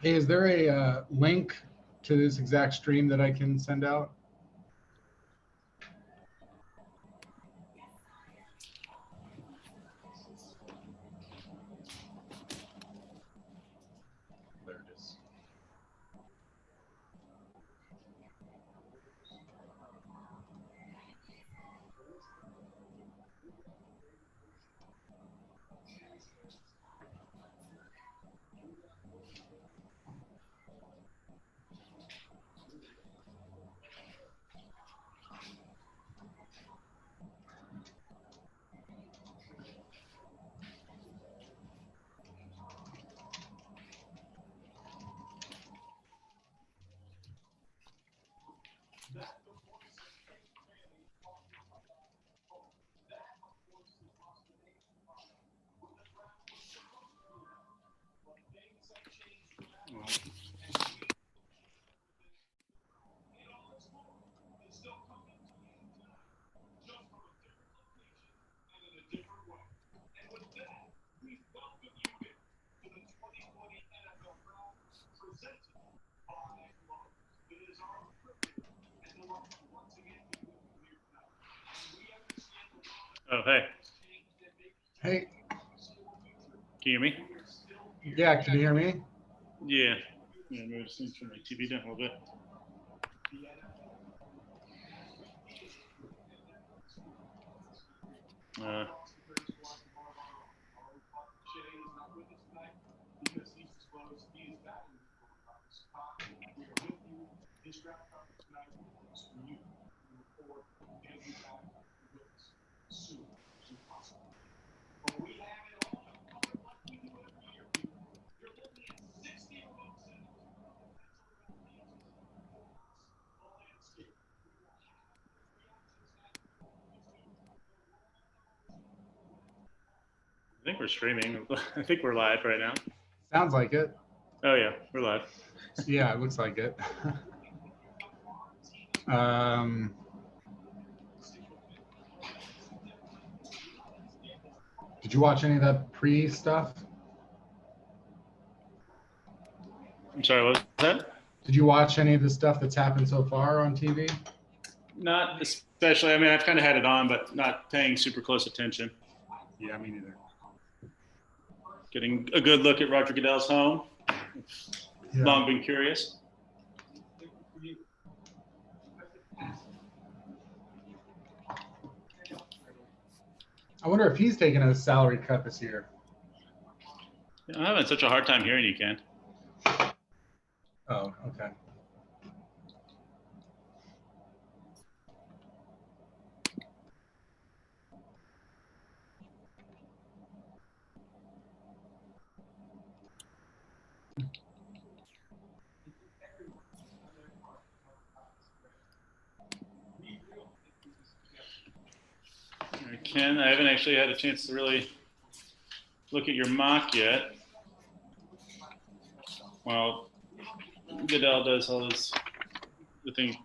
Hey, is there a link to this exact stream that I can send out? There it is. Oh, hey. Hey. Can you hear me? Yeah, can you hear me? Yeah. Yeah, maybe just turn my TV down a little bit. I think we're streaming. I think we're live right now. Sounds like it. Oh, yeah, we're live. Yeah, it looks like it. Did you watch any of that pre-stuff? I'm sorry, what was that? Did you watch any of the stuff that's happened so far on TV? Not especially. I mean, I've kind of had it on, but not paying super close attention. Yeah, me neither. Getting a good look at Roger Goodell's home. Yeah. Long been curious. I wonder if he's taking a salary cut this year. I'm having such a hard time hearing you, Ken. Oh, okay. Ken, I haven't actually had a chance to really look at your mock yet. Well, Goodell does all the thing.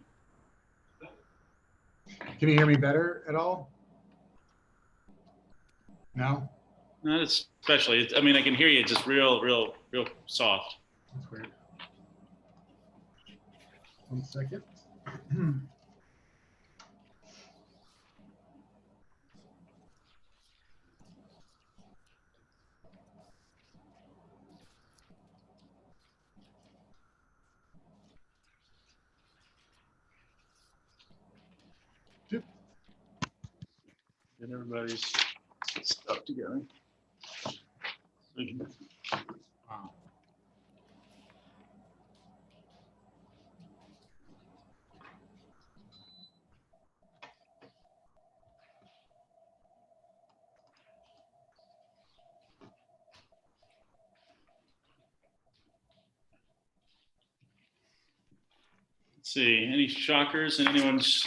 Can you hear me better at all? No? Not especially. I mean, I can hear you just real soft. That's weird. 1 second. And everybody's stuck together. Wow. Let's see, any shockers in anyone's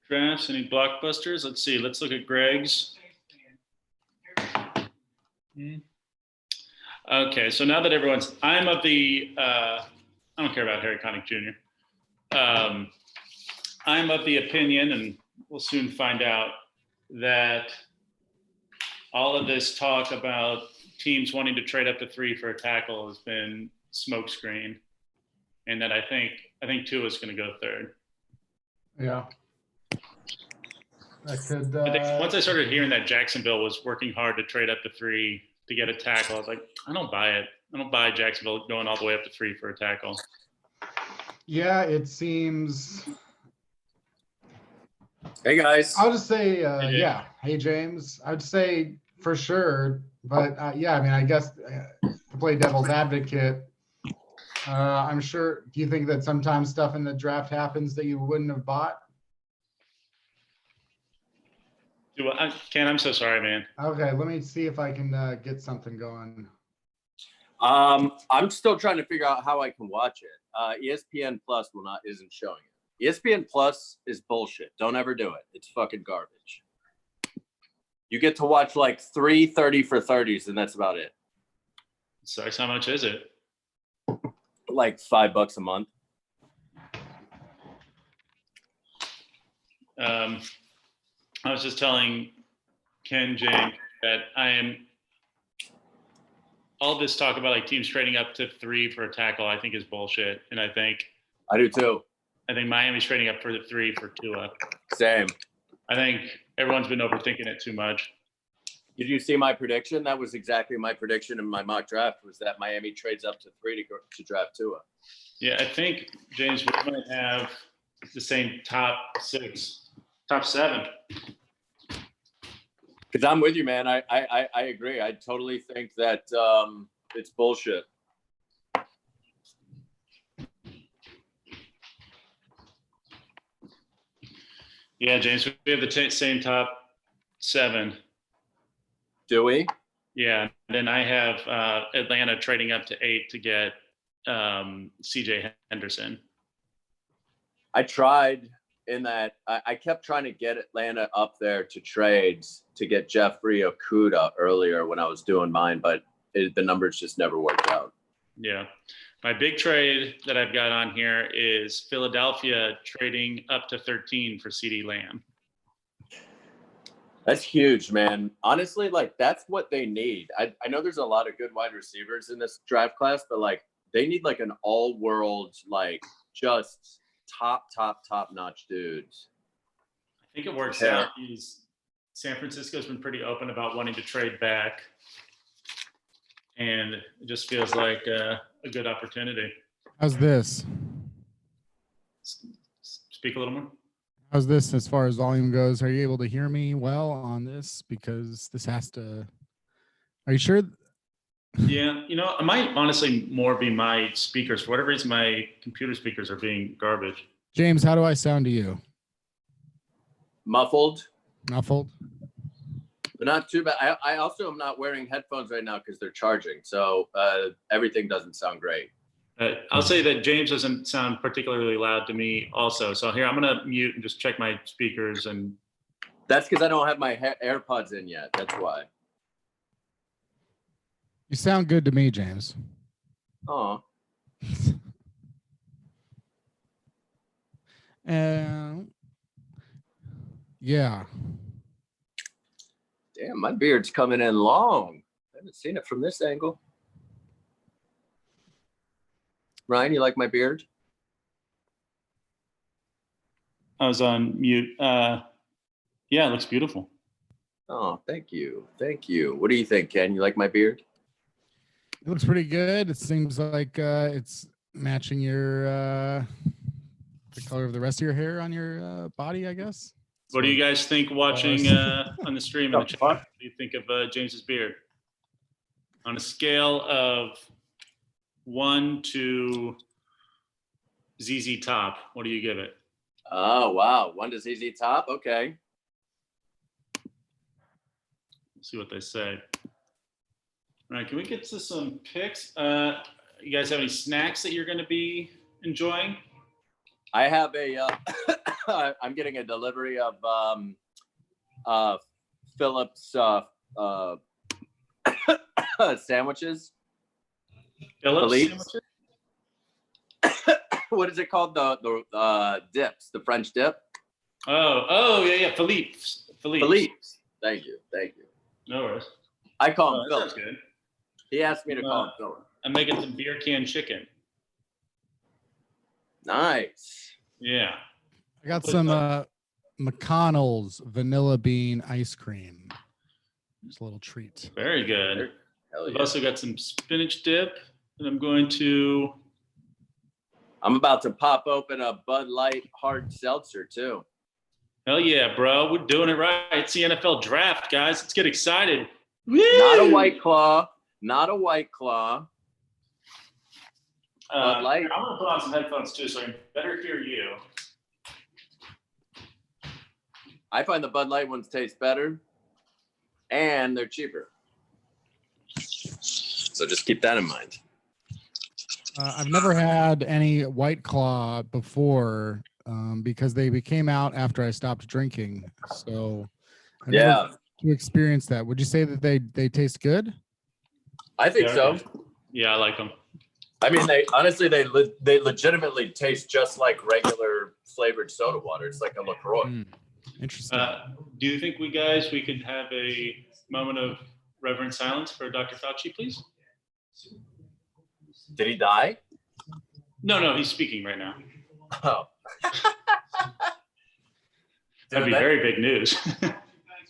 drafts? Any blockbusters? Let's see. Let's look at Greg's. Okay, so now that everyone's, I'm of the, I don't care about Harry Connick Jr. I'm of the opinion, and we'll soon find out, that all of this talk about teams wanting to trade up to 3 for a tackle has been smokescreen, and that I think Tua is going to go third. Yeah. That could. I think once I started hearing that Jacksonville was working hard to trade up to 3 to get a tackle, I was like, I don't buy it. I don't buy Jacksonville going all the way up to 3 for a tackle. Yeah, it seems. Hey guys. I'll just say, James. yeah. Hey, James. I'd say for sure, but yeah, I mean, I guess to play devil's advocate, I'm sure. Do you think that sometimes stuff in the draft happens that you wouldn't have bought? Ken, I'm so sorry, man. Okay, let me see if I can get something going. I'm still trying to figure out how I can watch it. ESPN Plus isn't showing it. ESPN Plus is bullshit. Don't ever do it. It's fucking garbage. You get to watch like 3 30 for 30s, and that's about it. So how much is it? Like $5 a month. I was just telling Ken Jake that all this talk about like teams trading up to 3 for a tackle, I think is bullshit. And I do too. I think Miami's trading up for the 3 for Tua. Same. I think everyone's been overthinking it too much. Did you see my prediction? That was exactly my prediction in my mock draft, was that Miami trades up to 3 to draft Tua. Yeah, I think, James, we might have the same top 7. Because I'm with you, man. I agree. I totally think that it's bullshit. Yeah, James, we have the same top 7. Do we? Yeah. Then I have Atlanta trading up to 8 to get CJ Henderson. I tried in that I kept trying to get Atlanta up there to trades to get Jeffrey Okudah earlier when I was doing mine, but the numbers just never worked out. Yeah. My big trade that I've got on here is Philadelphia trading up to 13 for CeeDee Lamb. That's huge, man. Honestly, like that's what they need. I know there's a lot of good wide receivers in this draft class, but like they need like an all-world, like just top notch dudes. I think it works out. San Francisco's been pretty open about wanting to trade back, and it just feels like a good opportunity. How's this? Speak a little more. How's this as far as volume goes? Are you able to hear me well on this? Because this has to. Are you sure? Yeah, it might honestly more be my speakers. For whatever reason, my computer speakers are being garbage. James, how do I sound to you? Muffled. Muffled? But not too bad. I also am not wearing headphones right now because they're charging. So everything doesn't sound great. I'll say that James doesn't sound particularly loud to me also. So here, I'm going to mute and just check my speakers. And that's because I don't have my AirPods in yet. That's why. You sound good to me, James. Oh. Yeah. Damn, my beard's coming in long. I haven't seen it from this angle. Ryan, you like my beard? I was on mute. Yeah, it looks beautiful. Oh, thank you. Thank you. What do you think, Ken? You like my beard? It looks pretty good. It seems like it's matching the color of the rest of your hair on your body, I guess. What do you guys think watching on the stream in the chat? What do you think of James's beard? On a scale of 1 to ZZ Top, what do you give it? Oh, wow. 1 to ZZ Top? Okay. Let's see what they say. All right, can we get to some picks? You guys have any snacks that you're going to be enjoying? I have I'm getting a delivery of Phillips sandwiches. Phillips sandwiches? What is it called? The dips, the French dip. Oh, yeah, Philippe's. Philippe's. Thank you. No worries. I call them That sounds Phillips. good. He asked me to call him Philip. I'm making some beer can chicken. Nice. Yeah. I got some McConnell's vanilla bean ice cream. Just a little treat. Very good. Hell I've yeah. also got some spinach dip, and I'm going to. I'm about to pop open a Bud Light hard seltzer too. Hell yeah, bro. We're doing it right. It's the NFL draft, guys. Let's get excited. Not a White Claw. Not a White Claw. Bud Light. I'm going to put on some headphones too, so I can better hear you. I find the Bud Light ones taste better, and they're cheaper. So just keep that in mind. I've never had any White Claw before because they came out after I stopped drinking. So I never to experience that. Would you say that they taste good? I think so. Yeah, I like them. I mean, they legitimately taste just like regular flavored soda water. It's like a LaCroix. Interesting. Do you think we could have a moment of reverent silence for Dr. Fauci, please? Did he die? No, he's speaking right now. Oh. That'd be very big news.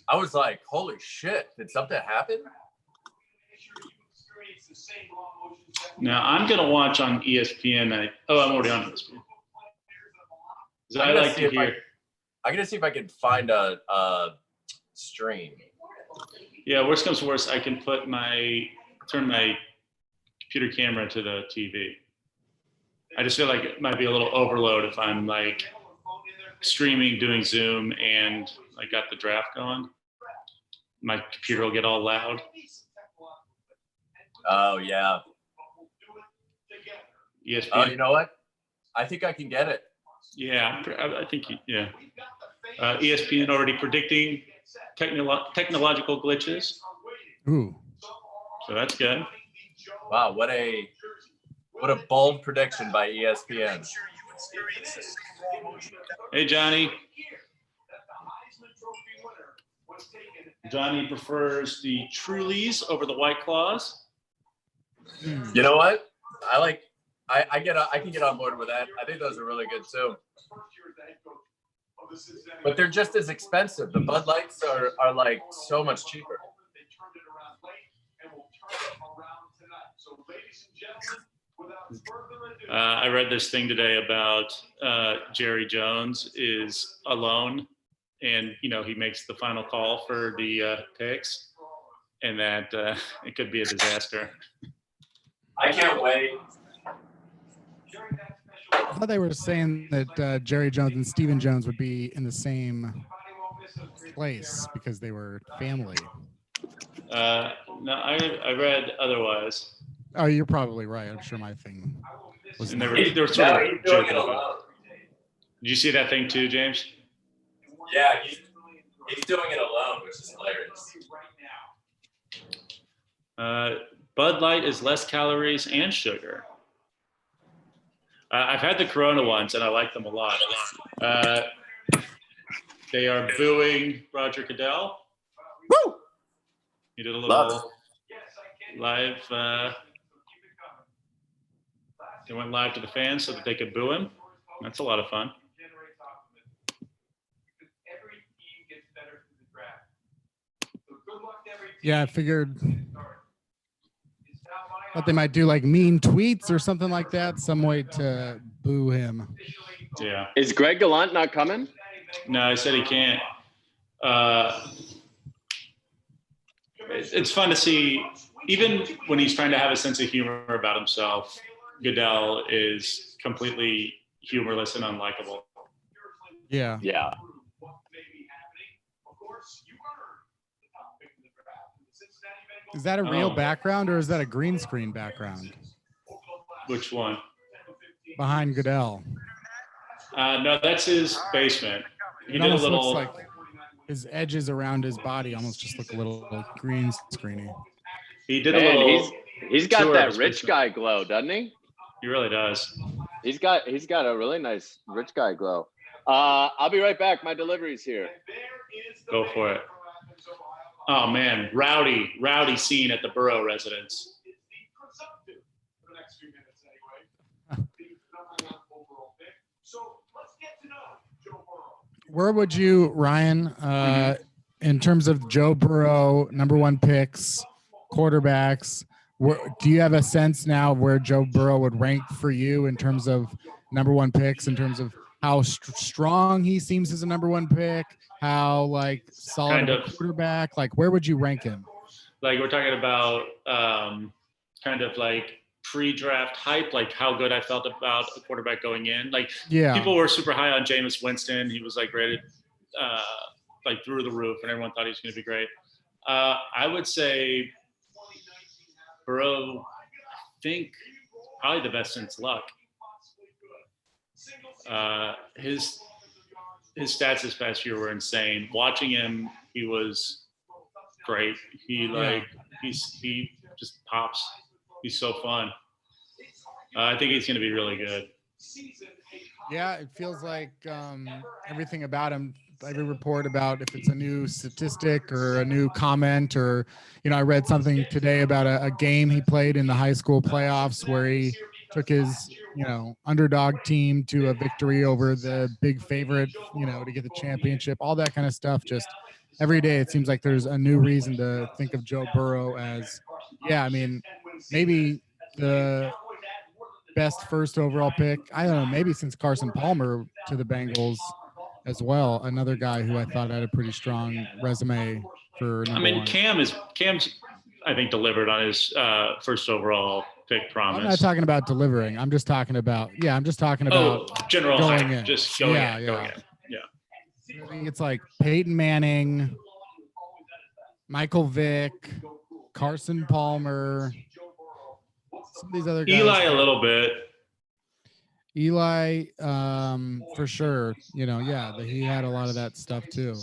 I was like, holy shit, did something happen? Now, I'm going to watch on ESPN. I'm already on ESPN. I like to hear. I'm going to see if I can find a stream. Yeah, worst comes to worst, I can turn my computer camera to the TV. I just feel like it might be a little overload if I'm like streaming, doing Zoom, and I got the draft going. My computer will get all loud. Oh, yeah. ESPN. Oh, you know what? I think I can get it. Yeah, I think, yeah. ESPN already predicting technological glitches. Ooh. So that's good. Wow, what a bold prediction by ESPN. Hey, Johnny. Johnny prefers the Trulies over the White Claws. You know what? I can get on board with that. I think those are really good too. But they're just as expensive. The Bud Lights are like so much cheaper. I read this thing today about Jerry Jones is alone, and he makes the final call for the picks, and that it could be a disaster. I can't wait. I thought they were saying that Jerry Jones and Stephen Jones would be in the same place because they were family. No, I read otherwise. Oh, you're probably right. I'm sure my thing was. And they were sort of joking about it. Did you see that thing too, James? Yeah, he's doing it alone, which is hilarious. Bud Light is less calories and sugar. I've had the Corona ones, and I like them a lot. They are booing Roger Goodell. Woo! He did a little live. They went live to the fans so that they could boo him. That's a lot of fun. Yeah, I figured. Thought they might do like mean tweets or something like that, some way to boo him. Yeah. Is Greg Gallant not coming? No, I said he can't. It's fun to see, even when he's trying to have a sense of humor about himself, Goodell is completely humorless and unlikable. Yeah. Yeah. Is that a real background or is that a green screen background Which one? behind Goodell? No, that's his basement. He It did a almost little. looks like his edges around his body almost just look a little green screeny. He did a Man, little. he's got tour of that his rich basement. guy glow, doesn't he? He really does. He's got a really nice rich guy glow. I'll be right back. My delivery's here. Go for it. Oh man, rowdy scene at the Burrow residence. Where would you, Ryan, in terms of Joe Burrow, number one picks, quarterbacks, do you have a sense now of where Joe Burrow would rank for you in terms of number one picks, in terms of how strong he seems as a number one pick, how like solid Kind of a of. quarterback, like where would you rank him? Like we're talking about kind of like pre-draft hype, like how good I felt about a quarterback going in. Like Yeah. people were super high on Jameis Winston. He was like rated like through the roof, and everyone thought he was going to be great. I would say Burrow, I think probably the best since Luck. His stats this past year were insane. Watching him, he was great. He just pops. He's so fun. I think he's going to be really good. Yeah, it feels like everything about him, every report about if it's a new statistic or a new comment, or, I read something today about a game he played in the high school playoffs where he took his, underdog team to a victory over the big favorite, to get the championship, all that kind of stuff. Just every day, it seems like there's a new reason to think of Joe Burrow as, maybe the best first overall pick. I don't know, maybe since Carson Palmer to the Bengals as well. Another guy who I thought had a pretty strong resume for number one. Cam's, I think, delivered on his first overall pick promise. I'm not talking about delivering. I'm just talking about, general going hype, in. just going in. Yeah. I think it's like Peyton Manning, Michael Vick, Carson Palmer, some of these other guys. Eli a little bit. Eli, for sure. He had a lot of that stuff too.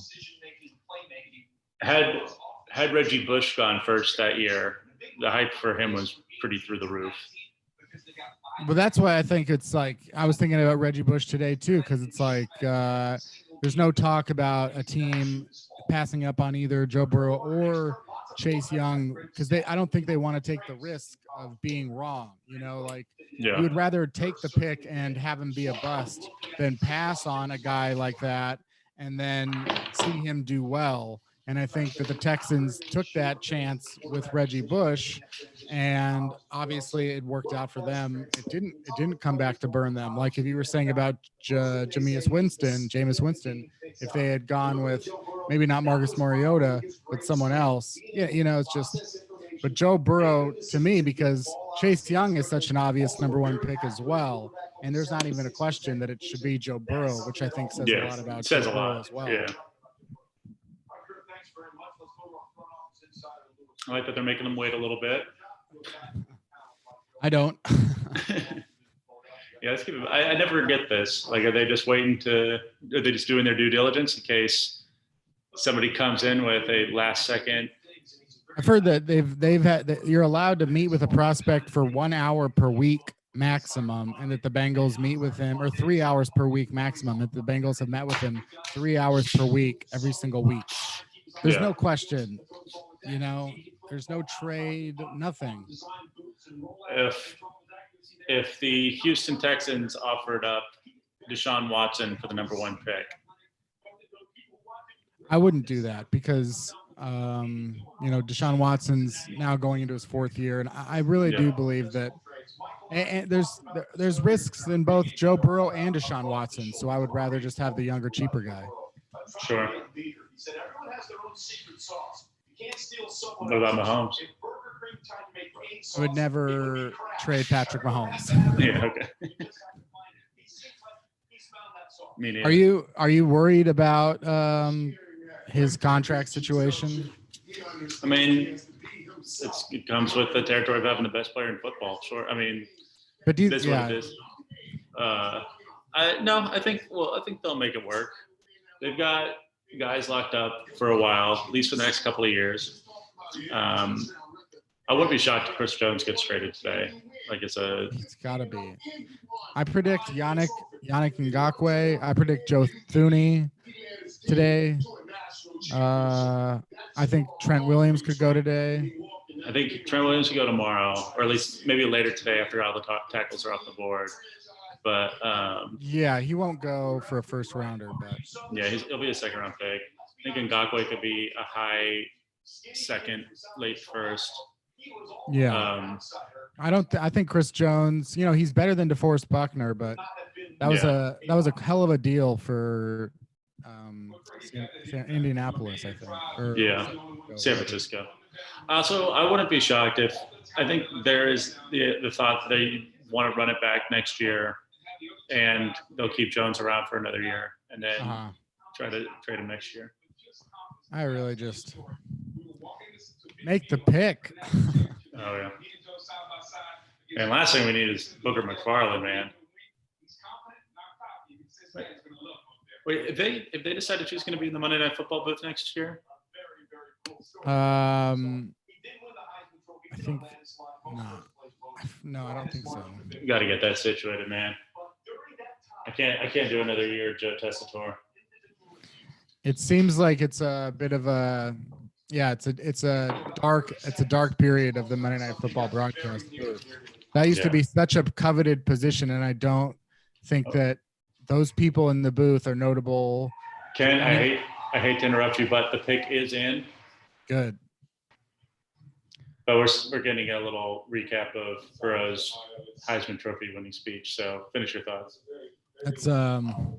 Had Reggie Bush gone first that year, the hype for him was pretty through the roof. But that's why I think it's like, I was thinking about Reggie Bush today too, because it's like there's no talk about a team passing up on either Joe Burrow or Chase Young, because I don't think they want to take the risk of being wrong. You would rather take the pick and have him be a bust than pass on a guy like that and then see him do well. And I think that the Texans took that chance with Reggie Bush, and obviously it worked out for them. It didn't come back to burn them. Like if you were saying about Jameis Winston, if they had gone with maybe not Marcus Mariota, but someone else, it's just. But Joe Burrow, to me, because Chase Young is such an obvious number one pick as well, and there's not even a question that it should be Joe Burrow, which I think says a lot about Joe Burrow as well. Yeah. I like that they're making them wait a little bit. I don't. Yeah, let's keep it. I never get this. Like, are they just doing their due diligence in case somebody comes in with a last second? I've heard that they've had that you're allowed to meet with a prospect for 1 hour per week maximum, and that the Bengals meet with him, or 3 hours per week maximum, that the Bengals have met with him 3 hours per week every single week. There's no question, there's no trade, nothing. If the Houston Texans offered up Deshaun Watson for the number one pick, I wouldn't do that because Deshaun Watson's now going into his fourth year, and I really do believe that. And there's risks in both Joe Burrow and Deshaun Watson, so I would rather just have the younger, cheaper guy. Sure. What about Mahomes? I would never trade Patrick Mahomes. Yeah, okay. Are you worried about his contract situation? I mean, it comes with the territory of having the best player in football. Sure. I mean, but what it is. I think they'll make it work. They've got guys locked up for a while, at least for the next couple of years. I wouldn't be shocked if Chris Jones gets traded today. It's gotta be. I predict Yannick Ngakoue. I predict Joe Thuney today. I think Trent Williams could go today. I think Trent Williams will go tomorrow, or at least maybe later today after all the tackles are off the board. But Yeah, he won't go for a first rounder, but yeah, he'll be a second round pick. I think Ngakoue could be a high second, late first. yeah. I think Chris Jones, he's better than DeForest Buckner, but that was a hell of a deal for Indianapolis, I think. Or Yeah, San Francisco. So I wouldn't be shocked if I think there is the thought that they want to run it back next year, and they'll keep Jones around for another year, and then try to trade him next year. I really just make the pick. Oh yeah. And last thing we need is Booker McFarland, man. Wait, if they decide if he's going to be in the Monday Night Football booth next year? I think no, I don't think so. You got to get that situated, man. I can't do another year of Joe Tessitore. It seems like it's a bit of a it's a dark period of the Monday Night Football broadcast. That used to be such a coveted position, and I don't think that those people in the booth are notable. Ken, I hate to interrupt you, but the pick is in. Good. But we're getting a little recap of Burrow's Heisman Trophy winning speech. So finish your thoughts. That's I'm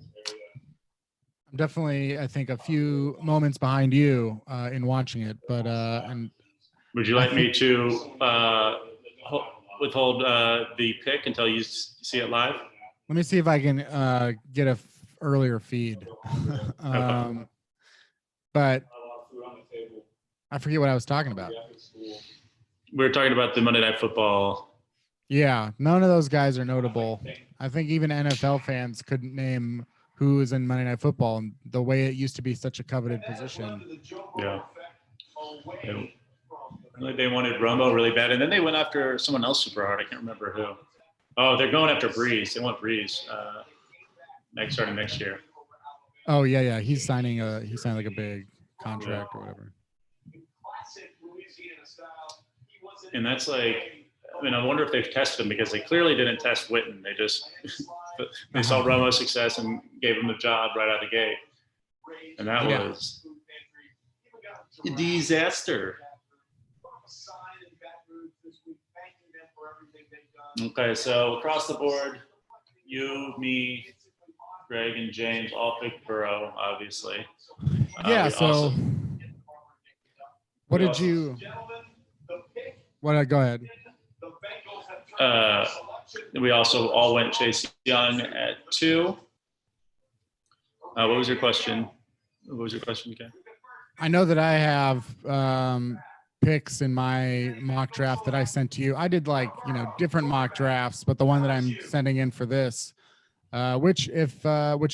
definitely, I think, a few moments behind you in watching it, but and would you like me to withhold the pick until you see it live? Let me see if I can get a earlier feed. But I forget what I was talking about. We were talking about the Monday Night Football. Yeah, none of those guys are notable. I think even NFL fans couldn't name who is in Monday Night Football, and the way it used to be such a coveted position. Yeah. They wanted Romo really bad, and then they went after someone else super hard. I can't remember who. Oh, they're going after Breeze. They want Breeze starting next year. Oh yeah. He signed like a big contract or whatever. And that's like, I wonder if they've tested him, because they clearly didn't test Witten. They just they saw Romo's success and gave him the job right out of the gate, and that was a disaster. Okay, so across the board, you, me, Greg, and James all picked Burrow, obviously. Yeah. So, what did you? What? Go ahead. We also all went Chase Young at 2. What was your question? Ken? I know that I have picks in my mock draft that I sent to you. I did different mock drafts, but the one that I'm sending in for this, which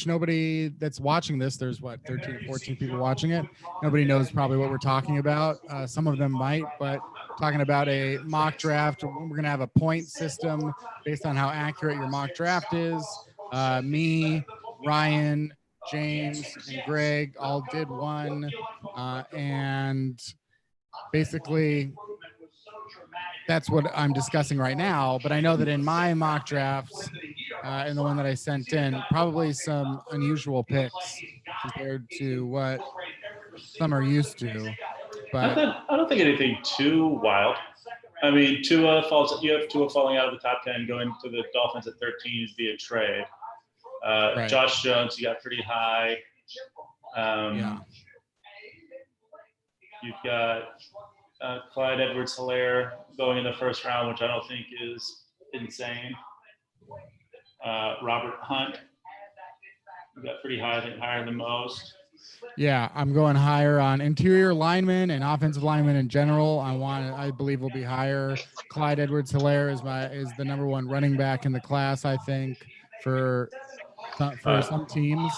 nobody that's watching this, there's 13 or 14 people watching it. Nobody knows probably what we're talking about. Some of them might, but talking about a mock draft, we're going to have a point system based on how accurate your mock draft is. Me, Ryan, James, and Greg all did one, and basically that's what I'm discussing right now. But I know that in my mock drafts, and the one that I sent in, probably some unusual picks compared to what some are used to. But I don't think anything too wild. I mean, you have Tua falling out of the top 10, going to the Dolphins at 13 via trade. Right. Josh Jones, you got pretty high. You've got Clyde Edwards-Helaire going in the first round, which I don't think is insane. Robert Hunt, you got pretty high, I think higher than most. Yeah, I'm going higher on interior linemen and offensive linemen in general. I believe will be higher. Clyde Edwards-Helaire is the number 1 running back in the class, I think, for some teams.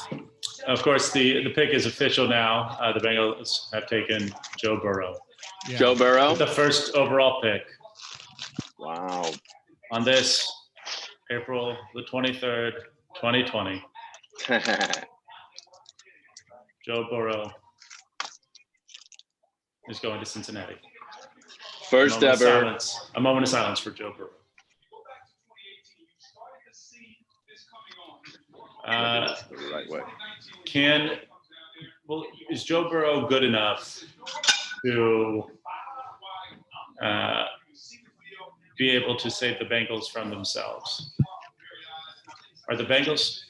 Of course, the pick is official now. The Bengals have taken Joe Burrow. Yeah. Joe Burrow, With the first overall pick. Wow. On this April the 23rd, 2020. Joe Burrow is going to Cincinnati. First moment of ever. silence. A moment of silence for Joe Burrow. The right way. Is Joe Burrow good enough to be able to save the Bengals from themselves? Are the Bengals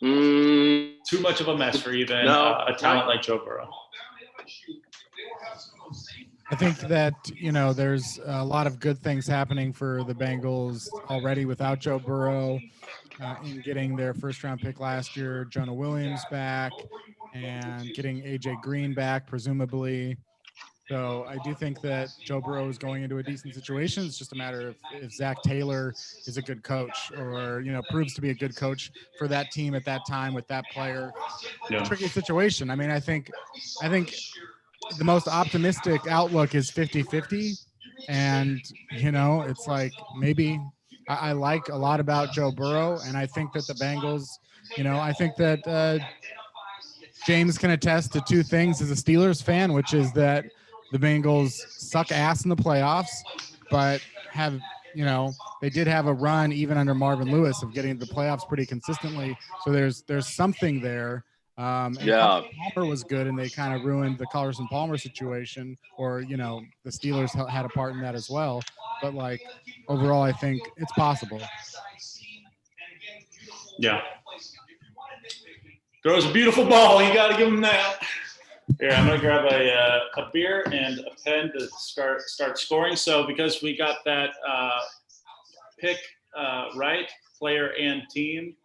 too much of a mess for even a talent like Joe Burrow? I think that, there's a lot of good things happening for the Bengals already without Joe Burrow in getting their first round pick last year, Jonah Williams back, and getting AJ Green back, presumably. So I do think that Joe Burrow is going into a decent situation. It's just a matter of if Zach Taylor is a good coach or, proves to be a good coach for that team at that time with that player. Yeah. Tricky situation. I mean, I think the most optimistic outlook is 50-50. And, it's like maybe I like a lot about Joe Burrow. And I think that the Bengals, I think that James can attest to two things as a Steelers fan, which is that the Bengals suck ass in the playoffs, but have, they did have a run even under Marvin Lewis of getting to the playoffs pretty consistently. So there's something there. And Carson Palmer was good, and they kind of ruined the Carson Palmer situation, or, the Steelers had a part in that as well. But like overall, I think it's possible. Yeah. Throws a beautiful ball. You got to give him that. Here, I'm going to grab a beer and a pen to start scoring. So because we got that pick right, player and team,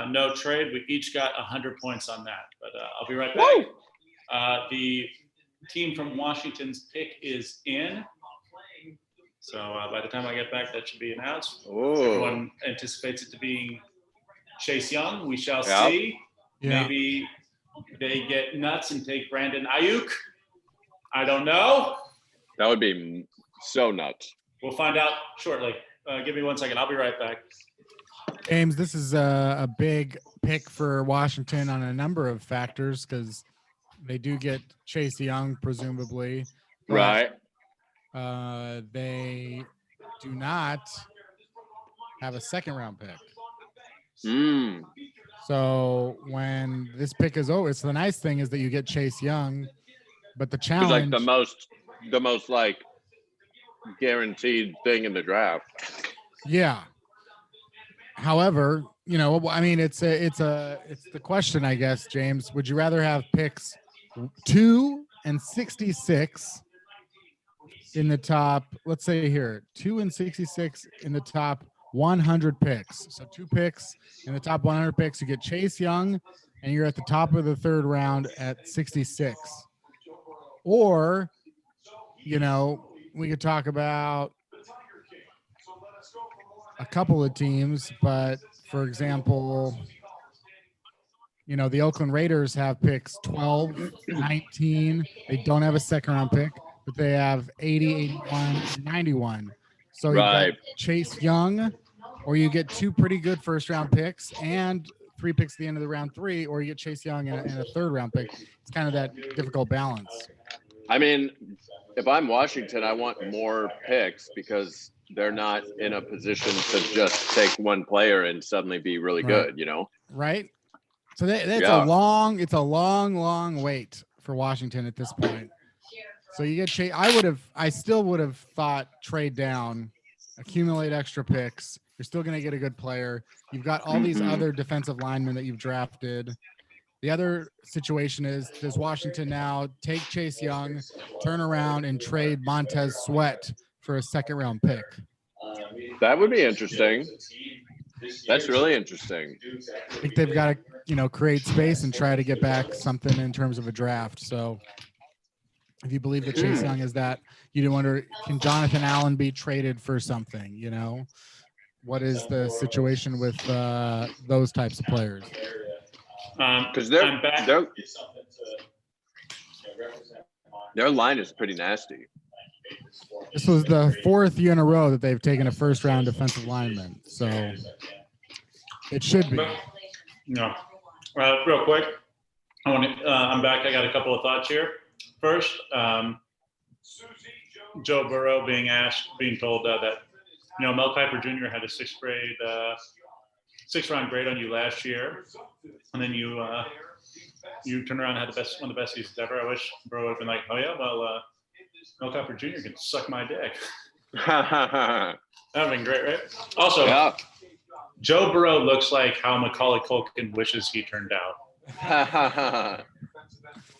no trade, we each got 100 points on that. But I'll be right back. The team from Washington's pick is in. So by the time I get back, that should be announced. Everyone anticipates it to be Chase Young. We shall see. Yeah. Maybe they get nuts and take Brandon Ayuk. I don't know. That would be so nuts. We'll find out shortly. Give me 1 second. I'll be right back. James, this is a big pick for Washington on a number of factors because they do get Chase Young, presumably. Right. They do not have a second-round pick. So when this pick is over, so the nice thing is that you get Chase Young, but the challenge is like the most like guaranteed thing in the draft. Yeah. However, I mean, it's the question, I guess, James. Would you rather have picks 2 and 66 in the top? Let's say here 2 and 66 in the top 100 picks. So 2 picks in the top 100 picks. You get Chase Young, and you're at the top of the third round at 66. Or, we could talk about a couple of teams, but for example, the Oakland Raiders have picks 12, 19. They don't have a second round pick, but they have 80, 81, and 91. So you got Chase Young, or you get 2 pretty good first round picks and 3 picks at the end of the round 3, or you get Chase Young and a third round pick. It's kind of that difficult balance. I mean, if I'm Washington, I want more picks because they're not in a position to just take one player and suddenly be really good, Right. So that's a long wait for Washington at this point. So you get Chase. I still would have thought trade down, accumulate extra picks. You're still going to get a good player. You've got all these other defensive linemen that you've drafted. The other situation is, does Washington now take Chase Young, turn around and trade Montez Sweat for a second round pick? That would be interesting. That's really interesting. I think they've got to, create space and try to get back something in terms of a draft. So if you believe that Chase Young is that, you wonder, can Jonathan Allen be traded for something? What is the situation with those types of players? Because their line is pretty nasty. This was the 4th year in a row that they've taken a first-round defensive lineman, so it should be. No, real quick, I'm back. I got a couple of thoughts here. First, Joe Burrow being told that, Mel Kiper Jr. had a sixth round grade on you last year, and then you turned around and had one of the best seasons ever. I wish Burrow would have been like, oh yeah, well, Mel Kiper Jr. can suck my dick. That would have been great, right? Also, Yeah. Joe Burrow looks like how Macaulay Culkin wishes he turned out.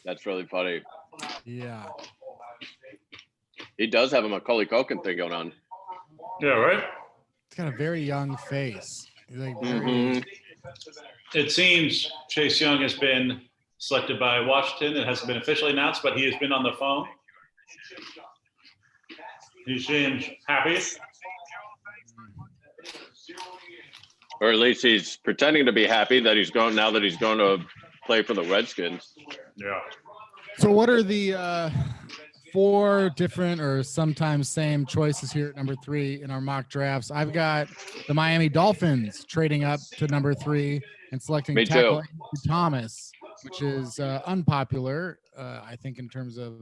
That's really funny. Yeah. He does have a Macaulay Culkin thing going on. Yeah, right? It's got a very young face. He's like very, Mhm. It seems Chase Young has been selected by Washington. It hasn't been officially announced, but he has been on the phone. He seems happy. Or at least he's pretending to be happy that he's going to play for the Redskins. Yeah. So what are the 4 different or sometimes same choices here at number 3 in our mock drafts? I've got the Miami Dolphins trading up to number 3 and selecting Me too. tackle Andrew Thomas, which is unpopular, I think, in terms of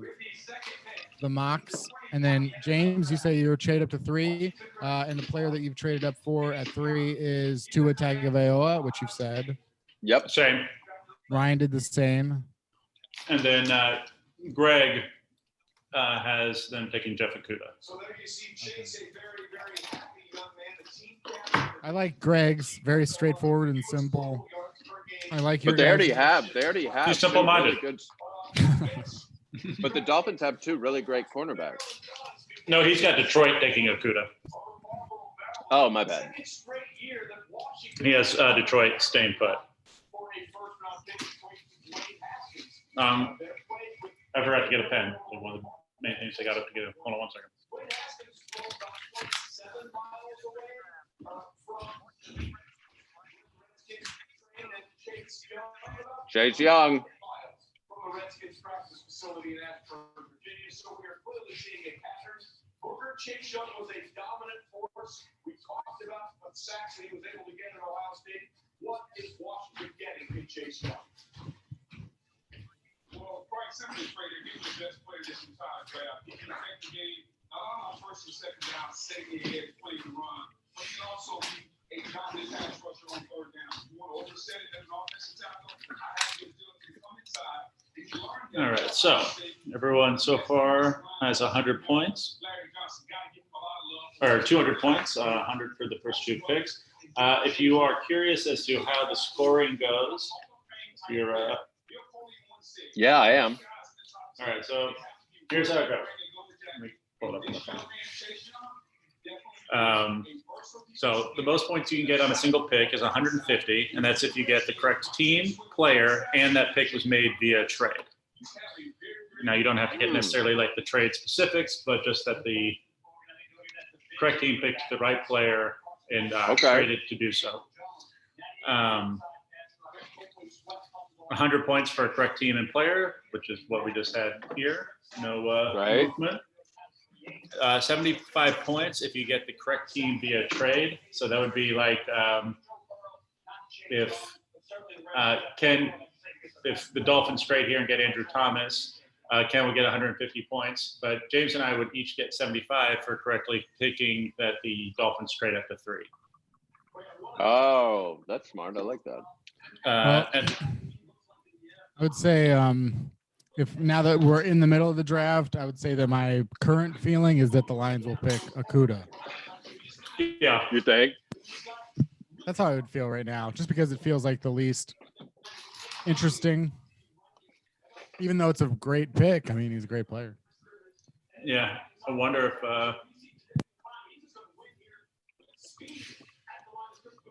the mocks. And then James, you say you're traded up to 3, and the player that you've traded up for at 3 is Tua Tagovailoa, which you've said. Yep. Same. Ryan did the same. And then Greg has them picking Jeff Okudah. So there you see Chase, a very, very happy young man. The team captain. I like Greg's, very straightforward and simple. I like your But they already guys'. have. He's two simple-minded. really good. But the Dolphins have 2 really great cornerbacks. No, he's got Detroit taking Okudah. Oh, my bad. He has Detroit staying put. I forgot to get a pen. So one of the main things I got up to get. Hold on one second. Chase Young. From the Redskins practice facility in Ashburn, Virginia. So we are clearly seeing a pattern. Booker Chase Young was a dominant force. We talked about what sacks he was able to get at Ohio State. What is Washington getting in Chase Young? Well, quite simply, Frater, he's the best player this entire draft. He can affect the game, not on first and second down, setting the edge, playing the run, but he can also be a dominant pass rusher on third down. You want to overset it as an offensive tackle, I have the ability to come inside. All right, so everyone so far has 100 points, or 200 points, 100 for the first 2 picks. If you are curious as to how the scoring goes, you're Yeah, I am. all right. So here's how it goes. Let me pull it up on the phone. So the most points you can get on a single pick is 150, and that's if you get the correct team, player, and that pick was made via trade. Now you don't have to get necessarily like the trade specifics, but just that the correct team picked the right player and traded to do so. 100 points for a correct team and player, which is what we just had here. No movement. 75 points if you get the correct team via trade. So that would be like if the Dolphins trade here and get Andrew Thomas, Ken would get 150 points. But James and I would each get 75 for correctly picking that the Dolphins trade up to 3. Oh, that's smart. I like that. And I would say if now that we're in the middle of the draft, I would say that my current feeling is that the Lions will pick Okudah. yeah, You think? That's how I would feel right now, just because it feels like the least interesting. Even though it's a great pick, I mean, he's a great player. yeah. I wonder if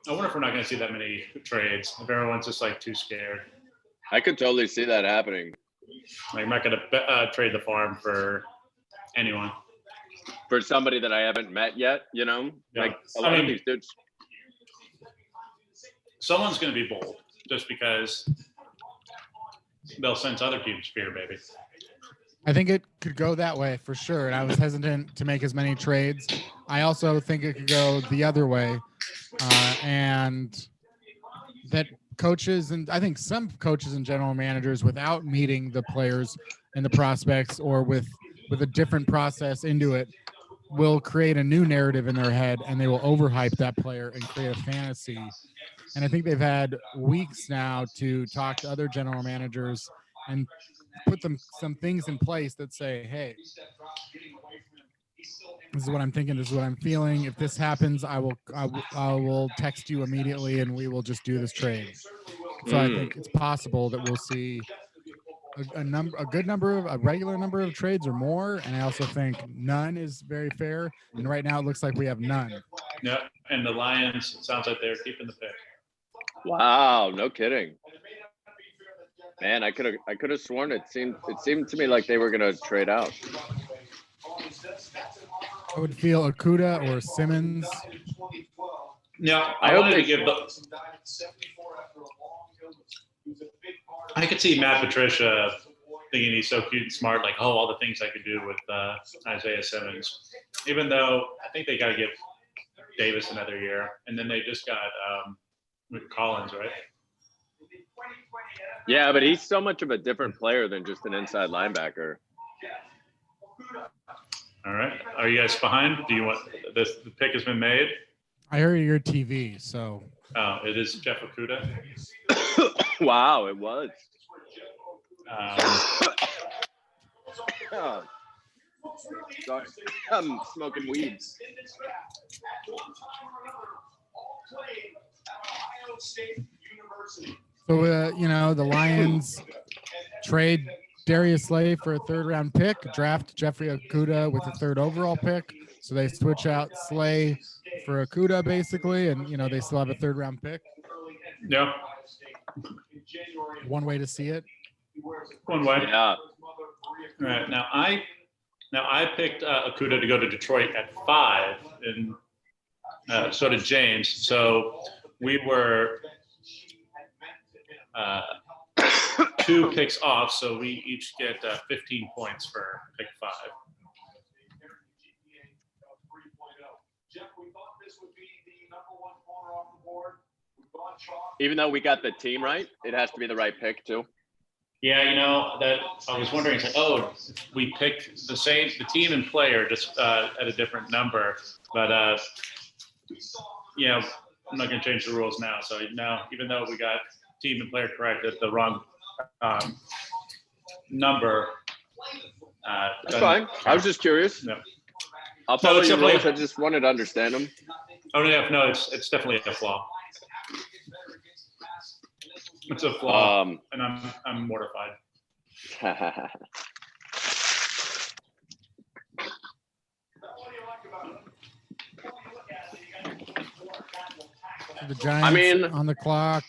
we're not going to see that many trades. If everyone's just like too scared. I could totally see that happening. Like, I'm not going to trade the farm for anyone. For somebody that I haven't met yet, you know? Yeah. Like a lot of these dudes. Someone's going to be bold just because they'll sense other teams' fear, baby. I think it could go that way for sure. And I was hesitant to make as many trades. I also think it could go the other way. And that coaches, and I think some coaches and general managers, without meeting the players and the prospects, or with with a different process into it will create a new narrative in their head, and they will overhype that player and create a fantasy. And I think they've had weeks now to talk to other general managers and put them some things in place that say, hey, this is what I'm thinking, this is what I'm feeling. If this happens, I will text you immediately and we will just do this trade. So I think it's possible that we'll see a regular number of trades or more. And I also think none is very fair. And right now it looks like we have none. Yeah, and the Lions, it sounds like they're keeping the pick. Wow, no kidding. Man, I could have sworn it seemed to me like they were gonna trade out. I would feel Okudah or Simmons. Yeah, I hope they give I could see Matt Patricia thinking he's so cute and smart, like, oh, all the things I could do with Isaiah Simmons. Even though I think they got to give Davis another year, and then they just got Collins, right? Yeah, but he's so much of a different player than just an inside linebacker. All right. Are you guys behind? Do you want the pick has been made? I heard your TV, so. Oh, it is Jeff Okudah. Wow, it was. Sorry, I'm smoking weeds. So, the Lions trade Darius Slay for a 3rd-round pick, draft Jeffrey Okudah with a 3rd overall pick. So they switch out Slay for Okudah basically, and they still have a 3rd-round pick. Yeah. One way to see it. One way. Yeah. All right. Now I picked Okudah to go to Detroit at 5, and so did James. So we were 2 picks off, so we each get 15 points for pick 5. Even though we got the team right, it has to be the right pick too. Yeah, that I was wondering. It's like, oh, we picked the team and player, just at a different number. But I'm not going to change the rules now. So now, even though we got team and player correct at the wrong number, that's fine. I was just curious. No. I'll follow your definitely- rules. I just wanted to understand them. Oh yeah, no, it's definitely a flaw. It's a flaw, and I'm mortified. The Giants on the clock.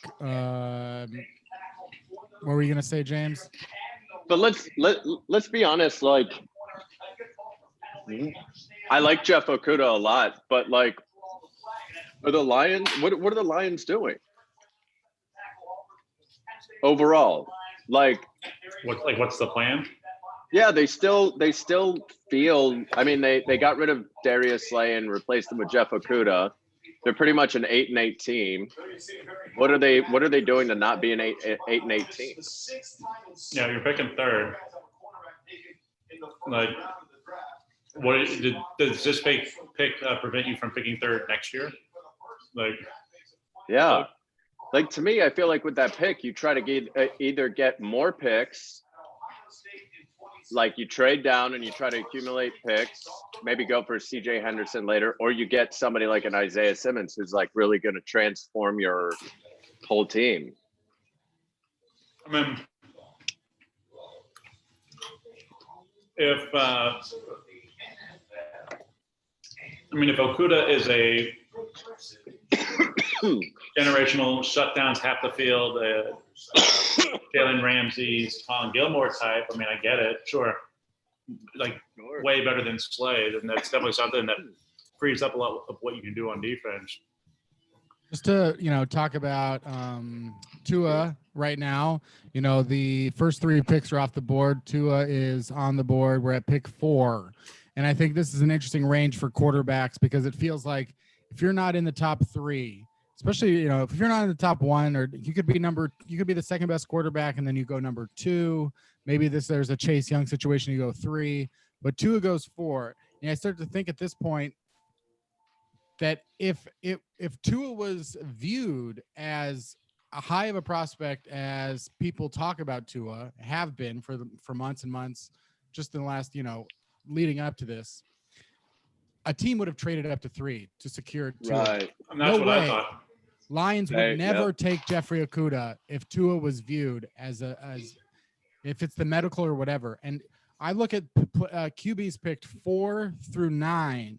What were you gonna say, James? But let's be honest. Like, I like Jeff Okudah a lot, but like, are the Lions? What are the Lions doing overall? Like, what's the plan? Yeah, they still feel. I mean, they got rid of Darius Slay and replaced him with Jeff Okudah. They're pretty much an 8-8 team. What are they doing to not be an 8-8 team? Yeah, you're picking 3rd. Like, does this pick prevent you from picking 3rd next year? Like, yeah, like to me, I feel like with that pick, you try to either get more picks. Like you trade down and you try to accumulate picks, maybe go for CJ Henderson later, or you get somebody like an Isaiah Simmons who's like really going to transform your whole team. I mean, if Okudah is a generational shutdowns half the field, Jalen Ramsey's, Colin Gilmore type. I mean, I get it, sure. Like way better than Slade, and that's definitely something that frees up a lot of what you can do on defense. Just to talk about Tua right now. The first 3 picks are off the board. Tua is on the board. We're at pick 4, and I think this is an interesting range for quarterbacks because it feels like if you're not in the top 3. Especially, if you're not in the top 1, or you could be the second best quarterback and then you go number 2. Maybe there's a Chase Young situation, you go 3. but Tua goes 4. And I start to think at this point that if Tua was viewed as a high of a prospect as people talk about Tua have been for months and months, just in the last, leading up to this, a team would have traded up to 3 to secure Tua. Right. And that's No what I way. thought. Lions would Hey, never yep. take Jeffrey Okudah if Tua was viewed as if it's the medical or whatever. And I look at QBs picked 4 through 9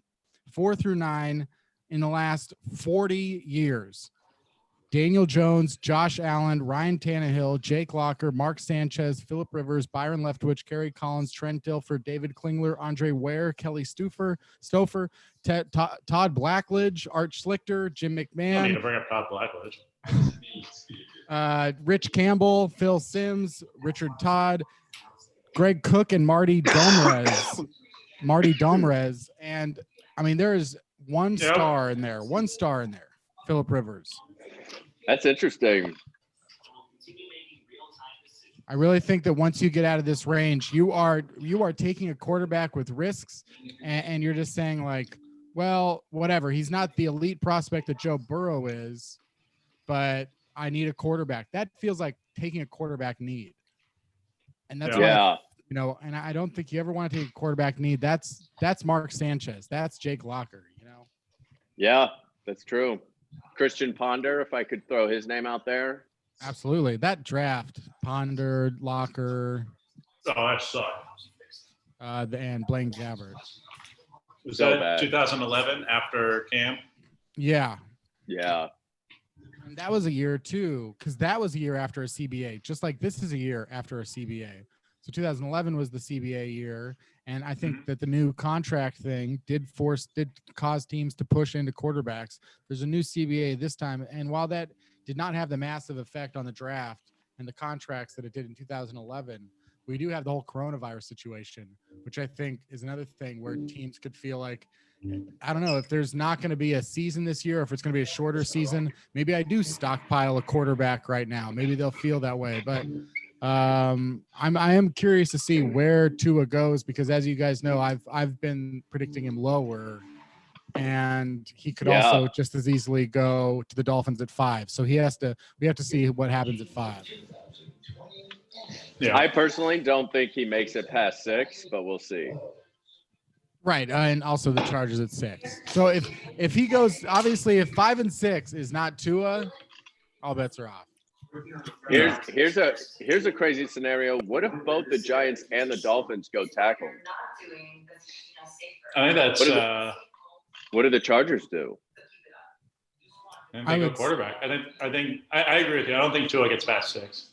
in the last 40 years. Daniel Jones, Josh Allen, Ryan Tannehill, Jake Locker, Mark Sanchez, Phillip Rivers, Byron Leftwich, Kerry Collins, Trent Dilfer, David Klingler, Andre Ware, Kelly Stouffer, Todd Blackledge, Art Schlichter, Jim I don't need to McMahon, bring up Todd Blackledge. Rich Campbell, Phil Simms, Richard Todd, Greg Cook, and Marty Domrez. And I mean, there is one Yep. star in there. Phillip Rivers. That's interesting. I really think that once you get out of this range, you are taking a quarterback with risks, and you're just saying like, well, whatever. He's not the elite prospect that Joe Burrow is, but I need a quarterback. That feels like taking a quarterback need, and that's Yeah. why, and I don't think you ever want to take a quarterback need. That's Mark Sanchez. That's Jake Locker. Yeah, that's true. Christian Ponder, if I could throw his name out there. Absolutely. That draft, Ponder, Locker, Oh, that sucked. and Blaine Gabbert. Was So that bad. 2011 after camp? Yeah. Yeah. And that was a year too, because that was a year after a CBA, just like this is a year after a CBA. So 2011 was the CBA year. And I think that the new contract thing did cause teams to push into quarterbacks. There's a new CBA this time. And while that did not have the massive effect on the draft and the contracts that it did in 2011, we do have the whole coronavirus situation, which I think is another thing where teams could feel like, I don't know, if there's not going to be a season this year, or if it's going to be a shorter season, maybe I do stockpile a quarterback right now. Maybe they'll feel that way. But I am curious to see where Tua goes, because as you guys know, I've been predicting him lower, and he could also just as easily go to the Dolphins at 5. So we have to see what happens at 5. Yeah. I personally don't think he makes it past 6, but we'll see. Right, and also the Chargers at 6. So if he goes, obviously, if 5 and 6 is not Tua, all bets are off. Here's a crazy scenario. What if both the Giants and the Dolphins go tackle? I think that's What do the Chargers do? I think quarterback. I agree with you. I don't think Tua gets past 6.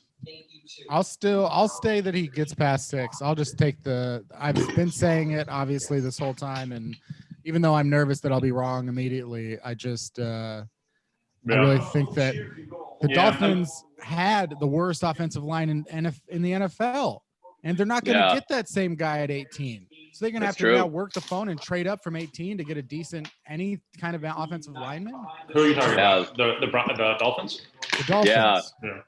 I'll stay that he gets past 6. I'll just take I've been saying it obviously this whole time, and even though I'm nervous that I'll be wrong immediately, I just I really think that the Dolphins had the worst offensive line in the NFL, and they're not going to get that same guy at 18. So they're going to have to now work the phone and trade up from 18 to get a decent, any kind of offensive lineman. Who are you talking about? The Dolphins? The Dolphins. Yeah.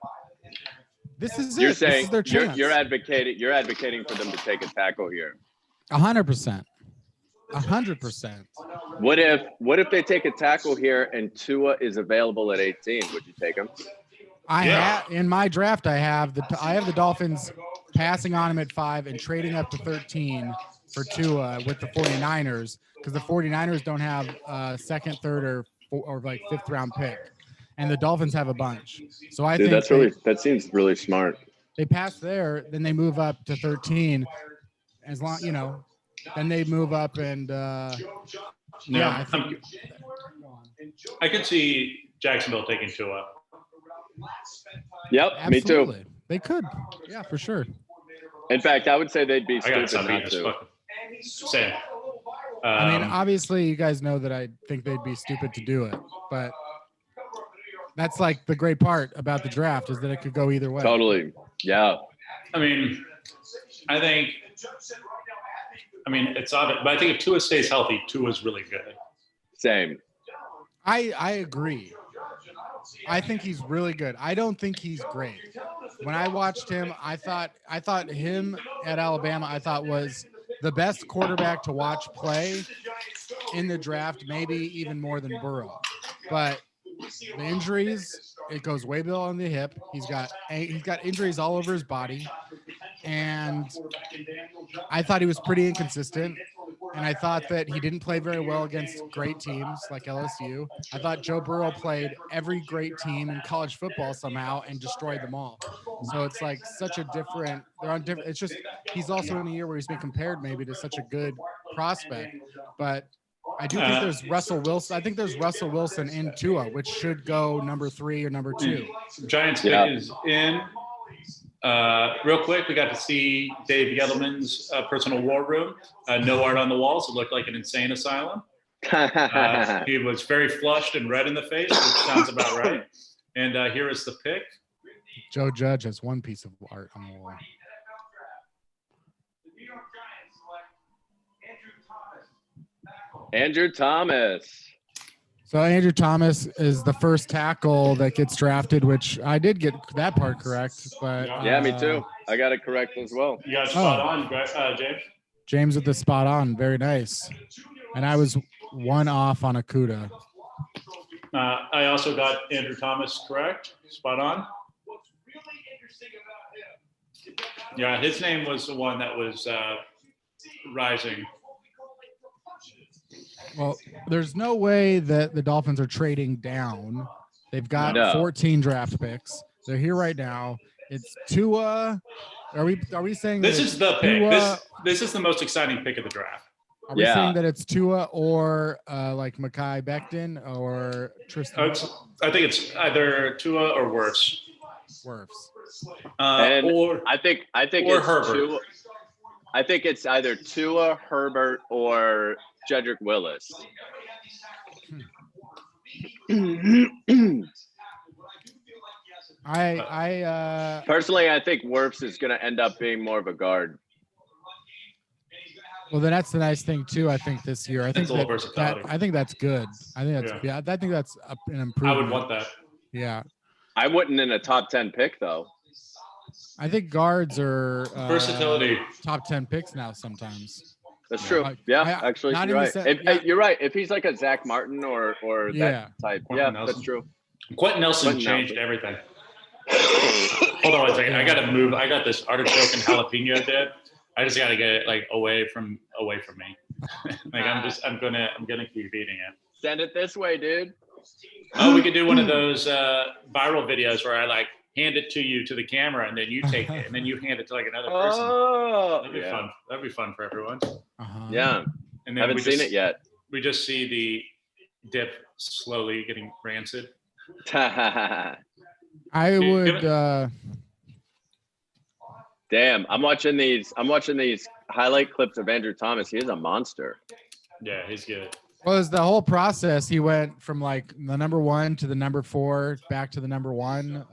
This is You're it. saying This is their chance. you're advocating for them to take a tackle here. 100%. 100%. What if they take a tackle here and Tua is available at 18? Would you take him? In my draft, I have the Dolphins passing on him at 5 and trading up to 13 for Tua with the 49ers, because the 49ers don't have a second, third, or like 5th round pick, and the Dolphins have a bunch. So I think that seems really smart. They pass there, then they move up to 13. As long, then they move up and I think I could see Jacksonville taking Tua. Yep, absolutely. me too. They could, yeah, for sure. In fact, I would say they'd be I got stupid not something to. Same. I mean, obviously, you guys know that I think they'd be stupid to do it, but that's like the great part about the draft is that it could go either way. Totally. Yeah. I mean, it's obvious, but I think if Tua stays healthy, Tua's really good. Same. I agree. I think he's really good. I don't think he's great. When I watched him, I thought him at Alabama, I thought was the best quarterback to watch play in the draft, maybe even more than Burrow. But the injuries, it goes way below on the hip. He's got injuries all over his body. And I thought he was pretty inconsistent. And I thought that he didn't play very well against great teams like LSU. I thought Joe Burrow played every great team in college football somehow and destroyed them all. So it's like such a different, they're on different, it's just, he's also in a year where he's been compared maybe to such a good prospect. But I do think there's Russell Wilson. I think there's Russell Wilson in Tua, which should go number 3 or number 2. Giants pick is in. Real quick, we got to see Dave Gettleman's personal war room. No art on the walls. It looked like an insane asylum. He was very flushed and red in the face, which sounds about right. And here is the pick. Joe Judge has one piece of art on the wall. Andrew Thomas. So Andrew Thomas is the first tackle that gets drafted, which I did get that part correct. But Yeah, me too. I got it correct as well. You got spot on, James. James with the spot on. Very nice. And I was one off on Akuda. I also got Andrew Thomas correct. Spot on. Yeah, his name was the one that was rising. Well, there's no way that the Dolphins are trading down. They've got No. 14 draft picks. They're here right now. It's Tua. Are we saying This that is it's the pick. Tua, This is the most exciting pick of the draft. are we Yeah. saying that it's Tua or like Mekhi Becton or Tristan I think it's either Tua or worse. Wirfs? And Or I think Or it's Herbert. Tua. I think it's either Tua, Herbert, or Jedrick Willis. I Personally, I think Wirfs is going to end up being more of a guard. well, then that's the nice thing too. I think this year, I think It's a little that versatility. I think that's good. I think that's I think that's an improvement. I would want that. Yeah, I wouldn't in a top 10 pick, though. I think guards are Versatility. top 10 picks now sometimes. That's true. Like, Yeah, I- actually, not you're in right. the sen- If, yeah. You're right. If he's like a Zach Martin or Yeah. that type, Quentin yeah, Nelson. that's true. Quentin Nelson Quentin changed Nelson. everything. Hold on one second. I gotta move. I got this artichoke and jalapeno dip. I just gotta get it like away from me. Like I'm gonna keep eating it. Send it this way, dude. Oh, we could do one of those viral videos where I like hand it to you to the camera and then you take it and then you hand it to like another person. Oh, That'd be yeah. fun. That'd be fun for everyone. Uh-huh. Yeah, And then haven't we seen just, it yet. We just see the dip slowly getting rancid. I Give would. it- Damn, I'm watching these highlight clips of Andrew Thomas. He is a monster. Yeah, he's good. Well, as the whole process, he went from like the number 1 to the number 4, back to the number 1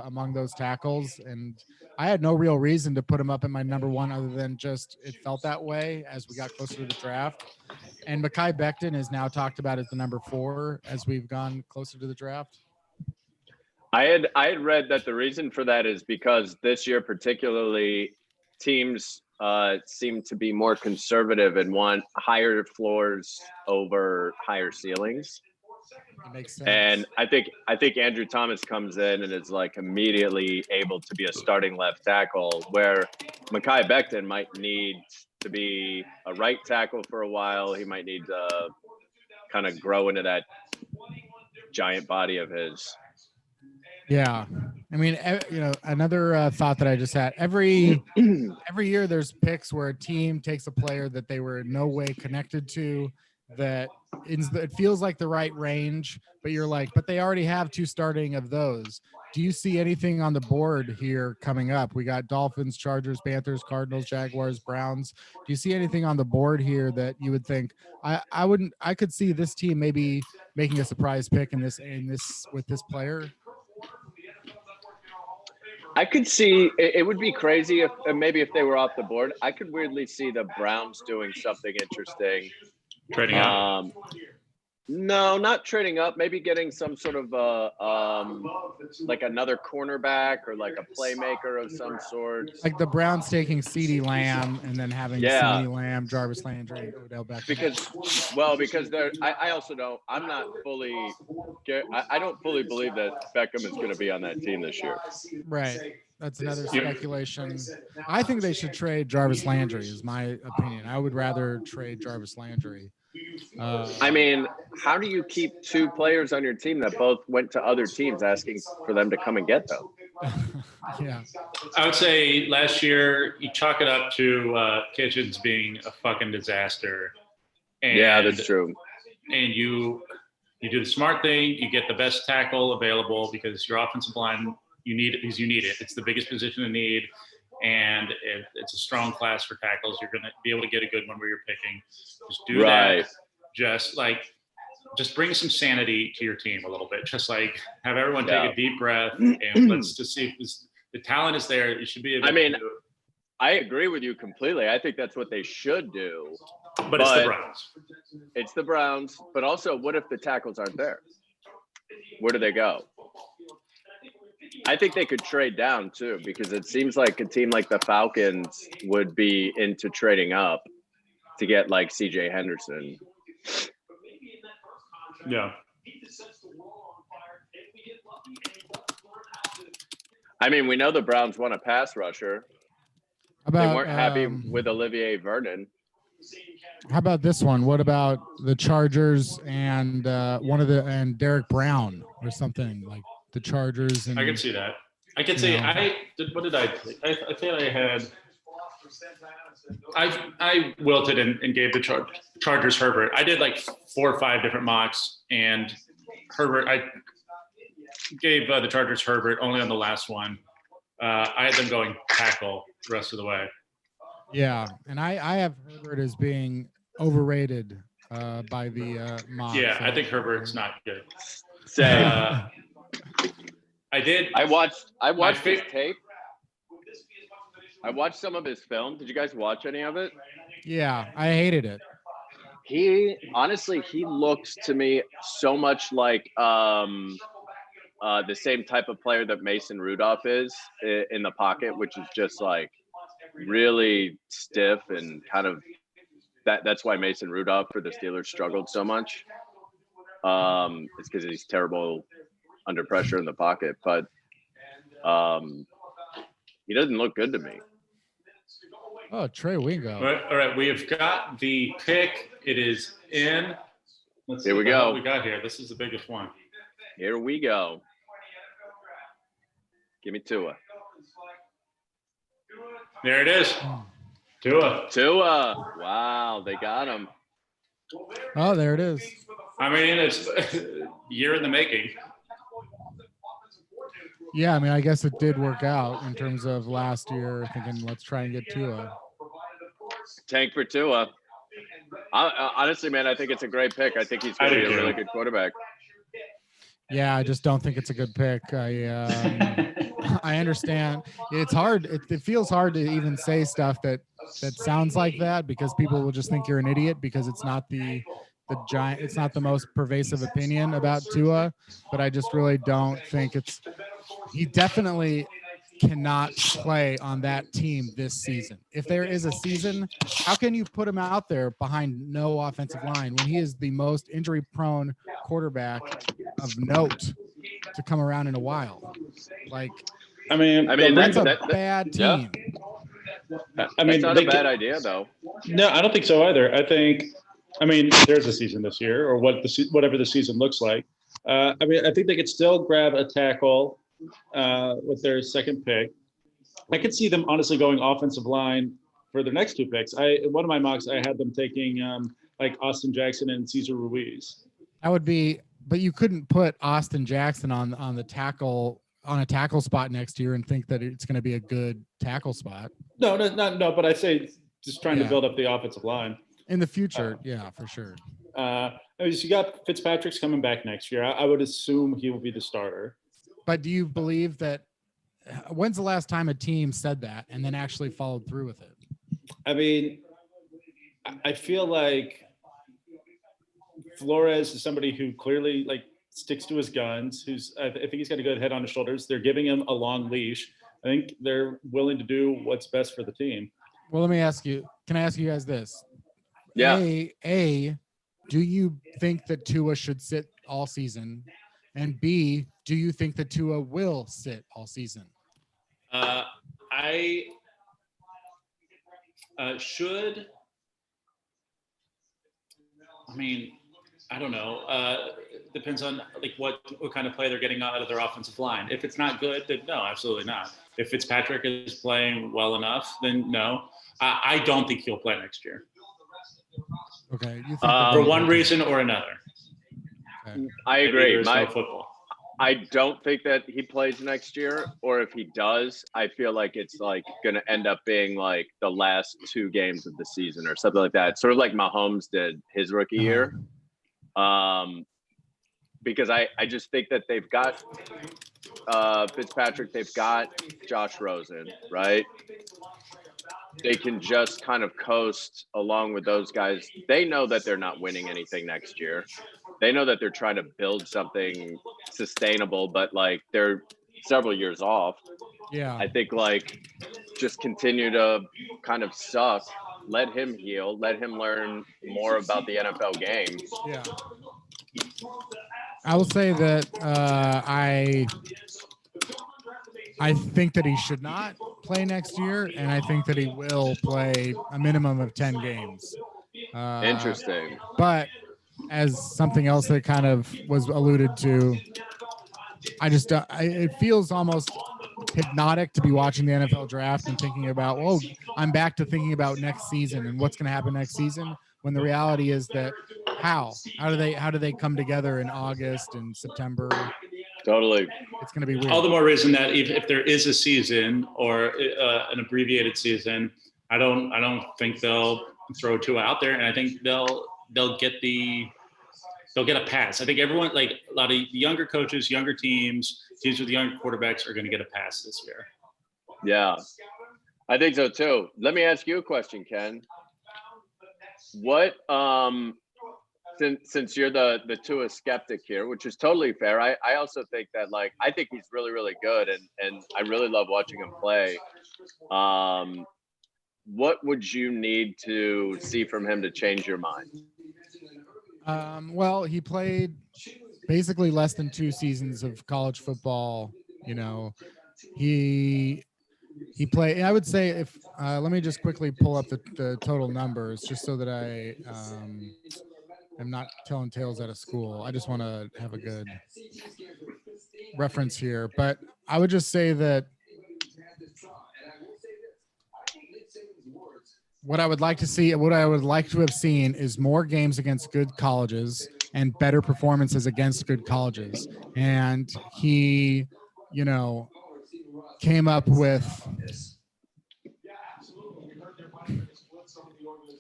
among those tackles, and I had no real reason to put him up in my number 1 other than just it felt that way as we got closer to the draft. And Mekhi Becton is now talked about as the number 4 as we've gone closer to the draft. I had read that the reason for that is because this year particularly teams seem to be more conservative and want higher floors over higher ceilings. It makes sense. And I think Andrew Thomas comes in and is like immediately able to be a starting left tackle, where Mekhi Becton might need to be a right tackle for a while. He might need to kind of grow into that giant body of his. Yeah, I mean, another thought that I just had. Every year, there's picks where a team takes a player that they were in no way connected to, that it feels like the right range, but you're like, but they already have 2 starting of those. Do you see anything on the board here coming up? We got Dolphins, Chargers, Panthers, Cardinals, Jaguars, Browns. Do you see anything on the board here that you would think I could see this team maybe making a surprise pick in this with this player? I could see it would be crazy if maybe if they were off the board. I could weirdly see the Browns doing something interesting. Trading out. No, not trading up. Maybe getting some sort of like another cornerback or like a playmaker of some sort. Like the Browns taking CeeDee Lamb and then having Yeah. CeeDee Lamb, Jarvis Landry, and Odell Beckham. Because they're. I also don't. I'm not fully. I don't fully believe that Beckham is going to be on that team this year. Right. That's another speculation. I think they should trade Jarvis Landry, is my opinion. I would rather trade Jarvis Landry. I mean, how do you keep two players on your team that both went to other teams asking for them to come and get them? Yeah. I would say last year you chalk it up to Kitchens being a fucking disaster. And, Yeah, that's true. And you do the smart thing. You get the best tackle available because your offensive line, you need it because you need it. It's the biggest position to need. And it's a strong class for tackles. You're going to be able to get a good one where you're picking. Just do that. Just bring some sanity to your team a little bit. Just like have everyone take a deep breath and let's just see if the talent is there. It should be. I agree with you completely. I think that's what they should do. But it's the Browns. It's the Browns. But also, what if the tackles aren't there? Where do they go? I think they could trade down too, because it seems like a team like the Falcons would be into trading up to get like CJ Henderson. Yeah. I mean, we know the Browns want a pass rusher. They weren't happy with Olivier Vernon. How about this one? What about the Chargers and Derek Brown or something like the Chargers? And I can see that. I could say what did I think I had. I wilted and gave the Chargers Herbert. I did like 4 or 5 different mocks, and Herbert. I gave the Chargers Herbert only on the last one. I had them going tackle the rest of the way. Yeah, and I have Herbert as being overrated by the mock. Yeah, I think Herbert's not good. Same. I watched his tape. I watched some of his film. Did you guys watch any of it? Yeah, I hated it. He looks to me so much like the same type of player that Mason Rudolph is in the pocket, which is just like really stiff and kind of that's why Mason Rudolph for the Steelers struggled so much. It's because he's terrible under pressure in the pocket, but he doesn't look good to me. Oh, Trey Wingo. All right, we have got the pick. It is in. Here we go. What we got here. This is the biggest one. Here we go. Give me Tua. There it is. Tua. Wow, they got him. Oh, there it is. I mean, it's a year in the making. Yeah, I mean, I guess it did work out in terms of last year thinking, let's try and get Tua. Tank for Tua. Honestly, man, I think it's a great pick. I think he's going to be a really good quarterback. Yeah, I just don't think it's a good pick. I understand. It's hard. It feels hard to even say stuff that sounds like that because people will just think you're an idiot because it's not the giant. It's not the most pervasive opinion about Tua, but I just really don't think it's. He definitely cannot play on that team this season. If there is a season, how can you put him out there behind no offensive line when he is the most injury-prone quarterback of note to come around in a while? Like, I mean, that's a bad team. Yeah. It's not a bad idea, though. No, I don't think so either. I mean, there's a season this year, or whatever the season looks like. I think they could still grab a tackle with their second pick. I could see them honestly going offensive line for their next 2 picks. One of my mocks, I had them taking like Austin Jackson and Cesar Ruiz. That would be, but you couldn't put Austin Jackson on a tackle spot next year and think that it's going to be a good tackle spot. No, but I say just trying to build up the offensive line. In the future, yeah, for sure. You got Fitzpatrick's coming back next year. I would assume he will be the starter. But do you believe that? When's the last time a team said that and then actually followed through with it? I mean, I feel like Flores is somebody who clearly like sticks to his guns. I think he's got a good head on his shoulders. They're giving him a long leash. I think they're willing to do what's best for the team. Well, let me ask you. Can I ask you guys this? Yeah. A, do you think that Tua should sit all season? And B, do you think that Tua will sit all season? I should. I mean, I don't know. Depends on like what kind of play they're getting out of their offensive line. If it's not good, then no, absolutely not. If Fitzpatrick is playing well enough, then no. I don't think he'll play next year Okay. You think for one reason or another. Okay. I agree. There's no football. I don't think that he plays next year, or if he does, I feel like it's like going to end up being like the last 2 games of the season or something like that. Sort of like Mahomes did his rookie year. Because I just think that they've got Fitzpatrick, they've got Josh Rosen, right? They can just kind of coast along with those guys. They know that they're not winning anything next year. They know that they're trying to build something sustainable, but like they're several years off. Yeah. I think like just continue to kind of suck. Let him heal. Let him learn more about the NFL game. Yeah. I will say that I think that he should not play next year, and I think that he will play a minimum of 10 games. Interesting. But as something else that kind of was alluded to, it feels almost hypnotic to be watching the NFL draft and thinking about, oh, I'm back to thinking about next season and what's going to happen next season. When the reality is that how do they come together in August and September? Totally. It's going to be weird. All the more reason that if there is a season or an abbreviated season, I don't think they'll throw Tua out there, and I think they'll get a pass. I think everyone, like a lot of younger coaches, younger teams with younger quarterbacks are going to get a pass this year. Yeah, I think so too. Let me ask you a question, Ken. What since you're the Tua skeptic here, which is totally fair, I also think that like I think he's really, really good and I really love watching him play. What would you need to see from him to change your mind? Well, he played basically less than 2 seasons of college football. You know, he played. I would say if let me just quickly pull up the total numbers just so that I am not telling tales out of school. I just want to have a good reference here, but I would just say that what I would like to have seen is more games against good colleges and better performances against good colleges. And he, came up with.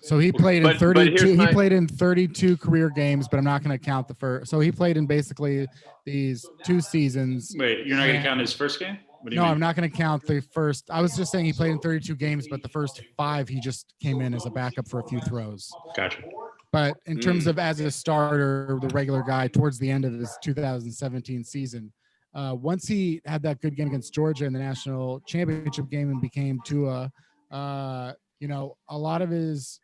So he played in 32. He played in 32 career games, but I'm not going to count the first. So he played in basically these 2 seasons. Wait, you're not going to count his first game? What do you mean? I'm not going to count the first. I was just saying he played in 32 games, but the first 5 he just came in as a backup for a few throws. Gotcha. But in terms of as a starter, the regular guy towards the end of his 2017 season, once he had that good game against Georgia in the national championship game and became Tua, a lot of his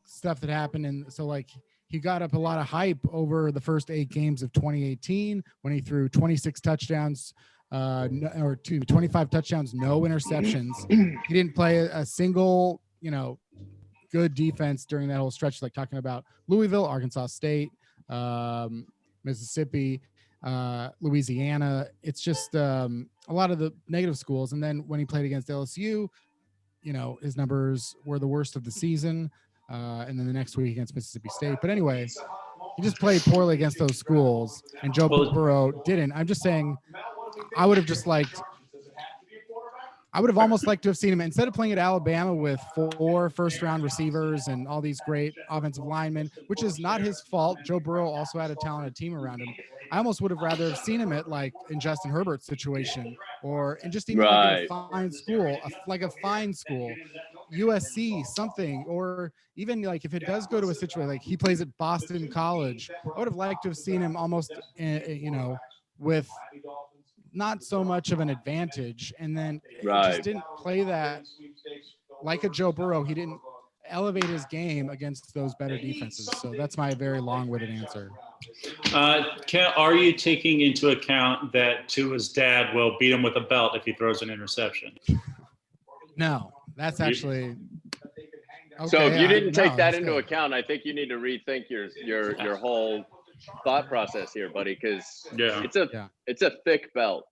stuff that happened. And so like he got up a lot of hype over the first 8 games of 2018 when he threw 26 touchdowns, 25 touchdowns, no interceptions. He didn't play a single, good defense during that whole stretch, like talking about Louisville, Arkansas State, Mississippi, Louisiana. It's just a lot of the negative schools. And then when he played against LSU, his numbers were the worst of the season. And then the next week against Mississippi State. But anyway, he just played poorly against those schools, and Joe Burrow didn't. I'm just saying I would have almost liked to have seen him instead of playing at Alabama with 4 first-round receivers and all these great offensive linemen, which is not his fault. Joe Burrow also had a talented team around him. I almost would have rather have seen him at like in Justin Herbert's situation or in just even like a fine school, USC, something, or even like if it does go to a situation like he plays at Boston College, I would have liked to have seen him almost, with not so much of an advantage, and then just didn't play that like a Joe Burrow. He didn't elevate his game against those better defenses. So that's my very long-winded answer. Are you taking into account that Tua's dad will beat him with a belt if he throws an interception? No, that's actually. So if you didn't take that that's into good. account, I think you need to rethink your whole thought process here, buddy, because Yeah. it's a thick belt.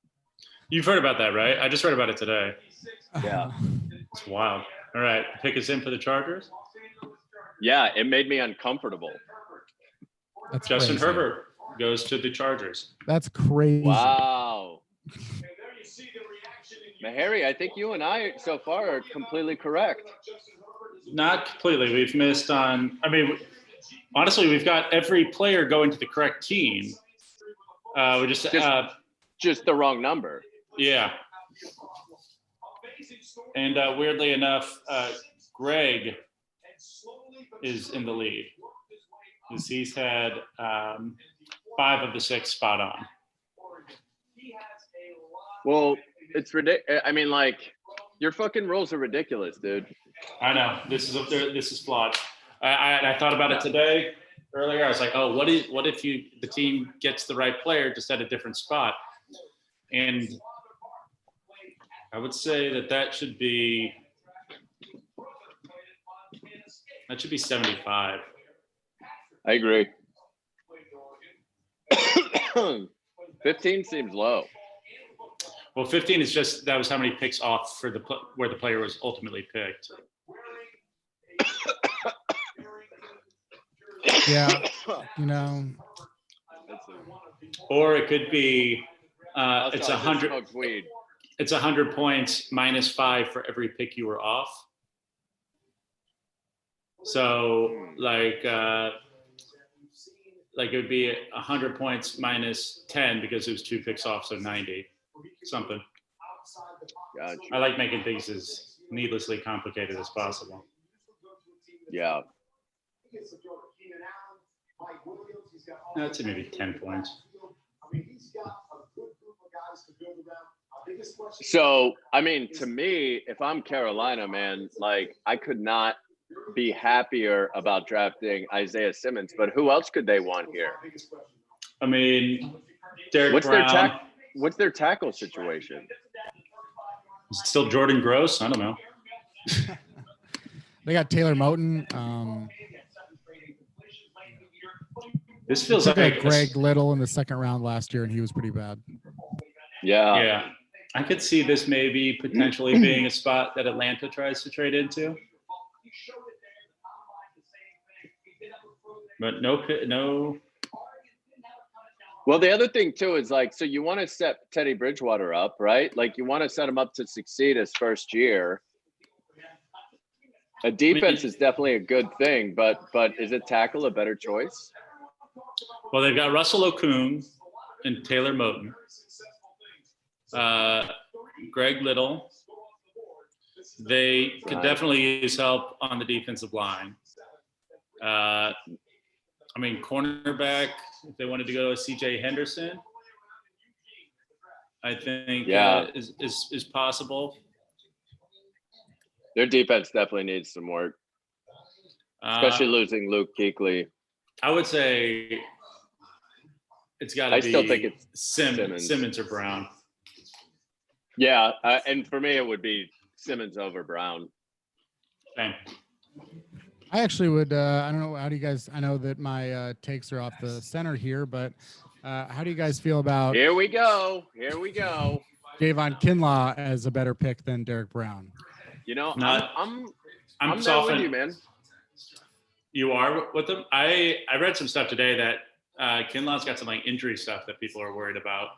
You've heard about that, right? I just read about it today. Yeah. It's wild. All right. Pick us in for the Chargers. Yeah, it made me uncomfortable. That's Justin crazy. Herbert goes to the Chargers. That's crazy. Wow. Harry, I think you and I so far are completely correct. Not completely. We've missed on. I mean, honestly, we've got every player going to the correct team. We just the wrong number. Yeah. And weirdly enough, Greg is in the lead. Because he's had 5 of the 6 spot on. Well, it's ridiculous. I mean, like, your fucking rules are ridiculous, dude. I know this is flawed. I thought about it today earlier. I was like, oh, what if the team gets the right player just at a different spot? And I would say that should be 75. I agree. 15 seems low. Well, 15 is just that was how many picks off for where the player was ultimately picked. Yeah, Or it could be it's 100. Smokes weed. It's 100 points minus 5 for every pick you were off. So like it would be 100 points minus 10 because it was 2 picks off, so 90 something. Gotcha. I like making things as needlessly complicated as possible. Yeah. I'd say maybe 10 points. So, I mean, to me, if I'm Carolina, man, like, I could not be happier about drafting Isaiah Simmons, but who else could they want here? I mean, Derek What's Brown. What's their tackle situation? Is it still Jordan Gross? I don't know. they got Taylor Moton. This feels Took like Greg Little in the second round last year, and he was pretty bad. Yeah. Yeah. I could see this maybe potentially being a spot that Atlanta tries to trade into. But no. Well, the other thing too is like, so you want to set Teddy Bridgewater up, right? Like you want to set him up to succeed his first year. A defense is definitely a good thing, but is a tackle a better choice? Well, they've got Russell Okung and Taylor Moton. Greg Little. They could definitely use help on the defensive line. I mean, cornerback, if they wanted to go to CJ Henderson, I think is possible. Their defense definitely needs some work, especially losing Luke Kuechly. I would say it's got to be. I still think it's Simmons or Brown. Yeah, and for me, it would be Simmons over Brown. Same. I actually would. I don't know. How do you guys? I know that my takes are off the center here, but how do you guys feel about? Here we go. Javon Kinlaw as a better pick than Derek Brown. You know, I'm there softened. with you, man. You are with them. I read some stuff today that Kinlaw's got some like injury stuff that people are worried about.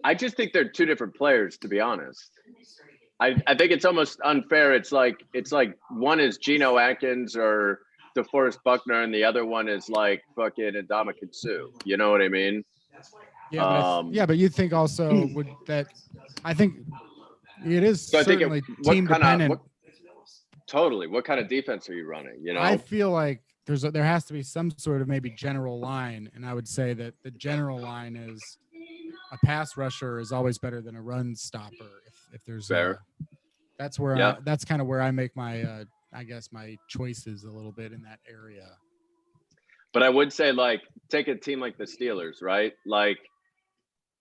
I just think they're two different players, to be honest. I think it's almost unfair. It's like one is Geno Atkins or DeForest Buckner, and the other one is like fucking Ndamukong Suh. You know what I mean? Yeah, but you think also would that? I think It is So I think certainly what team kind dependent. of totally what kind of defense are you running? You know, I feel like there has to be some sort of maybe general line, and I would say that the general line is a pass rusher is always better than a run stopper. If there's Fair. that's where Yeah. that's kind of where I make my I guess my choices a little bit in that area. but I would say like take a team like the Steelers, right? Like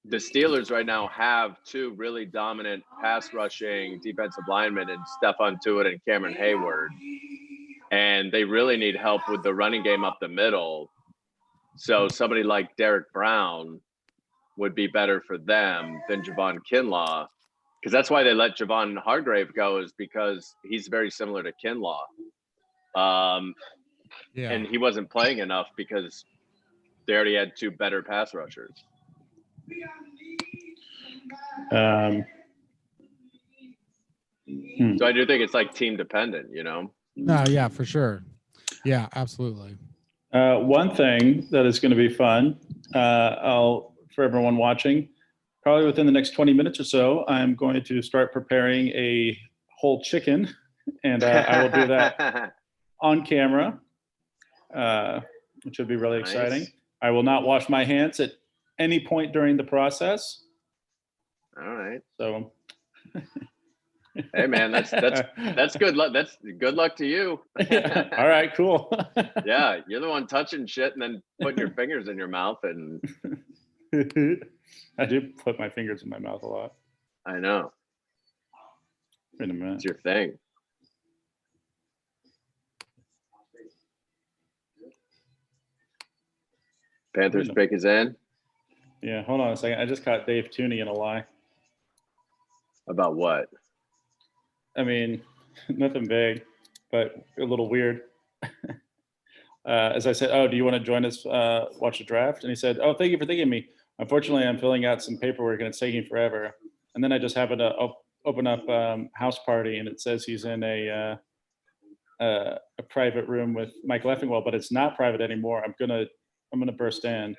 the Steelers right now have two really dominant pass rushing defensive linemen in Stephon Tuitt and Cameron Hayward. And they really need help with the running game up the middle. So somebody like Derek Brown would be better for them than Javon Kinlaw. Because that's why they let Javon Hargrave go, is because he's very similar to Kinlaw. Yeah. And he wasn't playing enough because they already had two better pass rushers. So I do think it's like team dependent, you know? No, yeah, for sure. Yeah, absolutely. One thing that is going to be fun, for everyone watching, probably within the next 20 minutes or so, I'm going to start preparing a whole chicken, and I will do that on camera, which would be really exciting. Nice. I will not wash my hands at any point during the process. All right. So, hey man, that's good luck. That's good luck to you. all right, cool. Yeah, you're the one touching shit and then putting your fingers in your mouth, and I do put my fingers in my mouth a lot. I know Wait a minute. it's your thing. Panthers pick is in. Yeah, hold on a second. I just caught Dave Tooney in a lie. About what? I mean, nothing big, but a little weird. As I said, oh, do you want to join us watch the draft? And he said, oh, thank you for thinking of me. Unfortunately, I'm filling out some paperwork and it's taking forever. And then I just happened to open up House Party, and it says he's in a private room with Mike Leffingwell, but it's not private anymore. I'm gonna burst in.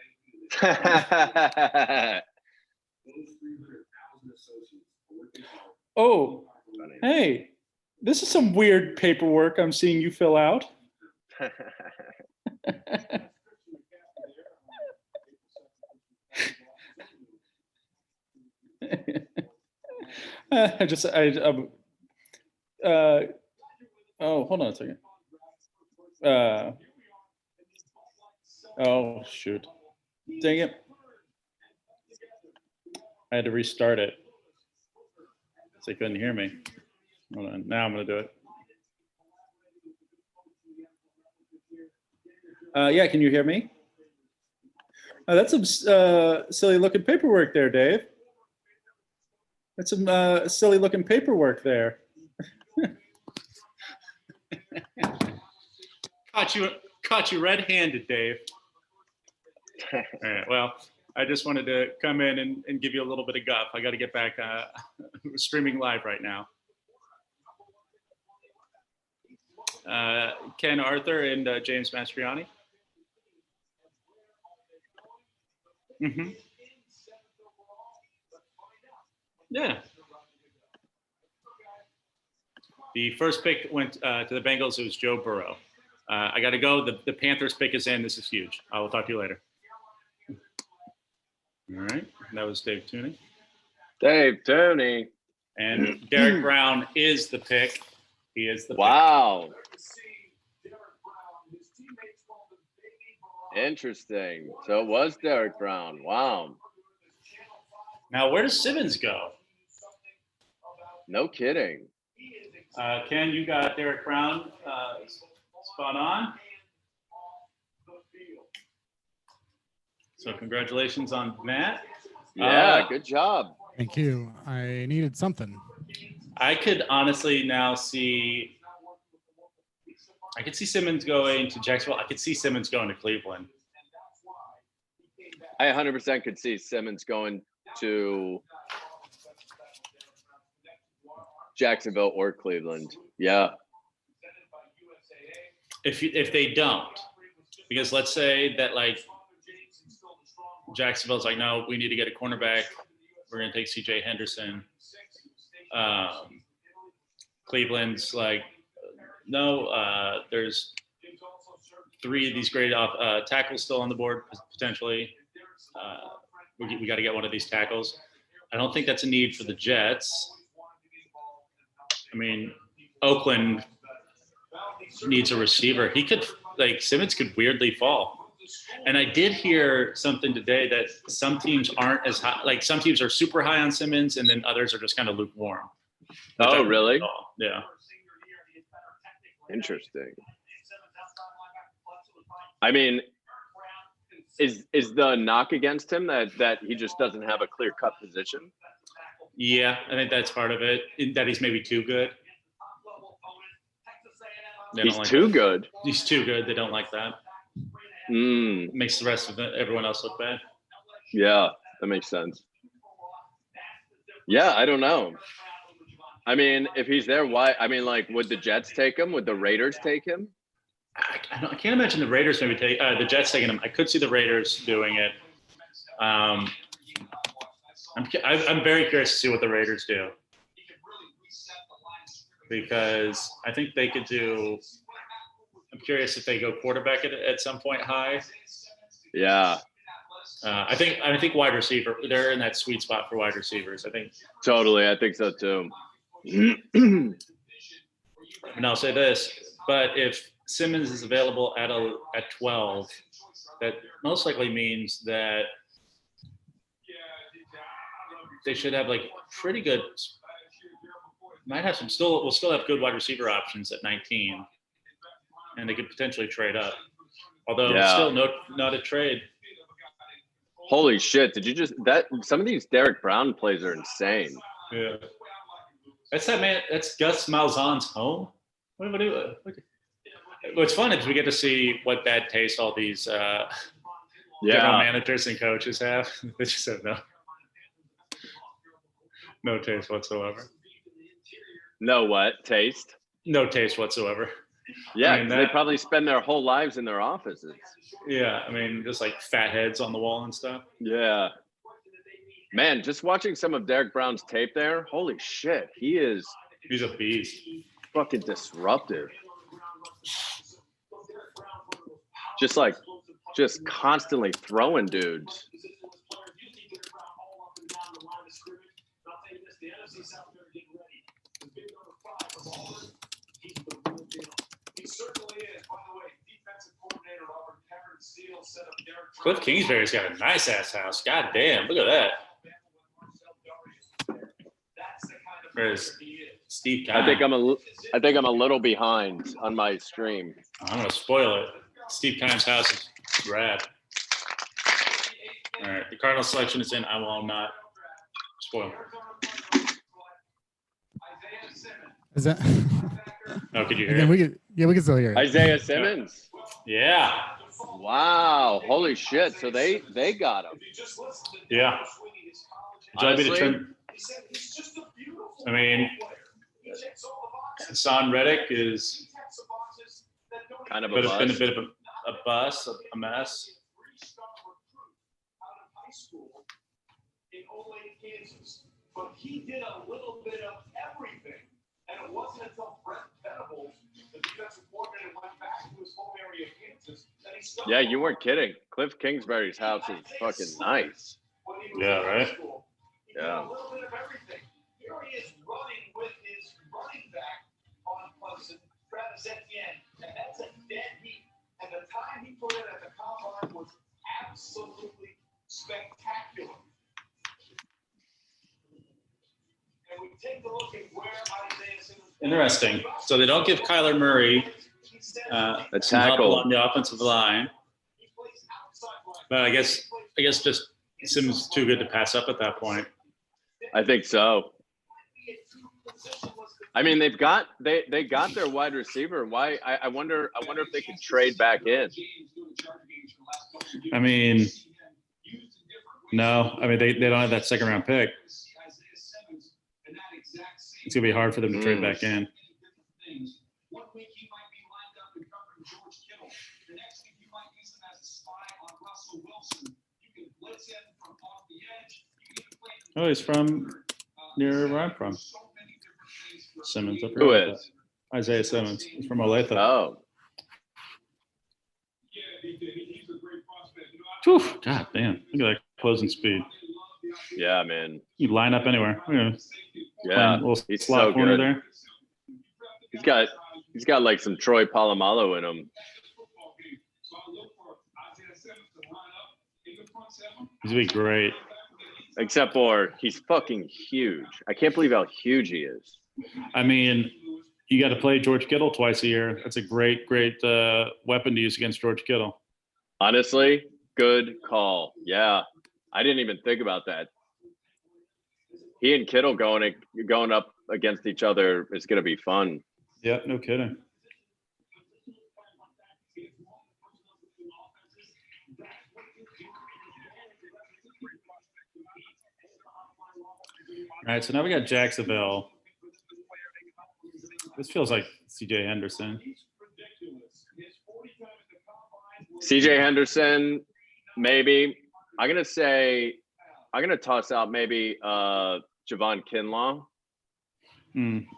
Oh, hey, this is some weird paperwork I'm seeing you fill out. Oh, hold on a second. Oh, shoot. Dang it. I had to restart it. So they couldn't hear me. Hold on. Now I'm going to do it. Yeah, can you hear me? That's some silly looking paperwork there, Dave. That's some silly looking paperwork there. Caught you red-handed, Dave. All right, well, I just wanted to come in and give you a little bit of guff. I got to get back streaming live right now. Ken Arthur and James Mastriani. Mm-hmm. Yeah. The first pick went to the Bengals. It was Joe Burrow. I got to go. The Panthers pick is in. This is huge. I will talk to you later. All right. That was Dave Tooney. Dave Tooney. And Derek Brown is the pick. He is the wow. Interesting. So it was Derek Brown. Wow. Now, where does Simmons go? No kidding. Ken, you got Derek Brown spot on. So congratulations on that. Yeah, good job. Thank you. I needed something. I could honestly now see, I could see Simmons going to Jacksonville. I could see Simmons going to Cleveland. I 100% could see Simmons going to Jacksonville or Cleveland. Yeah. If they don't, because let's say that like Jacksonville's like, no, we need to get a cornerback. We're going to take CJ Henderson. Cleveland's like, no, there's 3 of these great tackles still on the board potentially. We got to get one of these tackles. I don't think that's a need for the Jets. I mean, Oakland needs a receiver. He could, like, Simmons could weirdly fall. And I did hear something today that some teams aren't as high, like some teams are super high on Simmons and then others are just kind of lukewarm. Oh, really? Yeah. Interesting. I mean, is the knock against him that he just doesn't have a clear cut position? Yeah, I think that's part of it. That he's maybe too good. He's too good. He's too good. They don't like that. Makes the rest of everyone else look bad. Yeah, that makes sense. Yeah, I don't know. I mean, if he's there, why? I mean, like, would the Jets take him? Would the Raiders take him? I can't imagine the Raiders maybe take the Jets taking him. I could see the Raiders doing it. I'm very curious to see what the Raiders do, because I think they could do. I'm curious if they go quarterback at some point high. Yeah. I think wide receiver. They're in that sweet spot for wide receivers. I think. Totally, I think so too. And I'll say this, but if Simmons is available at 12, that most likely means that they should have like pretty good. Might have some still. We'll still have good wide receiver options at 19, and they could potentially trade up. Although still not a trade. Holy shit! Did you just that? Some of these Derek Brown plays are insane. Yeah, that's that man. That's Gus Malzahn's home. What's fun is we get to see what bad taste all these general managers and coaches have. They just have no taste whatsoever. No what? Taste? No taste whatsoever. Yeah, I mean, they probably spend their whole lives in their offices. Yeah, I mean, just like fat heads on the wall and stuff. Yeah. Man, just watching some of Derek Brown's tape there, holy shit, he's a beast. Fucking disruptive. Just constantly throwing dudes. Cliff Kingsbury's got a nice ass house. God damn, look at that. Whereas Steve Kine, I think I'm a little behind on my stream. I'm gonna spoil it. Steve Kine's house is rad. All right, the Cardinal selection is in. I will not spoil. Is that? Oh, could you hear? Again, it? we can still hear it. Isaiah Simmons. Yeah. Wow, holy shit! So they got him. Yeah. Honestly, I mean, Hassan Reddick is kind of a been a bust. bit of a bust, a mess. But he did a little bit of everything. And it wasn't until Brent Venables, the defensive coordinator, went back to his home area of Kansas that he started. Yeah, you weren't kidding. Cliff Kingsbury's house is fucking nice. Yeah, right? Yeah. A little bit of everything. Here he is running with his running back on Clemson, Travis Etienne, and that's a dead heat. And the time he put in at the combine was absolutely spectacular. And we take a look at where Isaiah Simmons. Interesting. So they don't give Kyler Murray A some help tackle. along the offensive line, but I guess just Simmons is too good to pass up at that point. I think so. I mean, they got their wide receiver. Why? I wonder if they could trade back in. I mean, no. I mean, they don't have that second round pick. It's gonna be hard for them to trade back in. One week he might be lined up and covering George Kittle. The next week you might use him as a spy on Russell Wilson. You can blitz him from off the edge. You can even play. Oh, he's from near where I'm from. So many Simmons. I forgot Who about is? that. Isaiah Simmons. He's from Olathe. Oh, Whew, God damn. Look at that closing speed. yeah, man. You line up anywhere. Yeah, Little he's slot so corner good. there. He's got like some Troy Polamalu in him. He's gonna be great. Except for he's fucking huge. I can't believe how huge he is. I mean, you got to play George Kittle twice a year. That's a great weapon to use against George Kittle. Honestly, good call. Yeah, I didn't even think about that. He and Kittle going up against each other is going to be fun. Yeah, no kidding. All right, so now we got Jacksonville. This feels like CJ Henderson. CJ Henderson, maybe. I'm gonna toss out maybe Javon Kinlaw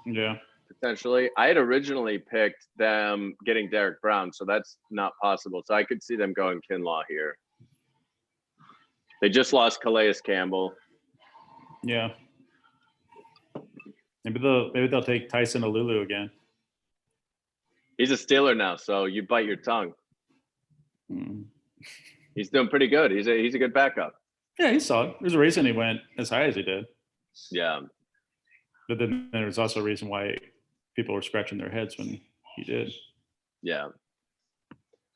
Yeah. potentially. I had originally picked them getting Derek Brown, so that's not possible. So I could see them going Kinlaw here. They just lost Calais Campbell. Yeah. Maybe they'll take Tyson Alulu again. He's a Steeler now, so you bite your tongue. Hmm. He's doing pretty good. He's a good backup. Yeah, he's solid. There's a reason he went as high as he did. Yeah. But then there was also a reason why people were scratching their heads when he did. Yeah.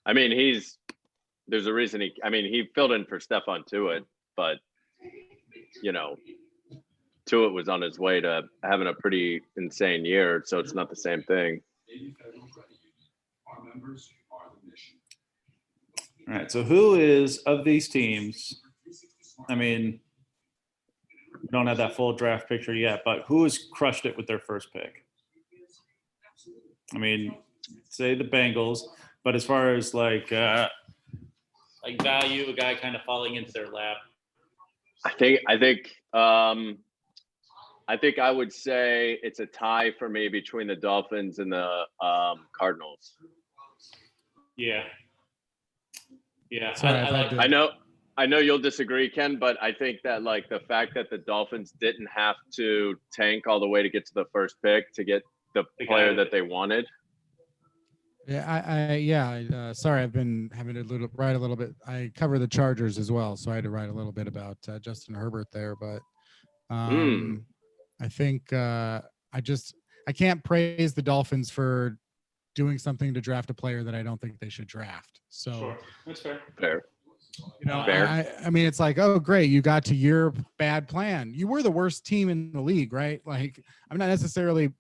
I mean, there's a reason he filled in for Stephon Tuitt, but Tuitt was on his way to having a pretty insane year, so it's not the same thing. All right. So who is of these teams? I mean, we don't have that full draft picture yet, but who has crushed it with their first pick? I mean, say the Bengals, but as far as like value, a guy kind of falling into their lap. I think I would say it's a tie for me between the Dolphins and the Cardinals. Yeah. Yeah. Sorry, I like I know you'll disagree, Ken, but I think that like the fact that the Dolphins didn't have to tank all the way to get to the first pick to get the player that they wanted. Yeah, sorry, I've been having to write a little bit. I cover the Chargers as well, so I had to write a little bit about Justin Herbert there. But I think I can't praise the Dolphins for doing something to draft a player that I don't think they should draft. So Sure. That's fair. Fair. I mean, it's like, oh, great, you got to your bad plan. You were the worst team in the league, right? Like, I'm not necessarily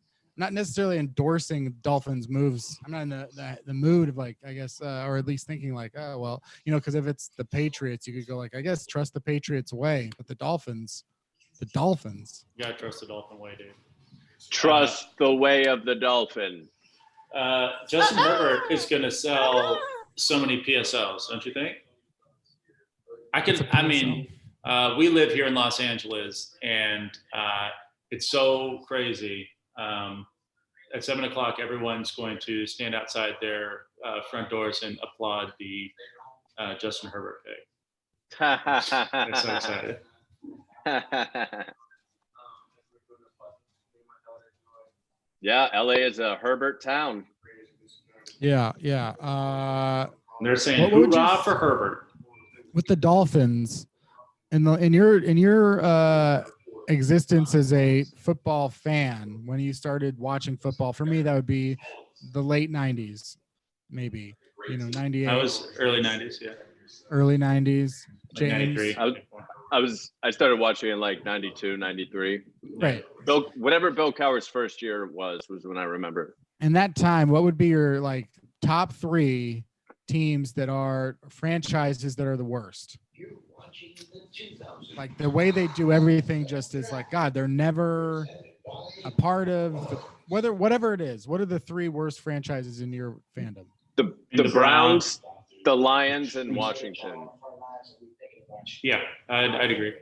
endorsing Dolphins moves. I'm not in the mood of like, I guess, or at least thinking like, oh, well, because if it's the Patriots, you could go like, I guess, trust the Patriots way, but the Dolphins. You gotta trust the Dolphin way, dude. Trust the way of the Dolphin. Justin Herbert is gonna sell so many PSLs, don't you think? We live here in Los Angeles, and it's so crazy. At 7:00, everyone's going to stand outside their front doors and applaud the Justin Herbert pick. I'm so excited. Yeah, LA is a Herbert town. Yeah. They're saying What would you- hoorah for Herbert. With the Dolphins, in your existence as a football fan, when you started watching football, for me that would be the late 90s, maybe 98. I was early 90s, yeah. Early 90s. Like James, 93. I started watching in like 92, 93. right? Whatever Bill Cowher's first year was when I remember. In that time, what would be your like top 3 teams that are franchises that are the worst? Like the way they do everything just is like, God, they're never a part of whatever it is. What are the 3 worst franchises in your fandom? The Browns, the Lions, and Washington. Yeah, I'd agree.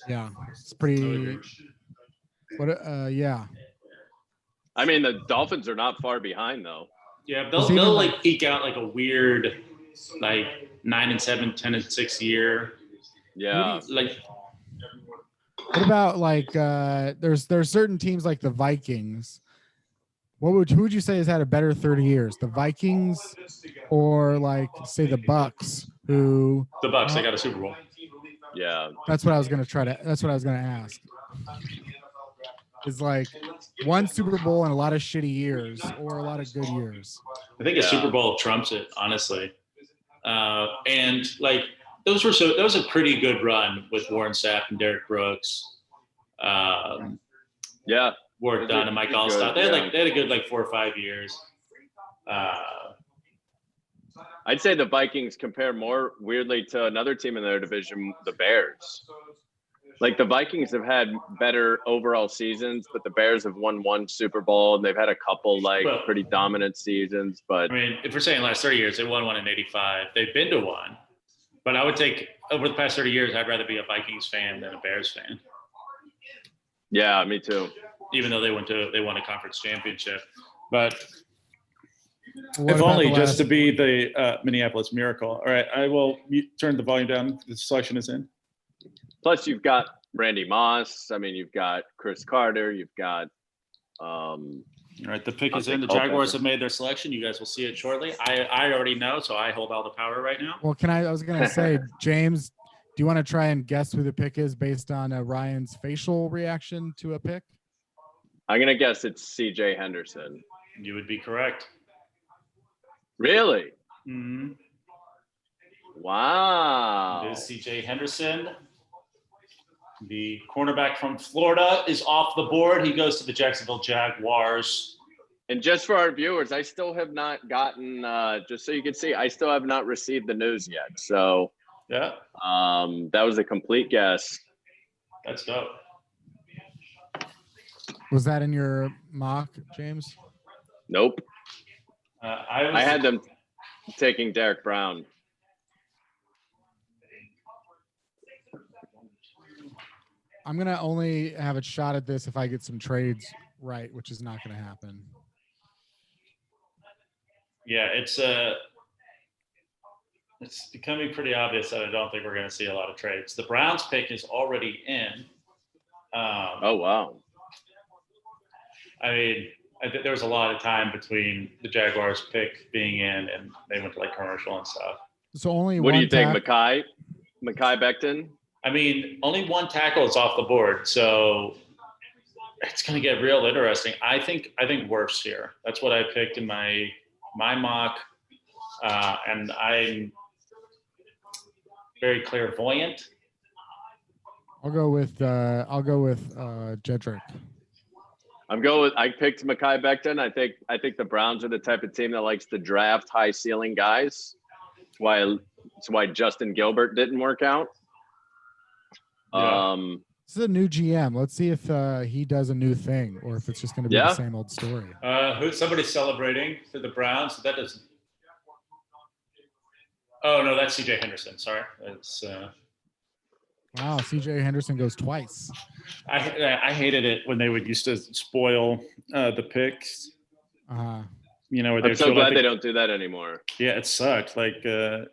Yeah, it's I would pretty. agree. What? Yeah. I mean, the Dolphins are not far behind though. Yeah, It's they'll even like eke out like a weird, like 9-7, 10-6 year. Yeah. Like What about like there's certain teams like the Vikings. Who would you say has had a better 30 years? The Vikings or like say the Bucks, who the Bucks, they got a Super Bowl. Yeah. that's what I was gonna ask. Is like one Super Bowl in a lot of shitty years or a lot of good years. I think a Super Bowl trumps it, honestly. And like that was a pretty good run with Warren Sapp and Derek Brooks. Yeah. Worked on and Mike It's Allstott. good, They had a good like 4 or 5 years. I'd say the Vikings compare more weirdly to another team in their division, the Bears. Like the Vikings have had better overall seasons, but the Bears have won one Super Bowl and they've had a couple like Well, pretty dominant seasons. But I mean, if we're saying last 30 years, they won one in '85. They've been to one, but I would take over the past 30 years. I'd rather be a Vikings fan than a Bears fan, yeah, me too. even though they won a conference championship. But What if about only the just to last- be the Minneapolis Miracle. All right, I will turn the volume down. The selection is in. Plus, you've got Randy Moss. I mean, you've got Chris Carter. You've got All right, the pick is Dante in. The Culpepper. Jaguars have made their selection. You guys will see it shortly. I already know, so I hold all the power right now. Well, I was gonna say, James, do you want to try and guess who the pick is based on Ryan's facial reaction to a pick? I'm gonna guess it's C.J. Henderson. You would be correct. Really? Mm-hmm. Wow. It is C.J. Henderson. The cornerback from Florida is off the board. He goes to the Jacksonville Jaguars. And just for our viewers, I still have not gotten. Just so you can see, I still have not received the news yet. So Yeah, that was a complete guess. that's dope. Was that in your mock, James? Nope. I I had them taking Derek Brown. I'm gonna only have a shot at this if I get some trades right, which is not gonna happen. Yeah, it's becoming pretty obvious that I don't think we're going to see a lot of trades. The Browns pick is already in. Oh wow. I mean, there was a lot of time between the Jaguars pick being in and they went to like commercial and stuff. So only What do one you think, tack- Mekhi Becton? I mean, only one tackle is off the board, so it's going to get real interesting. I think Wirfs here. That's what I picked in my mock, and I'm very clairvoyant. I'll go with Jedrick. I picked Mekhi Becton. I think the Browns are the type of team that likes to draft high ceiling guys. It's why Justin Gilbert didn't work out. Yeah. This is a new GM. Let's see if he does a new thing or if it's just going to be Yeah. the same old story. Somebody's celebrating for the Browns. That doesn't. Oh no, that's C.J. Henderson. Sorry, it's. Wow, CJ Henderson goes twice. I hated it when they would used to spoil the picks. Uh, You know, where they I'm would so show, glad like, they don't do that anymore. Yeah, it sucked. Like, yeah,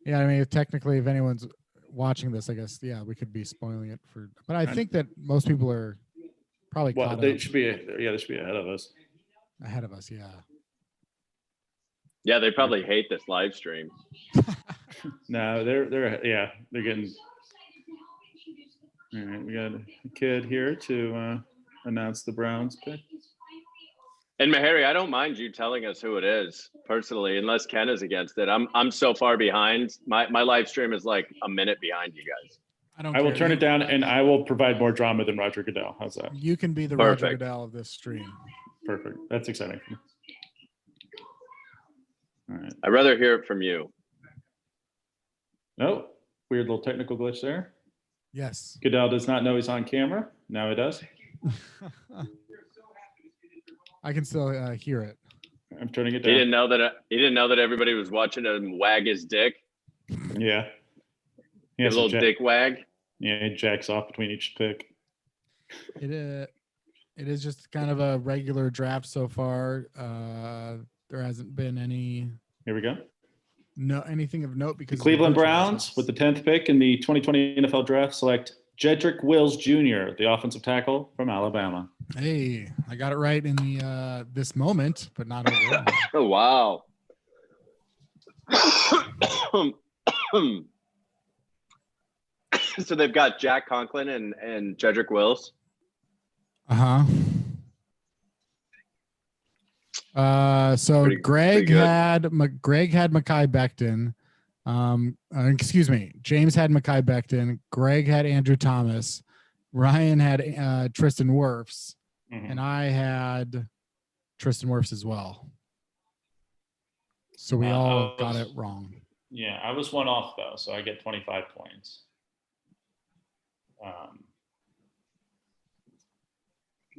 I mean, technically, if anyone's watching this, I guess, yeah, we could be spoiling it for. But I think that most people are probably well, caught they up should be. Yeah, they should be ahead of us. ahead of us. Yeah. Yeah, they probably hate this live stream. No, they're getting. All right, we got a kid here to announce the Browns pick. And Mahari, I don't mind you telling us who it is personally, unless Ken is against it. I'm so far behind. My live stream is like a minute behind you guys. I will turn it down, and I will provide more drama than Roger Goodell. How's that? You can be the Roger Perfect. Goodell of this stream. Perfect. That's exciting for me. All right. I'd rather hear it from you. Oh, weird little technical glitch there. Yes. Goodell does not know he's on camera. Now he does. I can still hear it. I'm turning it He down. didn't know that everybody was watching him wag his dick. Yeah. He His has little dick wag. Yeah, he jacks off between each pick. It is just kind of a regular draft so far. There hasn't been Here we go. anything of note The because of Cleveland coaching Browns, changes. with the 10th pick in the 2020 NFL Draft, select Jedrick Wills Jr., the offensive tackle from Alabama. Hey, I got it right in the this moment, but not overall. Oh wow. So they've got Jack Conklin and Jedrick Wills. So Pretty Greg good. had Mekhi Becton. Excuse me. James had Mekhi Becton. Greg had Andrew Thomas. Ryan had Tristan Wirfs, Mhm. and I had Tristan Wirfs as well. So we all got it wrong. Yeah, I was one off though, so I get 25 points.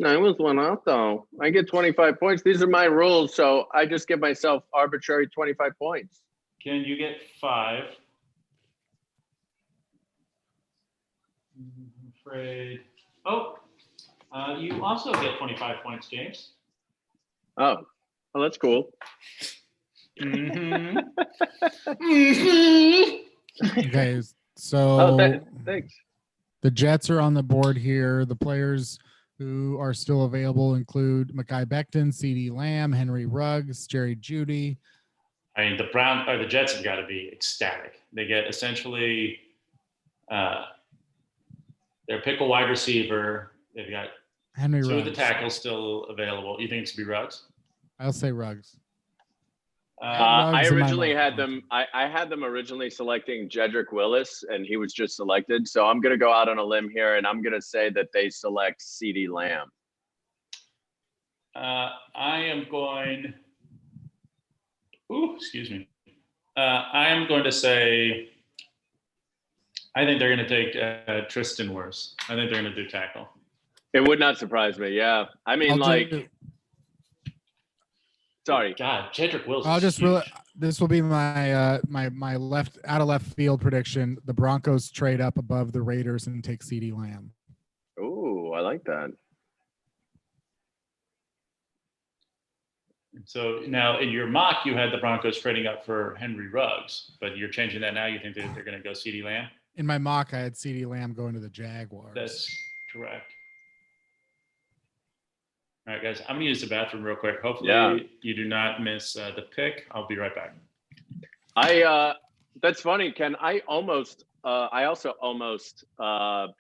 I was one off though. I get 25 points. These are my rules, so I just give myself arbitrary 25 points. Ken, you get 5. I'm afraid. Oh, you also get 25 points, James. Oh, well, that's cool. Mm-hmm. Okay, so Oh, thanks. the Jets are on the board here. The players who are still available include Mekhi Becton, CeeDee Lamb, Henry Ruggs, Jerry Jeudy. I mean, the Jets have got to be ecstatic. They get essentially their pick a wide receiver. They've got Henry 2 Ruggs. of the tackles still available. You think it's gonna be Ruggs? I'll say Ruggs. I Ruggs in my originally mock. had them. I had them originally selecting Jedrick Willis, and he was just selected. So I'm going to go out on a limb here, and I'm going to say that they select CeeDee Lamb. I am going. Excuse me. I am going to say. I think they're going to take Tristan Wirfs. I think they're going to do tackle. It would not surprise me. Yeah, I mean, sorry. God, Jedrick Wills. I'll just really. This will be my my left out of left field prediction. The Broncos trade up above the Raiders and take CeeDee Lamb. Ooh, I like that. So now in your mock, you had the Broncos trading up for Henry Ruggs, but you're changing that now. You think that they're going to go CeeDee Lamb? In my mock, I had CeeDee Lamb going to the Jaguars. That's correct. All right, guys, I'm going to use the bathroom real quick. Hopefully you do not miss the pick. I'll be right back. That's funny, Ken. I also almost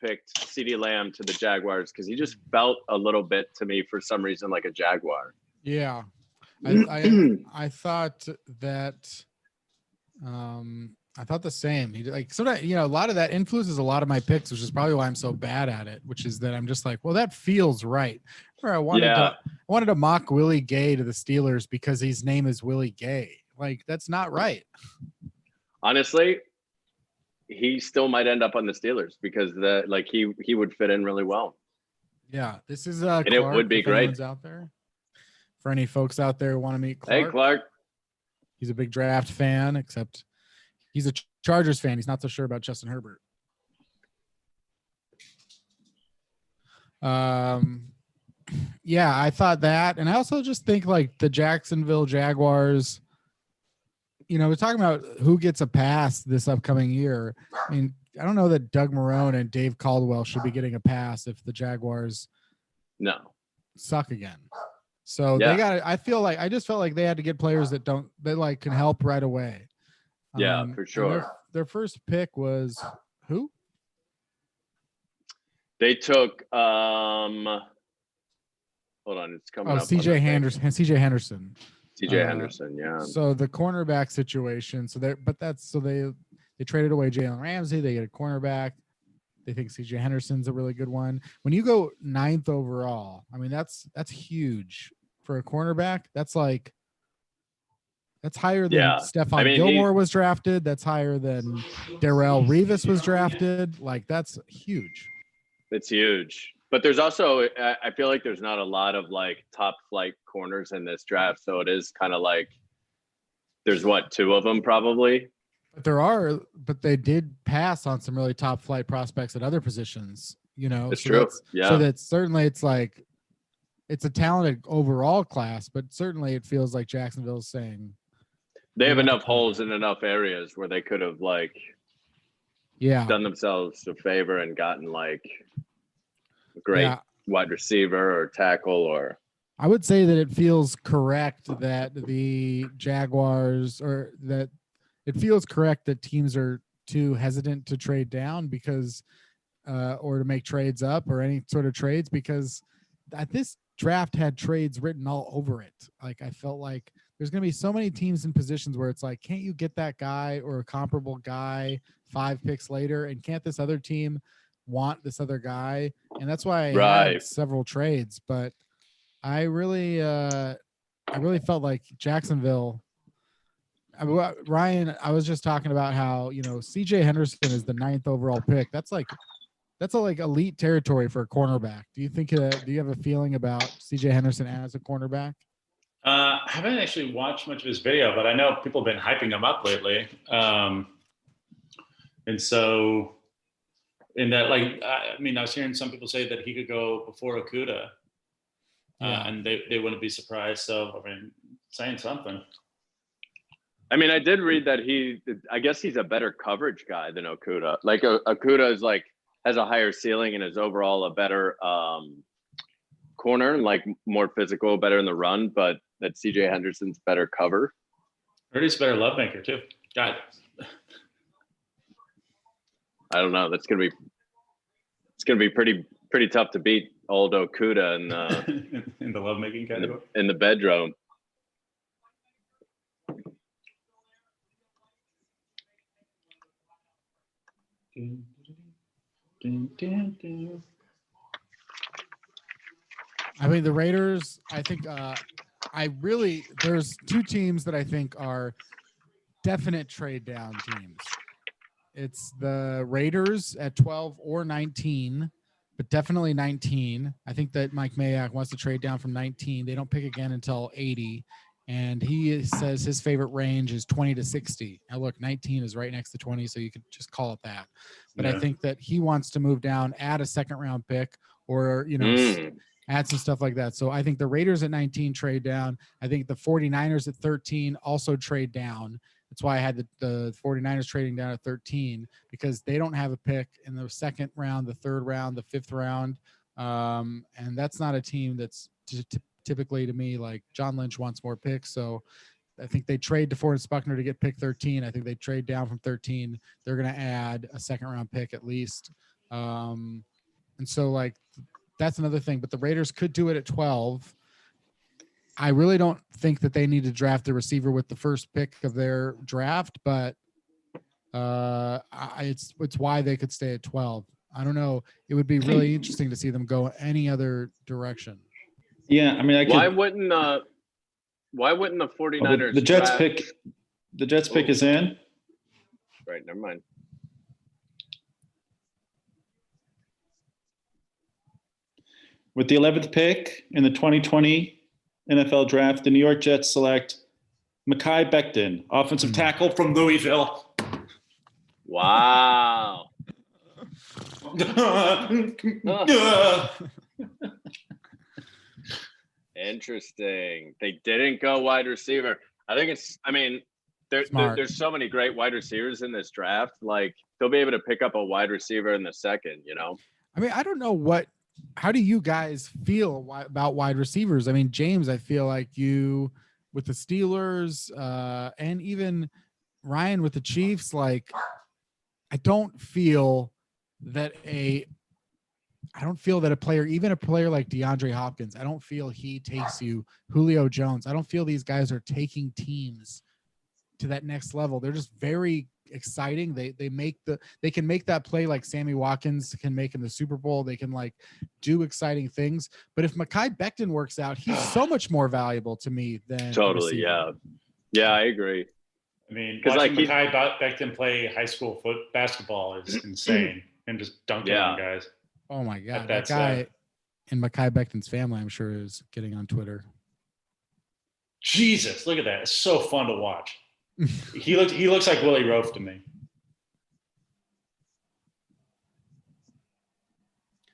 picked CeeDee Lamb to the Jaguars because he just felt a little bit to me for some reason like a Jaguar. Yeah. I thought that I thought the same. He like sometimes, a lot of that influences a lot of my picks, which is probably why I'm so bad at it, which is that I'm just like, well, that feels right. Or I wanted to mock Willie Gay to the Steelers because his name is Willie Gay. Like, that's not right. Honestly, he still might end up on the Steelers because he would fit in really well. Yeah, this is and Clark, it would be if great anyone's out there. For any folks out there who want to meet Clark. Hey, Clark. He's a big draft fan, except he's a Chargers fan. He's not so sure about Justin Herbert. Yeah, I thought that. And I also just think like the Jacksonville Jaguars, we're talking about who gets a pass this upcoming year. I mean, I don't know that Doug Marrone and Dave Caldwell should be getting a pass if the Jaguars suck again. So I just felt like they had to get players that can help right away. Yeah, for sure. Their first pick was who? They took hold on, it's coming up. CJ Henderson. CJ Henderson. CJ Henderson, yeah. So the cornerback situation. They traded away Jalen Ramsey. They get a cornerback. They think CJ Henderson's a really good one. When you go 9th overall, I mean that's huge for a cornerback. That's higher than Stephon Gilmore was drafted. That's higher than Darrelle Revis was drafted. Like, that's huge. It's huge. But there's also, I feel like there's not a lot of like top flight corners in this draft. So it is kind of like, there's 2 of them probably. But they did pass on some really top flight prospects at other positions. you know. It's So true. that's- Yeah. So that's certainly it's like it's a talented overall class, but certainly it feels like Jacksonville's saying, They have Yeah. enough holes in enough areas where they could have like yeah, done themselves a favor and gotten like a great yeah. wide receiver or tackle or I would say that it feels correct that the Jaguars or that it feels correct that teams are too hesitant to trade down because or to make trades up or any sort of trades because this draft had trades written all over it. Like I felt like there's going to be so many teams in positions where it's like, can't you get that guy or a comparable guy 5 picks later? And can't this other team want this other guy? And that's why I Right. had several trades, but I really felt like Jacksonville. Ryan, I was just talking about how, you know, CJ Henderson is the 9th overall pick. That's a like elite territory for a cornerback. Do you think? Do you have a feeling about CJ Henderson as a cornerback? I haven't actually watched much of his video, but I know people have been hyping him up lately. And so, in that, like, I mean, I was hearing some people say that he could go before Okuda, and they wouldn't be surprised. So, I mean, saying something. I mean, I did read that I guess he's a better coverage guy than Okuda. Like Okuda is like has a higher ceiling and is overall a better corner and like more physical, better in the run, but that CJ Henderson's better cover. Or he's a better love maker too. God. I don't know. It's gonna be pretty tough to beat old Okuda In the love making category. in the bedroom. I mean, the Raiders, I think there's 2 teams that I think are definite trade down teams. It's the Raiders at 12 or 19, but definitely 19. I think that Mike Mayock wants to trade down from 19. They don't pick again until 80. And he says his favorite range is 20 to 60. Now, look, 19 is right next to 20, so you could just call it that. But I think that he wants to move down, add a 2nd-round pick, or, you know, add some stuff like that. So I think the Raiders at 19 trade down. I think the 49ers at 13 also trade down. That's why I had the 49ers trading down at 13 because they don't have a pick in the 2nd round, the 3rd round, the 5th round. And that's not a team that's typically to me, like John Lynch wants more picks. So I think they trade DeForest Buckner to get pick 13. I think they trade down from 13. They're going to add a 2nd-round pick at least. And so like, that's another thing, but the Raiders could do it at 12. I really don't think that they need to draft the receiver with the first pick of their draft, but it's why they could stay at 12. I don't know. It would be really interesting to see them go any other direction. Yeah, I mean, Why wouldn't the 49ers the Jets draft- pick? The Jets pick is in. Right, never mind. With the 11th pick in the 2020 NFL Draft, the New York Jets select Mekhi Becton, offensive tackle from Louisville. Wow. Interesting. They didn't go wide receiver. I think there's so many great wide receivers in this draft. Like they'll be able to pick up a wide receiver in the 2nd, you know? I mean, I don't know how do you guys feel about wide receivers? I mean, James, I feel like you with the Steelers and even Ryan with the Chiefs, like I don't feel that a player, even a player like DeAndre Hopkins, I don't feel he takes you. Julio Jones, I don't feel these guys are taking teams to that next level. They're just very exciting. They can make that play like Sammy Watkins can make in the Super Bowl. They can like do exciting things. But if Mekhi Becton works out, he's so much more valuable to me than Totally. Yeah, I agree. I mean, 'Cause, watching like, Mekhi Becton play high school basketball is insane, and just dunking on guys. Oh my God, that That's guy in Mekhi Becton's family, I'm sure, is getting on Twitter. Jesus, look at that! It's so fun to watch. He looks like Willie Roaf to me.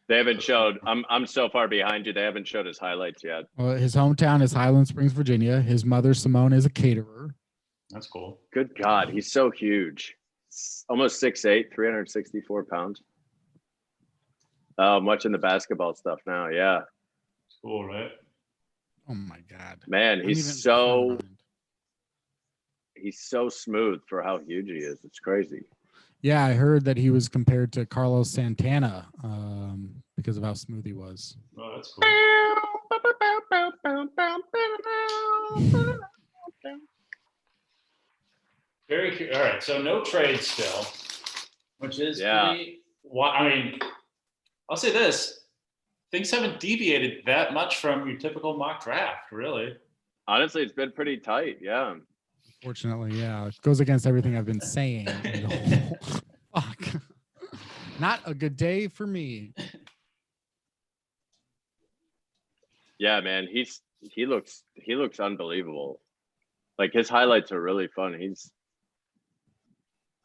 They haven't showed. I'm so far behind you. They haven't showed his highlights yet. Well, his hometown is Highland Springs, Virginia. His mother, Simone, is a caterer. That's cool. Good God, he's so huge. Almost 6'8", 364 pounds. Oh, I'm watching the basketball stuff now. Yeah, Cool, right? Oh my God. man, I'm he's even- so smooth for how huge he is. It's crazy. Yeah, I heard that he was compared to Carlos Santana because of how smooth he was. Oh, that's cool. All right, so no trade still, which is pretty. I mean, I'll say this: things haven't deviated that much from your typical mock draft, really. Honestly, it's been pretty tight. Yeah. Fortunately, yeah, it goes against everything I've been saying. Fuck. Not a good day for me. Yeah, man, he looks unbelievable. Like his highlights are really fun.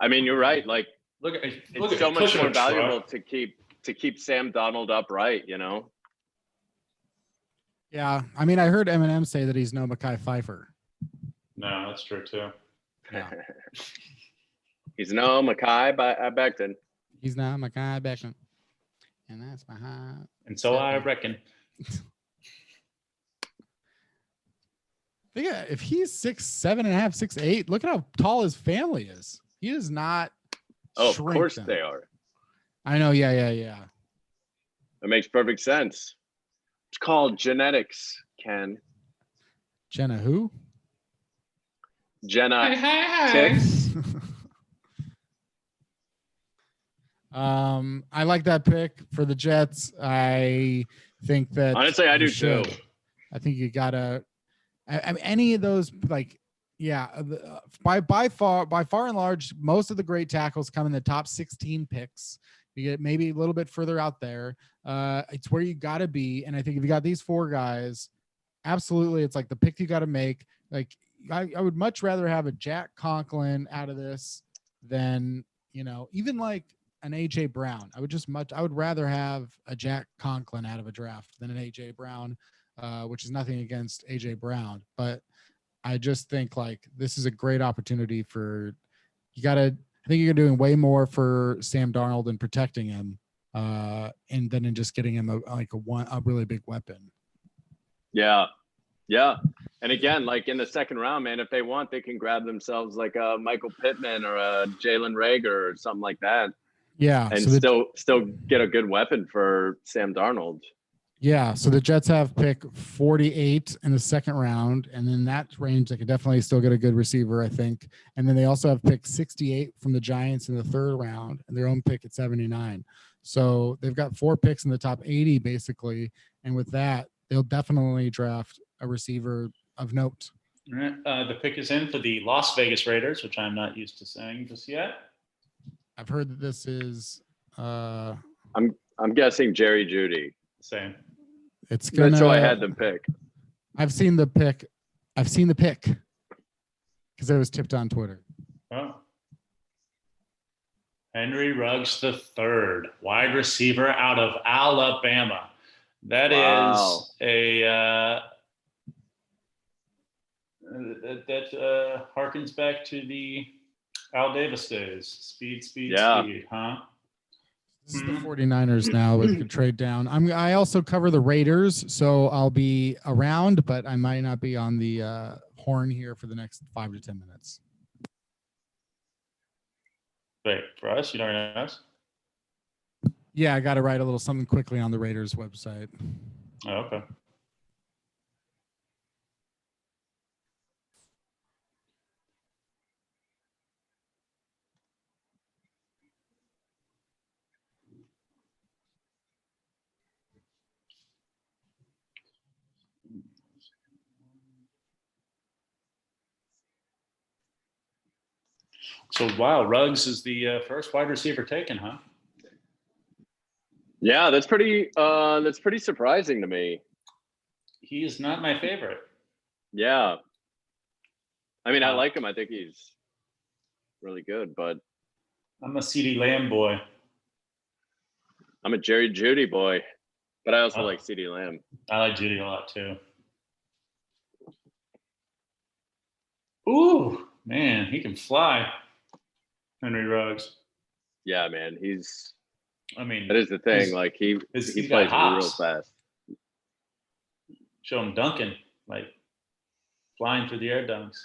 I mean, you're right. Like Look at it's so much more valuable to keep Sam Donald upright, you know? Yeah, I mean, I heard Eminem say that he's no Mekhi Phifer. No, that's true too. Yeah. He's no Mekhi Becton. He's not Mekhi Becton, and that's my high. And so I reckon. Yeah, if he's 6'7.5", 6'8", look at how tall his family is. He is not. Oh, of shrink course them. they are. I know. Yeah. That makes perfect sense. It's called genetics, Ken. Jenna, who? Jenna. I like that pick for the Jets. I think that Honestly, I you do too. should. I think you gotta. I mean, any of those, like, yeah, by far and large, most of the great tackles come in the top 16 picks. You get maybe a little bit further out there. It's where you got to be, and I think if you got these four guys, absolutely, it's like the pick you got to make. Like, I would much rather have a Jack Conklin out of this than, even like an AJ Brown. I would rather have a Jack Conklin out of a draft than an AJ Brown, which is nothing against AJ Brown, but I just think like this is a great opportunity for I think you're doing way more for Sam Darnold and protecting him, and then in just getting him a really big weapon. Yeah. And again, like in the second round, man, if they want, they can grab themselves like a Michael Pittman or a Jalen Reagor or something like that. Yeah, And still get a good weapon for Sam Darnold. Yeah, so the Jets have pick 48 in the second round, and in that range, they could definitely still get a good receiver, I think. And then they also have pick 68 from the Giants in the third round, and their own pick at 79. So they've got 4 picks in the top 80, basically. And with that, they'll definitely draft a receiver of note. All right. The pick is in for the Las Vegas Raiders, which I'm not used to saying just yet. I've heard that this is. I'm guessing Jerry Jeudy. Same. That's why I had them pick. I've seen the pick because it was tipped on Twitter. Oh. Henry Ruggs III, wide receiver out of Alabama. That is that harkens back to the Al Davis days. Speed, huh? This is the 49ers now. We can trade down. I also cover the Raiders, so I'll be around, but I might not be on the horn here for the next 5 to 10 minutes. Wait, for us? You don't know us? Yeah, I got to write a little something quickly on the Raiders website. Oh, okay. So, wow, Ruggs is the first wide receiver taken, huh? Yeah, that's pretty surprising to me. He is not my favorite. Yeah. I mean, I like him. I think he's really good, but I'm a CeeDee Lamb boy. I'm a Jerry Judy boy, but I also like CeeDee Lamb. I like Judy a lot too. Ooh, man, he can fly. Henry Ruggs. Yeah, man, I mean, that is the thing. he's- Like he he's got plays real hops. fast. show him dunking, like flying through the air dunks.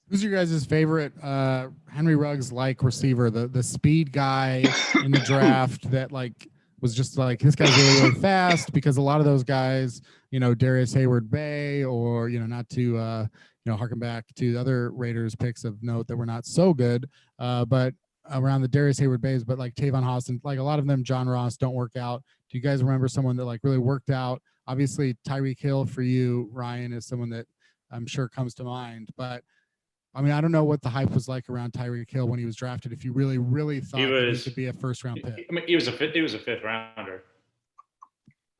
Who's your guys' favorite Henry Ruggs like receiver? The speed guy in the draft that like was just like this guy's really, really fast, because a lot of those guys, you know, Darius Hayward Bay, or not to harken back to the other Raiders picks of note that were not so good, but around the Darius Hayward Bays, but like Tavon Austin, like a lot of them, John Ross, don't work out. Do you guys remember someone that like really worked out? Obviously, Tyreek Hill for you, Ryan, is someone that I'm sure comes to mind, but I mean, I don't know what the hype was like around Tyreek Hill when he was drafted. If you really, really thought that he could be a first-round pick, I mean, he was a fifth rounder.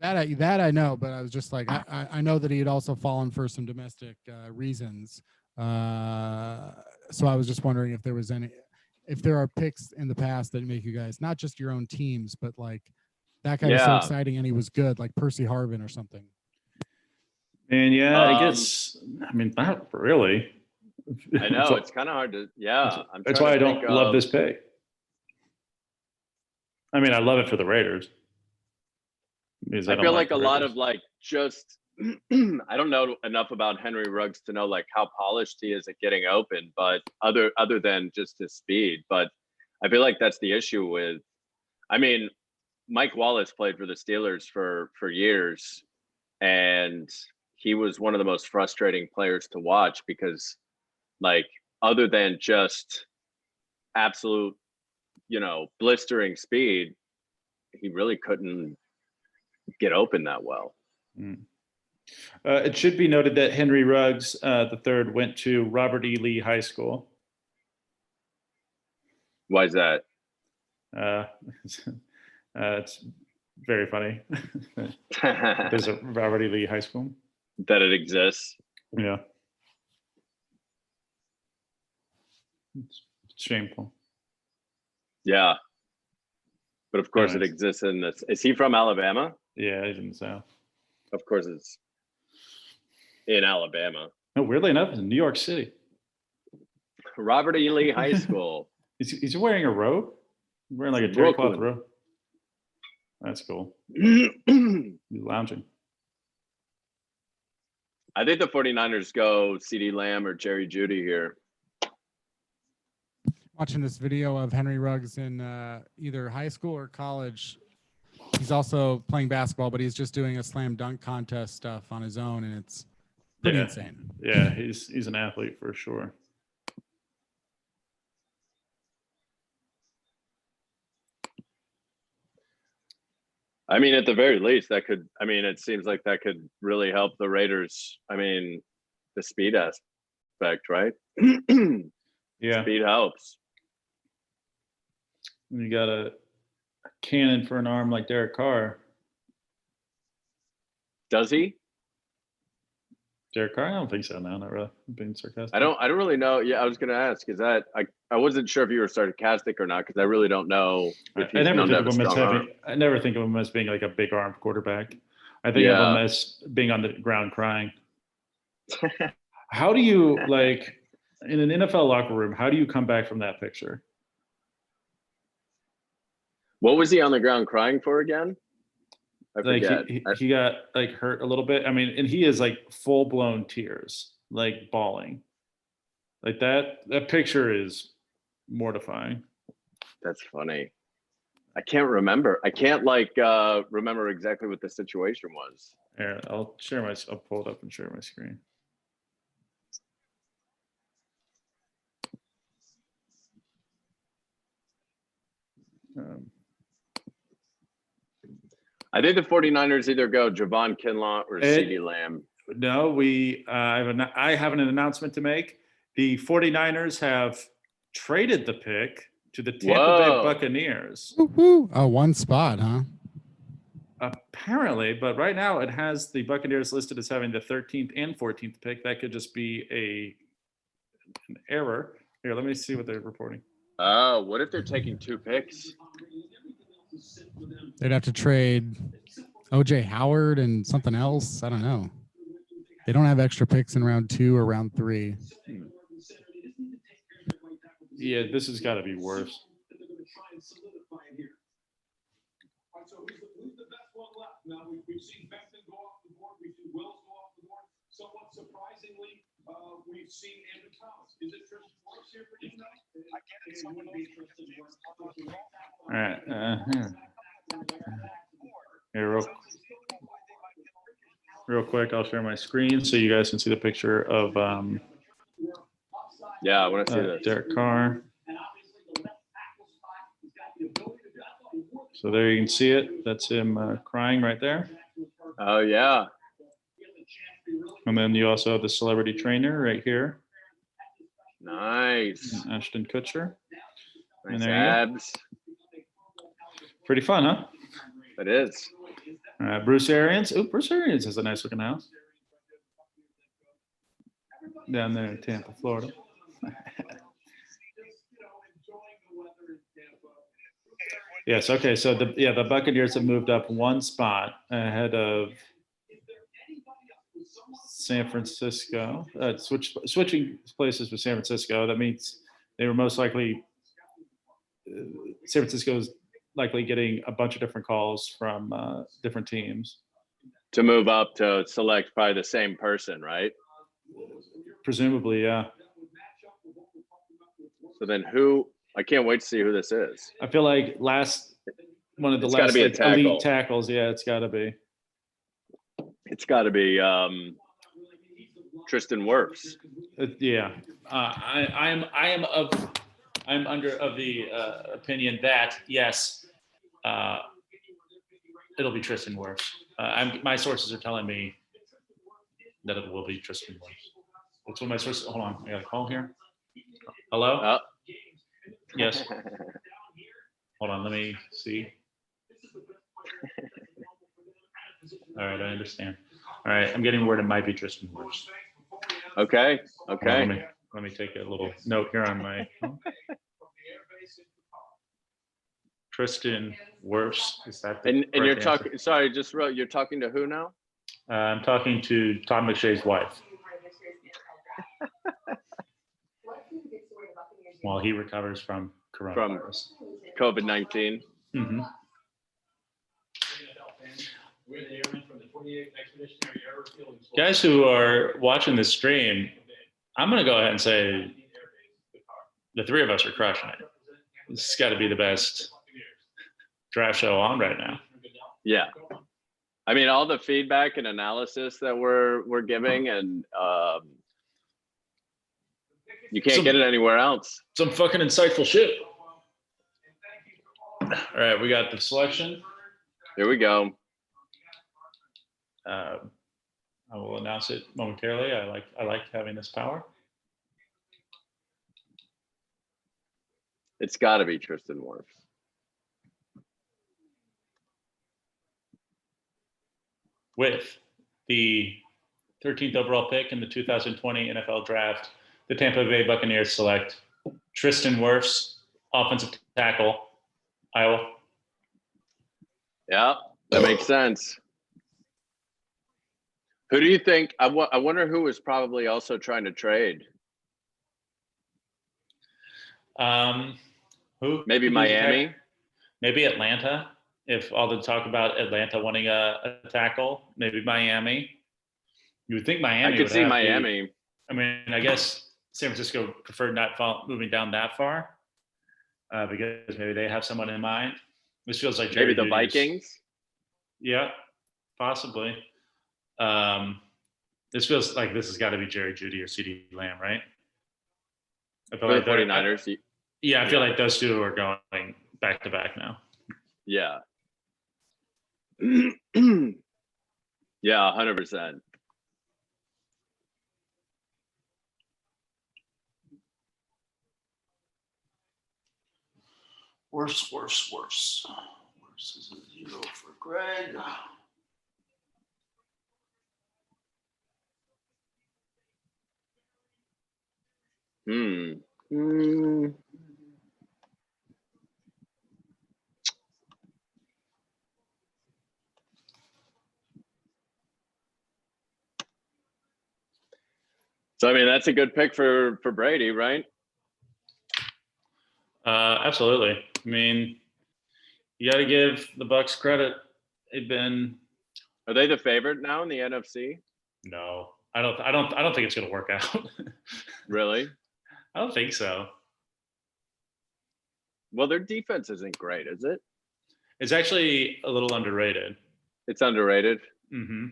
That I know, but I was just like, I know that he had also fallen for some domestic reasons. So I was just wondering if there are picks in the past that make you guys, not just your own teams, but like that guy was so exciting and he was good, like Percy Harvin or something. And yeah, I guess, I mean, not really. I know it's kind of hard to. Yeah, that's why I don't love this pick. I mean, I love it for the Raiders. I feel like a lot of like just I don't know enough about Henry Ruggs to know like how polished he is at getting open, but other than just his speed. But I feel like that's the issue with. I mean, Mike Wallace played for the Steelers for years, and he was one of the most frustrating players to watch because, like, other than just absolute, blistering speed, he really couldn't get open that well. It should be noted that Henry Ruggs III went to Robert E. Lee High School. Why is that? It's very funny. There's a Robert E. Lee High School. That it exists. Yeah. It's shameful. Yeah. But of course Anyways. it exists in this. Is he from Alabama? Yeah, he's in the South. Of course it's in Alabama. No, weirdly enough, it's in New York City. Robert E. Lee High School. He's wearing a robe? He's wearing like a terry cloth robe. That's cool. He's lounging. I think the 49ers go CeeDee Lamb or Jerry Judy here. Watching this video of Henry Ruggs in either high school or college. He's also playing basketball, but he's just doing a slam dunk contest stuff on his own, and it's pretty insane. Yeah, he's an athlete for sure. I mean, at the very least, it seems like that could really help the Raiders. I mean, the speed aspect, right? Yeah. Speed helps. You got a cannon for an arm like Derek Carr. Does he? Derek Carr? I don't think so. No, not really. I'm being sarcastic. I don't really know. Yeah, I was going to ask. Is that I wasn't sure if you were sarcastic or not because I really don't know if he's known to have a strong arm. I never think of him as being like a big armed quarterback. I think of him as being on the ground crying. How do you, like, in an NFL locker room, how do you come back from that picture? What was he on the ground crying for again? I Like forget. he got like hurt a little bit. I mean, and he is like full blown tears, like bawling. Like that picture is mortifying. That's funny. I can't remember. I can't remember exactly what the situation was. Here, I'll pull it up and share my screen. I think the 49ers either go Javon Kinlaw or CeeDee Lamb. No, I have an announcement to make. The 49ers have traded the pick to the Tampa Bay Buccaneers. Woo-hoo. Oh, one spot, huh? Apparently, but right now it has the Buccaneers listed as having the 13th and 14th pick. That could just be an error. Here, let me see what they're reporting. Oh, what if they're taking 2 picks? They'd have to trade OJ Howard and something else. I don't know. They don't have extra picks in round 2 or round 3. Yeah, this has got to be worse. So who's the best one left? Now, we've seen Becton go off the board, we've seen Wills go off the board. Somewhat surprisingly, we've seen Andrew Thomas. Is it Tristan Wirfs here for you now? I get it. Someone be Tristan Wirfs. All right. Here, real quick, I'll share my screen so you guys can see the picture of Yeah, I want to see this. Derek Carr. So there you can see it. That's him crying right there. Oh, yeah. And then you also have the celebrity trainer right here, Nice. Ashton Kutcher. Nice there you go. abs. Pretty fun, huh? It is. Bruce Arians. Oh, Bruce Arians has a nice looking house down there in Tampa, Florida. Yes. Okay. So the Buccaneers have moved up 1 spot ahead of San Francisco. Switching places with San Francisco. That means they were most likely. San Francisco's likely getting a bunch of different calls from different teams To move up to select probably the same person, right? Presumably, yeah. So then who? I can't wait to see who this is. I feel like one of the It's gotta last be a like, tackle. elite tackles. Yeah, it's got to be. It's got to be Tristan Wirfs. Yeah, I'm under the opinion that yes, it'll be Tristan Wirfs. My sources are telling me that it will be Tristan Wirfs. That's what my sources. Hold on, I got a call here. Hello. Yes. Hold on, let me see. All right, I understand. All right, I'm getting word it might be Tristan Wirfs. Okay. Let me take a little note here on my phone. Tristan Wirfs, is that the And you're correct answer? talking. Sorry, just wrote. You're talking to who now? I'm talking to Todd McShay's wife while he recovers from coronavirus. COVID-19. Mhm. Guys who are watching this stream, I'm going to go ahead and say the 3 of us are crushing it. This has got to be the best draft show on right now. Yeah. I mean, all the feedback and analysis that we're giving, and you can't get it anywhere else. Some fucking insightful shit. All right, we got the selection. Here we go. I will announce it momentarily. I like having this power. It's got to be Tristan Wirfs. With the 13th overall pick in the 2020 NFL Draft, the Tampa Bay Buccaneers select Tristan Wirfs, offensive tackle, Iowa. Yeah, that makes sense. Who do you think? I wonder who was probably also trying to trade. Who? Maybe Miami. Maybe Atlanta. If all the talk about Atlanta wanting a tackle, maybe Miami. You would think Miami. I could see Miami. I mean, I guess San Francisco preferred not moving down that far because maybe they have someone in mind. This feels like Maybe the Vikings. Yeah, possibly. This feels like this has got to be Jerry Jeudy or CeeDee Lamb, right? I feel like the 49ers. Yeah, I feel like those two are going back to back now. Yeah. Yeah, 100%. Worse. Worse is a 0 for Greg. So I mean, that's a good pick for Brady, right? Absolutely. I mean, you got to give the Bucks credit. They've been. Are they the favorite now in the NFC? No, I don't think it's going to work out. Really? I don't think so. Well, their defense isn't great, is it? It's actually a little underrated. It's underrated. Mm-hmm.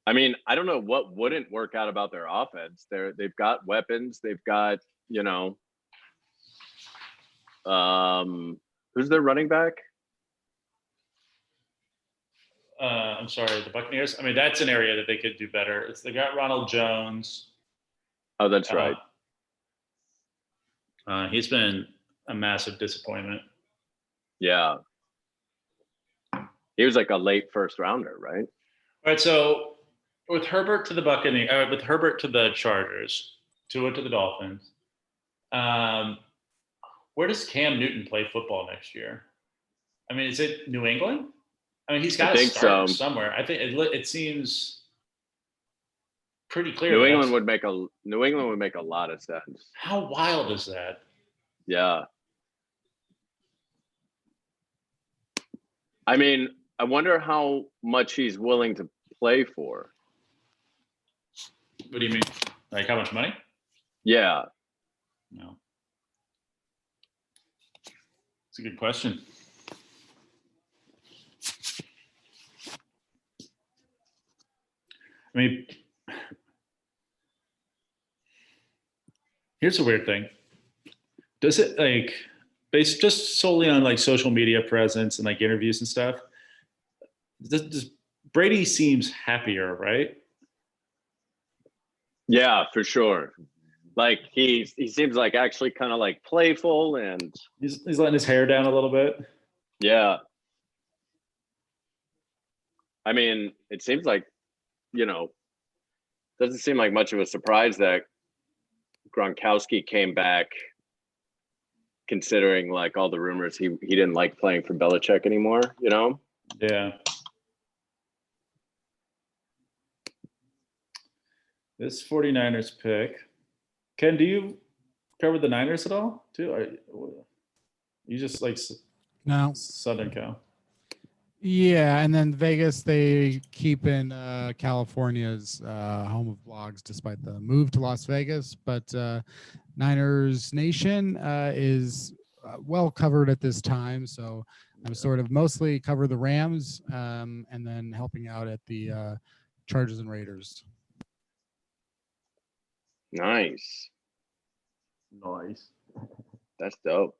I mean, I don't know what wouldn't work out about their offense. They've got weapons. They've got, who's their running back? I'm sorry, the Buccaneers. I mean, that's an area that they could do better. They got Ronald Jones. Oh, that's right. He's been a massive disappointment. Yeah. He was like a late first rounder, right? All right, so with Herbert to the Buccaneers, with Herbert to the Chargers, Tua to the Dolphins, where does Cam Newton play football next year? I mean, is it New England? I mean, he's got to start somewhere. I think it seems pretty clear. New England would make a lot of sense. How wild is that? Yeah. I mean, I wonder how much he's willing to play for. What do you mean? Like how much money? Yeah. No. It's a good question. I mean, here's a weird thing. Does it like based just solely on like social media presence and like interviews and stuff? Does Brady seems happier, right? Yeah, for sure. Like he seems like actually kind of like playful and he's letting his hair down a little bit. Yeah. I mean, it seems like, doesn't seem like much of a surprise that Gronkowski came back, considering like all the rumors he didn't like playing for Belichick anymore, Yeah. This 49ers pick. Ken, do you cover the Niners at all too? You just like Southern Cal? Yeah, and then Vegas, they keep in California's home of blogs despite the move to Las Vegas. But Niners Nation is well covered at this time. So I'm sort of mostly cover the Rams and then helping out at the Chargers and Raiders. Nice. Nice. That's dope.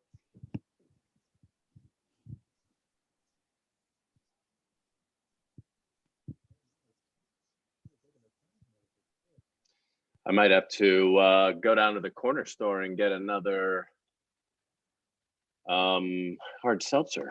I might have to go down to the corner store and get another hard seltzer.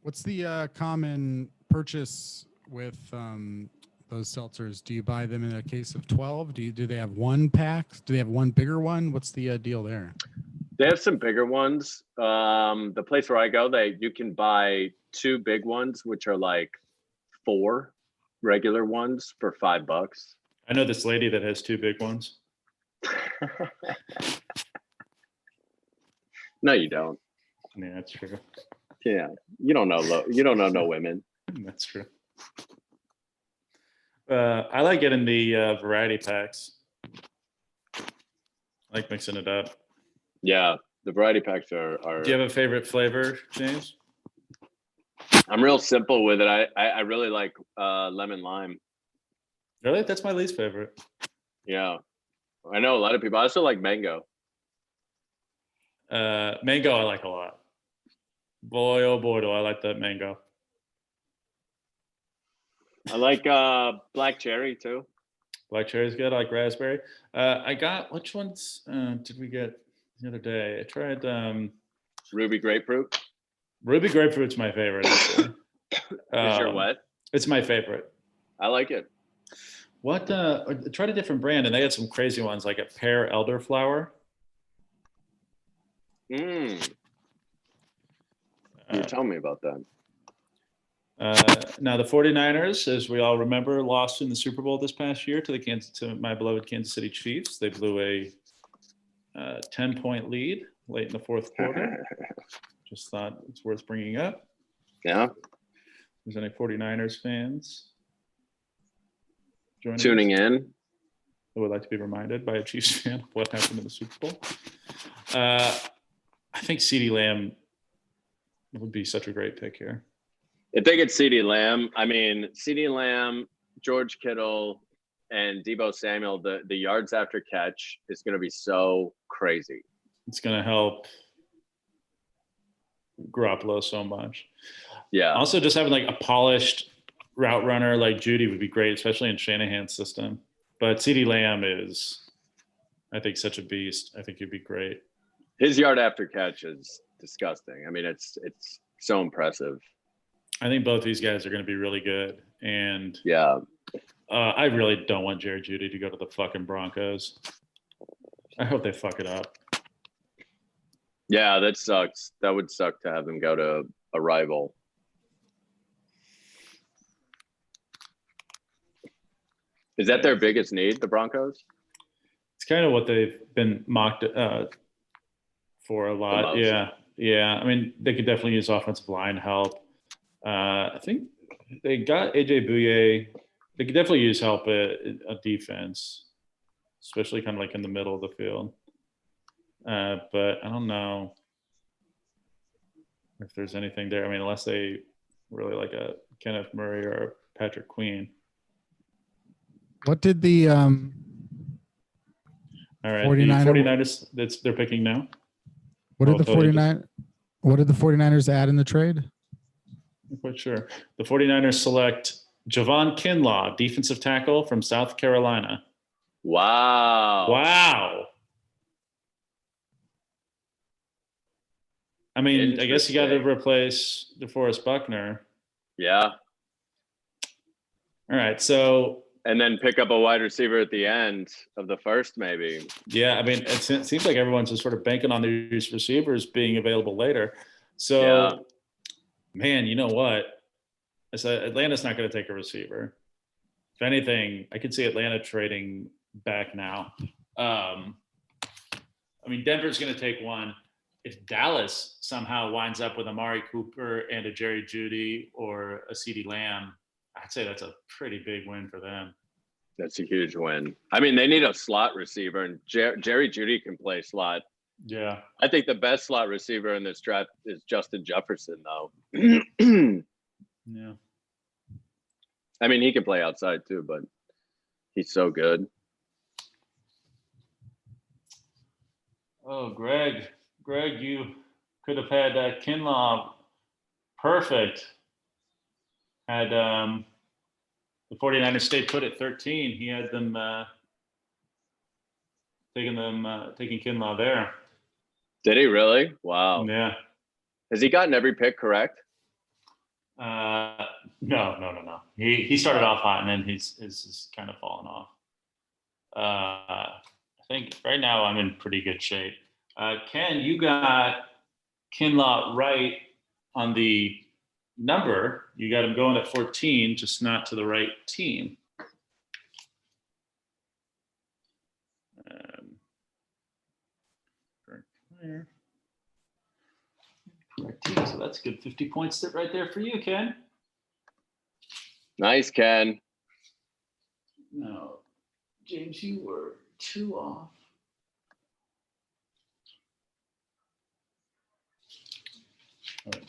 What's the common purchase with those seltzers? Do you buy them in a case of 12? Do they have one pack? Do they have one bigger one? What's the deal there? They have some bigger ones. The place where I go, you can buy 2 big ones, which are like 4 regular ones for $5. I know this lady that has 2 big ones. No, you don't. Yeah, that's true. Yeah, you don't know no women. That's true. I like getting the variety packs. I like mixing it up. Yeah, the variety packs are. Do you have a favorite flavor, James? I'm real simple with it. I really like lemon lime. Really? That's my least favorite. Yeah, I know a lot of people. I also like mango. Mango I like a lot. Boy, oh boy, do I like that mango. I like black cherry too. Black cherry is good. I like raspberry. I got, which ones did we get the other day? I tried Ruby grapefruit. Ruby grapefruit's my favorite. Is your what? It's my favorite. I like it. What? Tried a different brand, and they had some crazy ones, like a pear elderflower. You were telling me about that. Now the 49ers, as we all remember, lost in the Super Bowl this past year to my beloved Kansas City Chiefs. They blew a 10-point lead late in the fourth quarter. Just thought it's worth bringing up. Yeah. There's any 49ers fans tuning in? I would like to be reminded by a Chiefs fan of what happened in the Super Bowl. I think CeeDee Lamb would be such a great pick here. If they get CeeDee Lamb, I mean, CeeDee Lamb, George Kittle, and Deebo Samuel, the yards after catch is going to be so crazy. It's going to help Garoppolo so much. Yeah. Also, just having like a polished route runner like Judy would be great, especially in Shanahan's system. But CeeDee Lamb is, I think, such a beast. I think he'd be great. His yard after catch is disgusting. I mean, it's so impressive. I think both these guys are going to be really good. And yeah, I really don't want Jerry Jeudy to go to the fucking Broncos. I hope they fuck it up. Yeah, that sucks. That would suck to have them go to a rival. Is that their biggest need, the Broncos? It's kind of what they've been mocked for a lot. Yeah. I mean, they could definitely use offensive line help. I think they got AJ Bouye. They could definitely use help at defense, especially kind of like in the middle of the field. But I don't know if there's anything there. I mean, unless they really like a Kenneth Murray or a Patrick Queen. What did the all right, 49ers they're picking now? What did the 49ers add in the trade? I'm quite sure. The 49ers select Javon Kinlaw, defensive tackle from South Carolina. Wow. I mean, I guess you got to replace DeForest Buckner. Yeah. All right, so. And then pick up a wide receiver at the end of the first, maybe. Yeah, I mean, it seems like everyone's just sort of banking on these receivers being available later. So, yeah. Man, you know what? I said Atlanta's not going to take a receiver. If anything, I could see Atlanta trading back now. I mean, Denver's going to take one. If Dallas somehow winds up with Amari Cooper and a Jerry Jeudy or a CeeDee Lamb, I'd say that's a pretty big win for them. That's a huge win. I mean, they need a slot receiver, and Jerry Jeudy can play slot. Yeah. I think the best slot receiver in this draft is Justin Jefferson, though. Yeah. I mean, he can play outside too, but he's so good. Oh, Greg, you could have had Kinlaw perfect. Had the 49ers stayed put at 13. He had them taking Kinlaw there. Did he really? Wow. Yeah. Has he gotten every pick correct? No. He started off hot and then he's kind of fallen off. I think right now I'm in pretty good shape. Ken, you got Kinlaw right on the number. You got him going at 14, just not to the right team. Correct team, so that's good. 50 points right there for you, Ken. Nice, Ken. No, James, you were 2 off. Wait,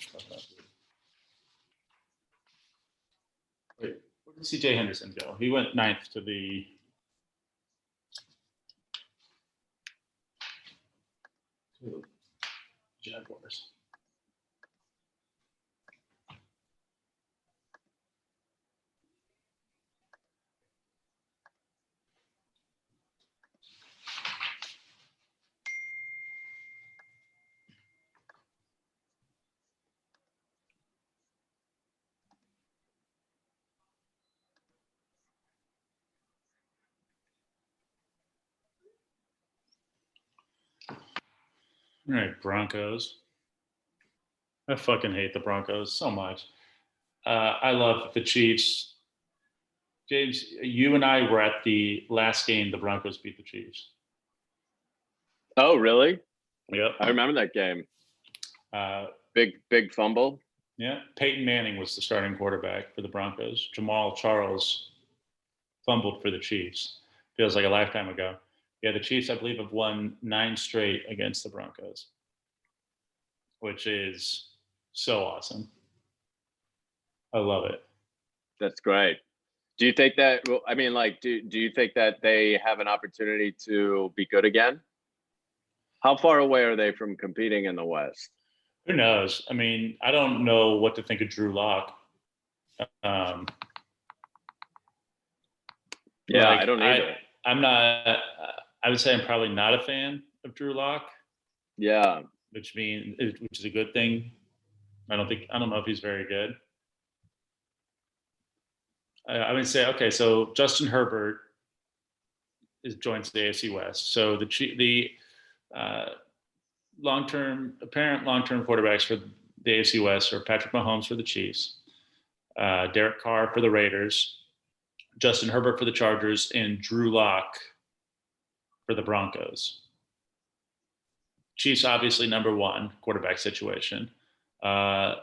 where did CJ Henderson go? He went 9th to the Jaguars. All right, Broncos. I fucking hate the Broncos so much. I love the Chiefs. James, you and I were at the last game the Broncos beat the Chiefs. Oh, really? Yep. I remember that game. Uh, Big fumble. yeah, Peyton Manning was the starting quarterback for the Broncos. Jamal Charles fumbled for the Chiefs. Feels like a lifetime ago. Yeah, the Chiefs, I believe, have won 9 straight against the Broncos, which is so awesome. I love it. That's great. Do you think that? Well, I mean, like, do you think that they have an opportunity to be good again? How far away are they from competing in the West? Who knows? I mean, I don't know what to think of Drew Lock. Yeah, like, I don't either. I'm not. I would say I'm probably not a fan of Drew Lock, Yeah. which is a good thing. I don't know if he's very good. I would say, okay, so Justin Herbert joins the AFC West. So the apparent long-term quarterbacks for the AFC West are Patrick Mahomes for the Chiefs, Derek Carr for the Raiders, Justin Herbert for the Chargers, and Drew Lock for the Broncos. Chiefs obviously number 1 quarterback situation. I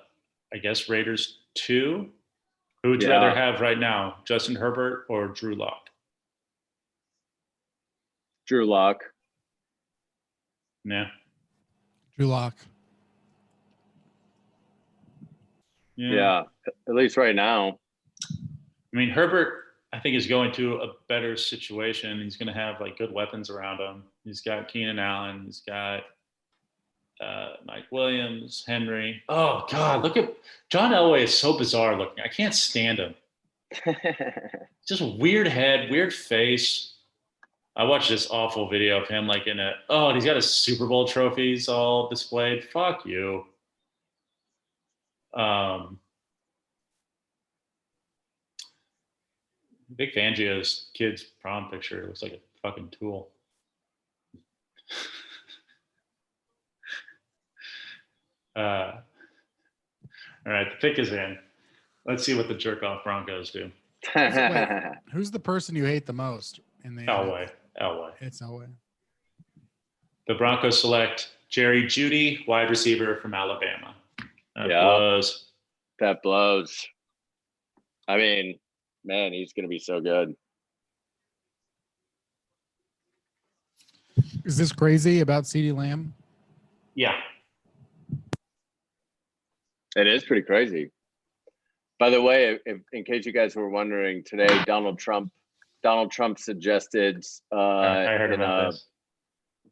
guess Raiders 2. Who would you rather have right now, Justin Herbert or Drew Lock? Drew Lock. Yeah. Drew Lock. Yeah. At least right now. I mean, Herbert, I think, is going to a better situation. He's going to have like good weapons around him. He's got Keenan Allen. He's got Mike Williams, Henry. Oh God, look at John Elway is so bizarre looking. I can't stand him. Just a weird head, weird face. I watched this awful video of him like and he's got his Super Bowl trophies all displayed. Fuck you. Vic Fangio's kid's prom picture looks like a fucking tool. All right, the pick is in. Let's see what the jerk off Broncos do. Who's the person you hate the most in the Elway. It's Elway. The Broncos select Jerry Jeudy, wide receiver from Alabama. That blows. I mean, man, he's going to be so good. Is this crazy about CeeDee Lamb? Yeah. It is pretty crazy. By the way, in case you guys were wondering, today Donald Trump suggested I heard about this.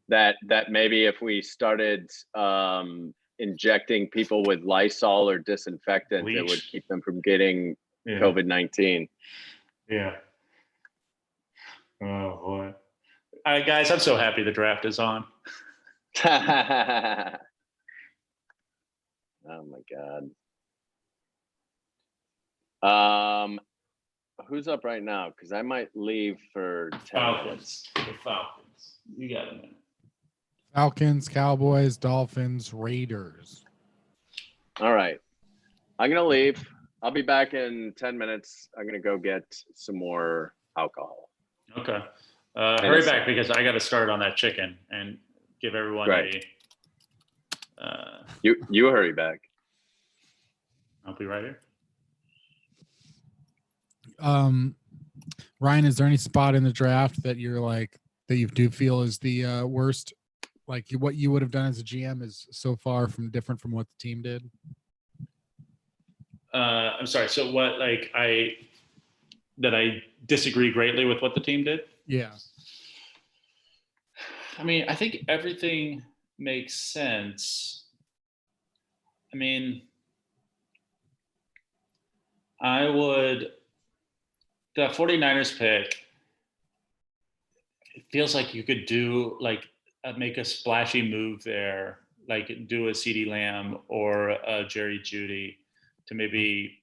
that maybe if we started injecting people with Lysol or disinfectant, it would keep them from getting COVID-19. Yeah. Oh boy. All right, guys, I'm so happy the draft is on. Oh my God. Who's up right now? Because I might leave for Falcons. The Falcons. You got a minute. Falcons, Cowboys, Dolphins, Raiders. All right. I'm going to leave. I'll be back in 10 minutes. I'm going to go get some more alcohol. Okay. Hurry back because I got to start on that chicken and give everyone You hurry back. I'll be right here. Ryan, is there any spot in the draft that you're like that you do feel is the worst? Like what you would have done as a GM is so far from different from what the team did? I'm sorry. So what, like I disagree greatly with what the team did? Yeah. I mean, I think everything makes sense. I mean, the 49ers pick, it feels like you could do make a splashy move there, like do a CeeDee Lamb or a Jerry Jeudy to maybe,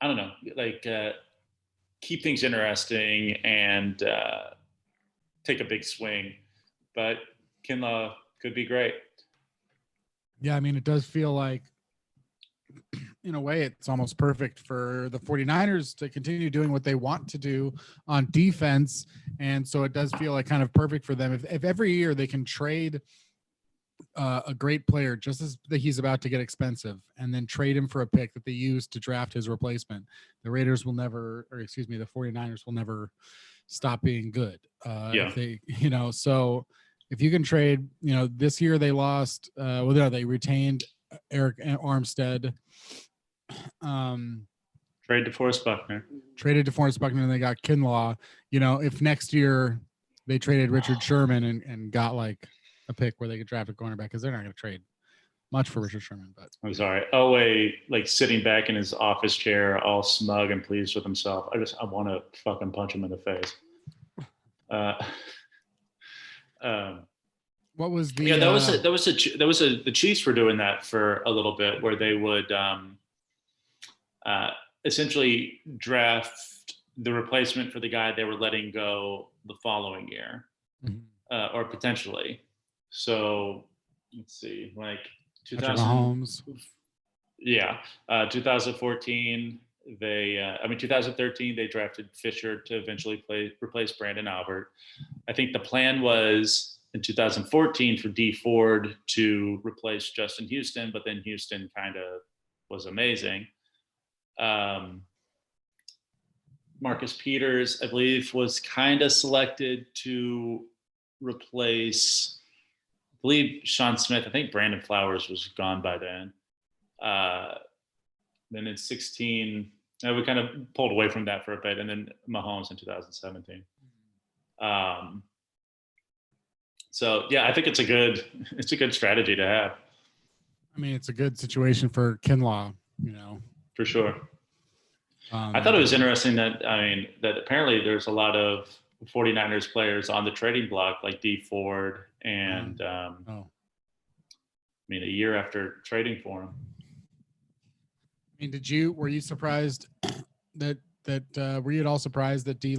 I don't know, keep things interesting and take a big swing. But Kinlaw could be great. Yeah, I mean, it does feel like, in a way, it's almost perfect for the 49ers to continue doing what they want to do on defense. And so it does feel like kind of perfect for them. If every year they can trade a great player just as that he's about to get expensive and then trade him for a pick that they use to draft his replacement, the 49ers will never stop being good. Yeah. If they, so if you can trade, this year they lost, they retained Eric Armstead. Trade DeForest Buckner. Traded DeForest Buckner and they got Kinlaw. If next year they traded Richard Sherman and got like a pick where they could draft a cornerback, because they're not going to trade much for Richard Sherman. But I'm sorry. Elway, like sitting back in his office chair, all smug and pleased with himself. I want to fucking punch him in the face. What was the? Yeah, the Chiefs were doing that for a little bit, where they would essentially draft the replacement for the guy they were letting go the following year, or potentially. So let's see, like 2000. Yeah, 2014. 2013, they drafted Fisher to eventually replace Brandon Albert. I think the plan was in 2014 for Dee Ford to replace Justin Houston, but then Houston kind of was amazing. Marcus Peters, I believe, was kind of selected to replace, I believe, Sean Smith. I think Brandon Flowers was gone by then. Then in 16, we kind of pulled away from that for a bit, and then Mahomes in 2017. So yeah, I think it's a good strategy to have. I mean, it's a good situation for Kinlaw, For sure. I thought it was interesting that apparently there's a lot of 49ers players on the trading block, like Dee Ford, and a year after trading for him. I mean, were you surprised were you at all surprised that Dee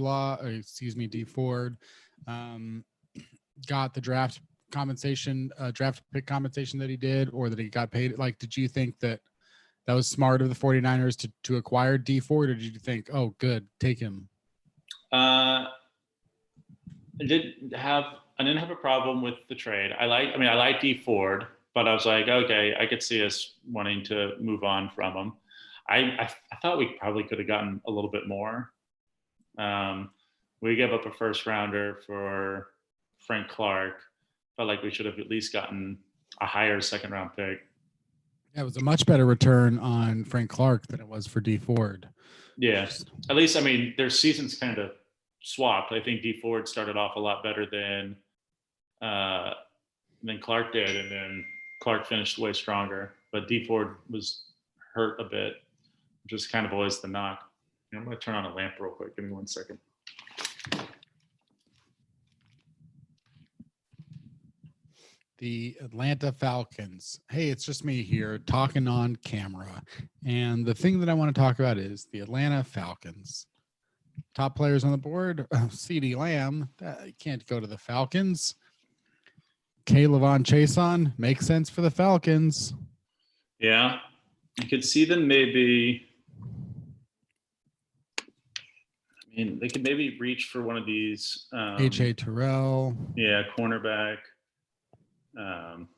Ford got the draft pick compensation that he did, or that he got paid? Like, did you think that was smart of the 49ers to acquire Dee Ford, or did you think, oh, good, take him? I didn't have a problem with the trade. I like Dee Ford, but I was like, okay, I could see us wanting to move on from him. I thought we probably could have gotten a little bit more. We gave up a first rounder for Frank Clark. Felt like we should have at least gotten a higher second round pick. Yeah, it was a much better return on Frank Clark than it was for Dee Ford. Yeah, at least, their seasons kind of swapped. I think Dee Ford started off a lot better than Clark did, and then Clark finished way stronger. But Dee Ford was hurt a bit, which is kind of always the knock. I'm going to turn on a lamp real quick. Give me 1 second. The Atlanta Falcons. Hey, it's just me here talking on camera. And the thing that I want to talk about is the Atlanta Falcons. Top players on the board, CeeDee Lamb. Can't go to the Falcons. Levon Chason makes sense for the Falcons. Yeah, you could see them maybe. They could maybe reach for one of these. A.J. Terrell. Yeah, cornerback. I'm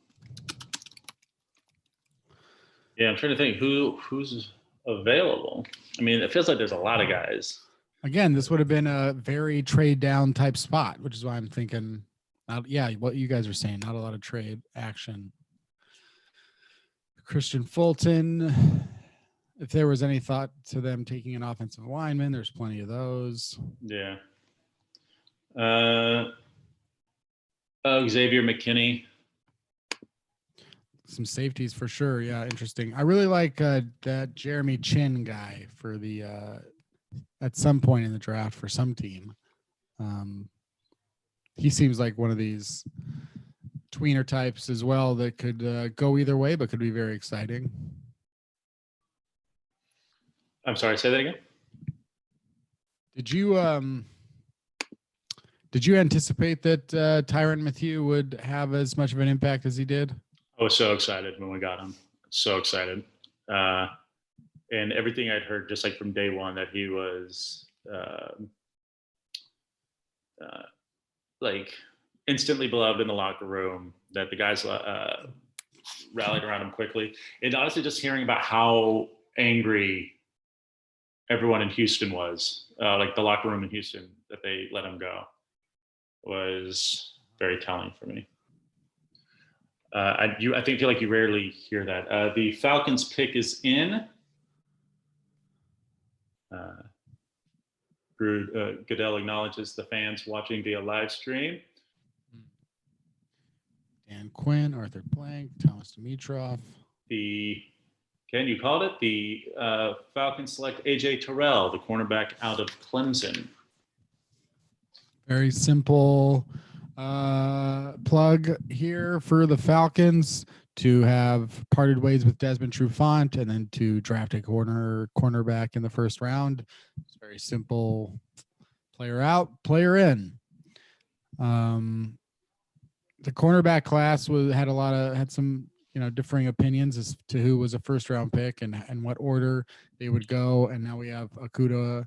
trying to think who's available. It feels like there's a lot of guys. Again, this would have been a very trade down type spot, which is why I'm thinking, what you guys are saying, not a lot of trade action. Christian Fulton. If there was any thought to them taking an offensive lineman, there's plenty of those. Yeah. Xavier McKinney. Some safeties for sure. Yeah, interesting. I really like that Jeremy Chin guy for the at some point in the draft for some team. He seems like one of these tweener types as well that could go either way, but could be very exciting. I'm sorry, say that again. Did you Did you anticipate that Tyrann Mathieu would have as much of an impact as he did? I was so excited when we got him. So excited. And everything I'd heard just like from day one that he was like instantly beloved in the locker room, that the guys rallied around him quickly. And honestly, just hearing about how angry everyone in Houston was, like the locker room in Houston, that they let him go, was very telling for me. I feel like you rarely hear that. The Falcons pick is in. Goodell acknowledges the fans watching via live stream. Dan Quinn, Arthur Blank, Thomas Dimitrov. Ken, you called it. The Falcons select AJ Terrell, the cornerback out of Clemson. Very simple plug here for the Falcons to have parted ways with Desmond Trufant and then to draft a cornerback in the first round. It's very simple. Player out, player in. The cornerback class had some differing opinions as to who was a first round pick and what order they would go. And now we have Okudah,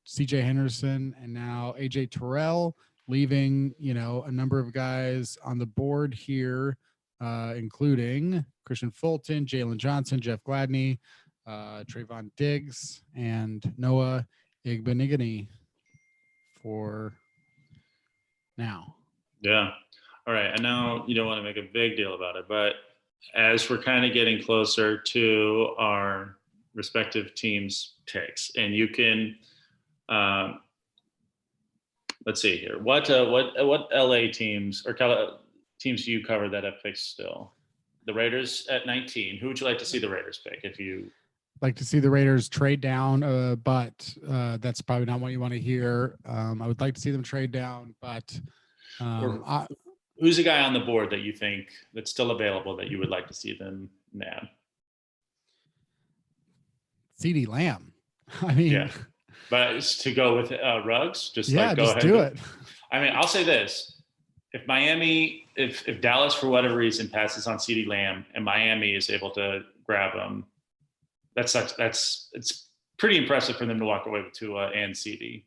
CJ Henderson, and now AJ Terrell, leaving, a number of guys on the board here, including Christian Fulton, Jalen Johnson, Jeff Gladney, Trayvon Diggs, and Noah Igbenigany for now. Yeah. All right. I know you don't want to make a big deal about it, but as we're kind of getting closer to our respective teams' picks, and you can, let's see here. What LA teams or teams do you cover that have picks still? The Raiders at 19. Who would you like to see the Raiders pick if you? Like to see the Raiders trade down, but that's probably not what you want to hear. I would like to see them trade down, but who's the guy on the board that you think that's still available that you would like to see them nab? CeeDee Lamb. I mean, yeah, but to go with Ruggs, go just ahead. Do it. I mean, I'll say this: if Dallas for whatever reason passes on CeeDee Lamb and Miami is able to grab him, it's pretty impressive for them to walk away with Tua and CeeDee.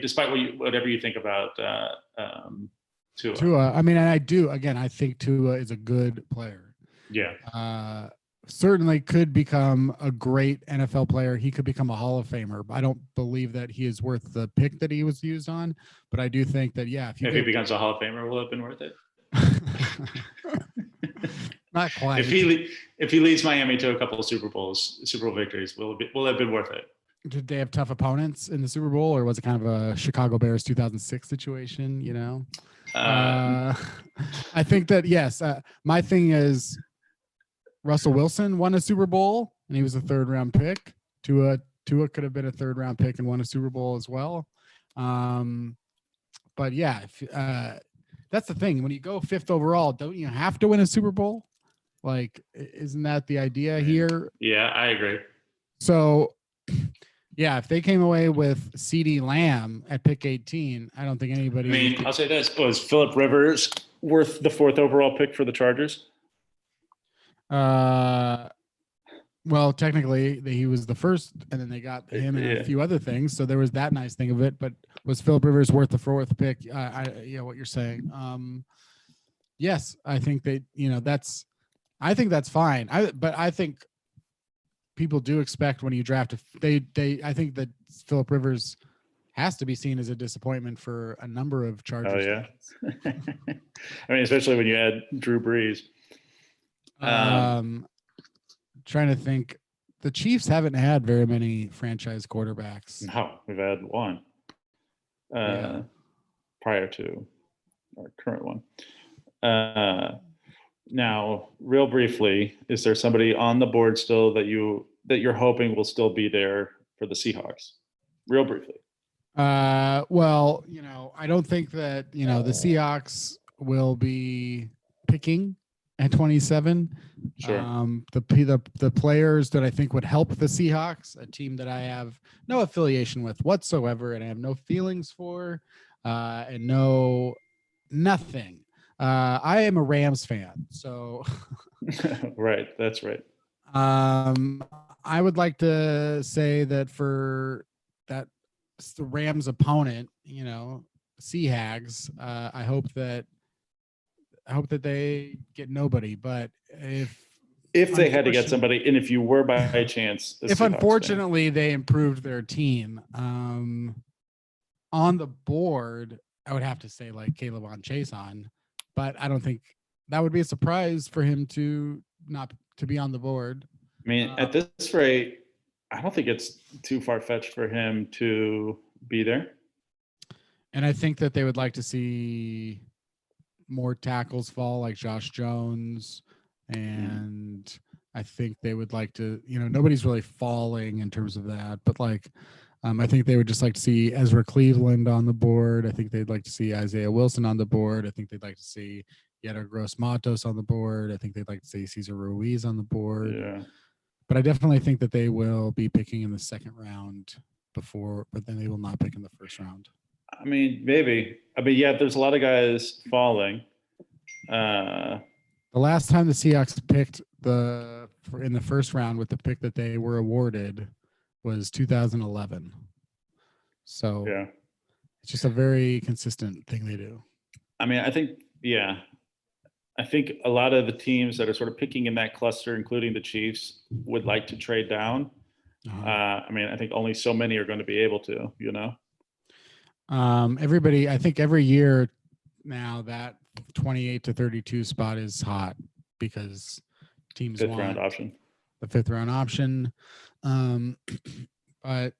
Despite whatever you think about Tua. I mean, and I do. Again, I think Tua is a good player. Yeah. Certainly could become a great NFL player. He could become a Hall of Famer. I don't believe that he is worth the pick that he was used on, but I do think that, if he becomes a Hall of Famer, will it have been worth it? Not quite. If he leads Miami to a couple of Super Bowl victories, will it have been worth it? Did they have tough opponents in the Super Bowl, or was it kind of a Chicago Bears 2006 situation? I think that, yes. My thing is Russell Wilson won a Super Bowl, and he was a third-round pick. Tua could have been a third-round pick and won a Super Bowl as well. But, yeah, that's the thing. When you go fifth overall, don't you have to win a Super Bowl? Like, isn't that the idea here? Yeah, I agree. So, yeah, if they came away with CeeDee Lamb at pick 18, I don't think anybody. I mean, I'll say this: was Phillip Rivers worth the 4th overall pick for the Chargers? Well, technically, he was the first, and then they got him and a few other things. So there was that nice thing of it. But was Phillip Rivers worth the 4th pick? What you're saying. Yes, I think I think that's fine. But I think people do expect when you draft, I think that Phillip Rivers has to be seen as a disappointment for a number of Chargers. Oh yeah. I mean, especially when you add Drew Brees. Trying to think, the Chiefs haven't had very many franchise quarterbacks. No, we've had one prior to our current one. Now, real briefly, is there somebody on the board still that you're hoping will still be there for the Seahawks? Real briefly. Well, I don't think that, the Seahawks will be picking at 27. Sure. The players that I think would help the Seahawks, a team that I have no affiliation with whatsoever and I have no feelings for, and know nothing. I am a Rams fan, so Right. That's right. I would like to say that for that the Rams opponent, Sea Hags, I hope that they get nobody. But If they had to get somebody, and if you were by chance, a if Seahawks fan. unfortunately they improved their team, on the board, I would have to say like Caleb on Chase on, but I don't think that would be a surprise for him to not to be on the board. I mean, at this rate, I don't think it's too far fetched for him to be there. And I think that they would like to see more tackles fall, like Josh Jones. And I think they would like to, nobody's really falling in terms of that, but like, I think they would just like to see Ezra Cleveland on the board. I think they'd like to see Isaiah Wilson on the board. I think they'd like to see Yetur Gross-Matos on the board. I think they'd like to see Cesar Ruiz on the board. Yeah. But I definitely think that they will be picking in the second round but then they will not pick in the first round. I mean, maybe. Yeah, there's a lot of guys falling. The last time the Seahawks picked in the first round with the pick that they were awarded was 2011. So yeah, it's just a very consistent thing they do. I mean, I think a lot of the teams that are sort of picking in that cluster, including the Chiefs, would like to trade down. I mean, I think only so many are going to be able to, Everybody, I think every year now that 28 to 32 spot is hot because teams fifth want round option. The fifth round option. But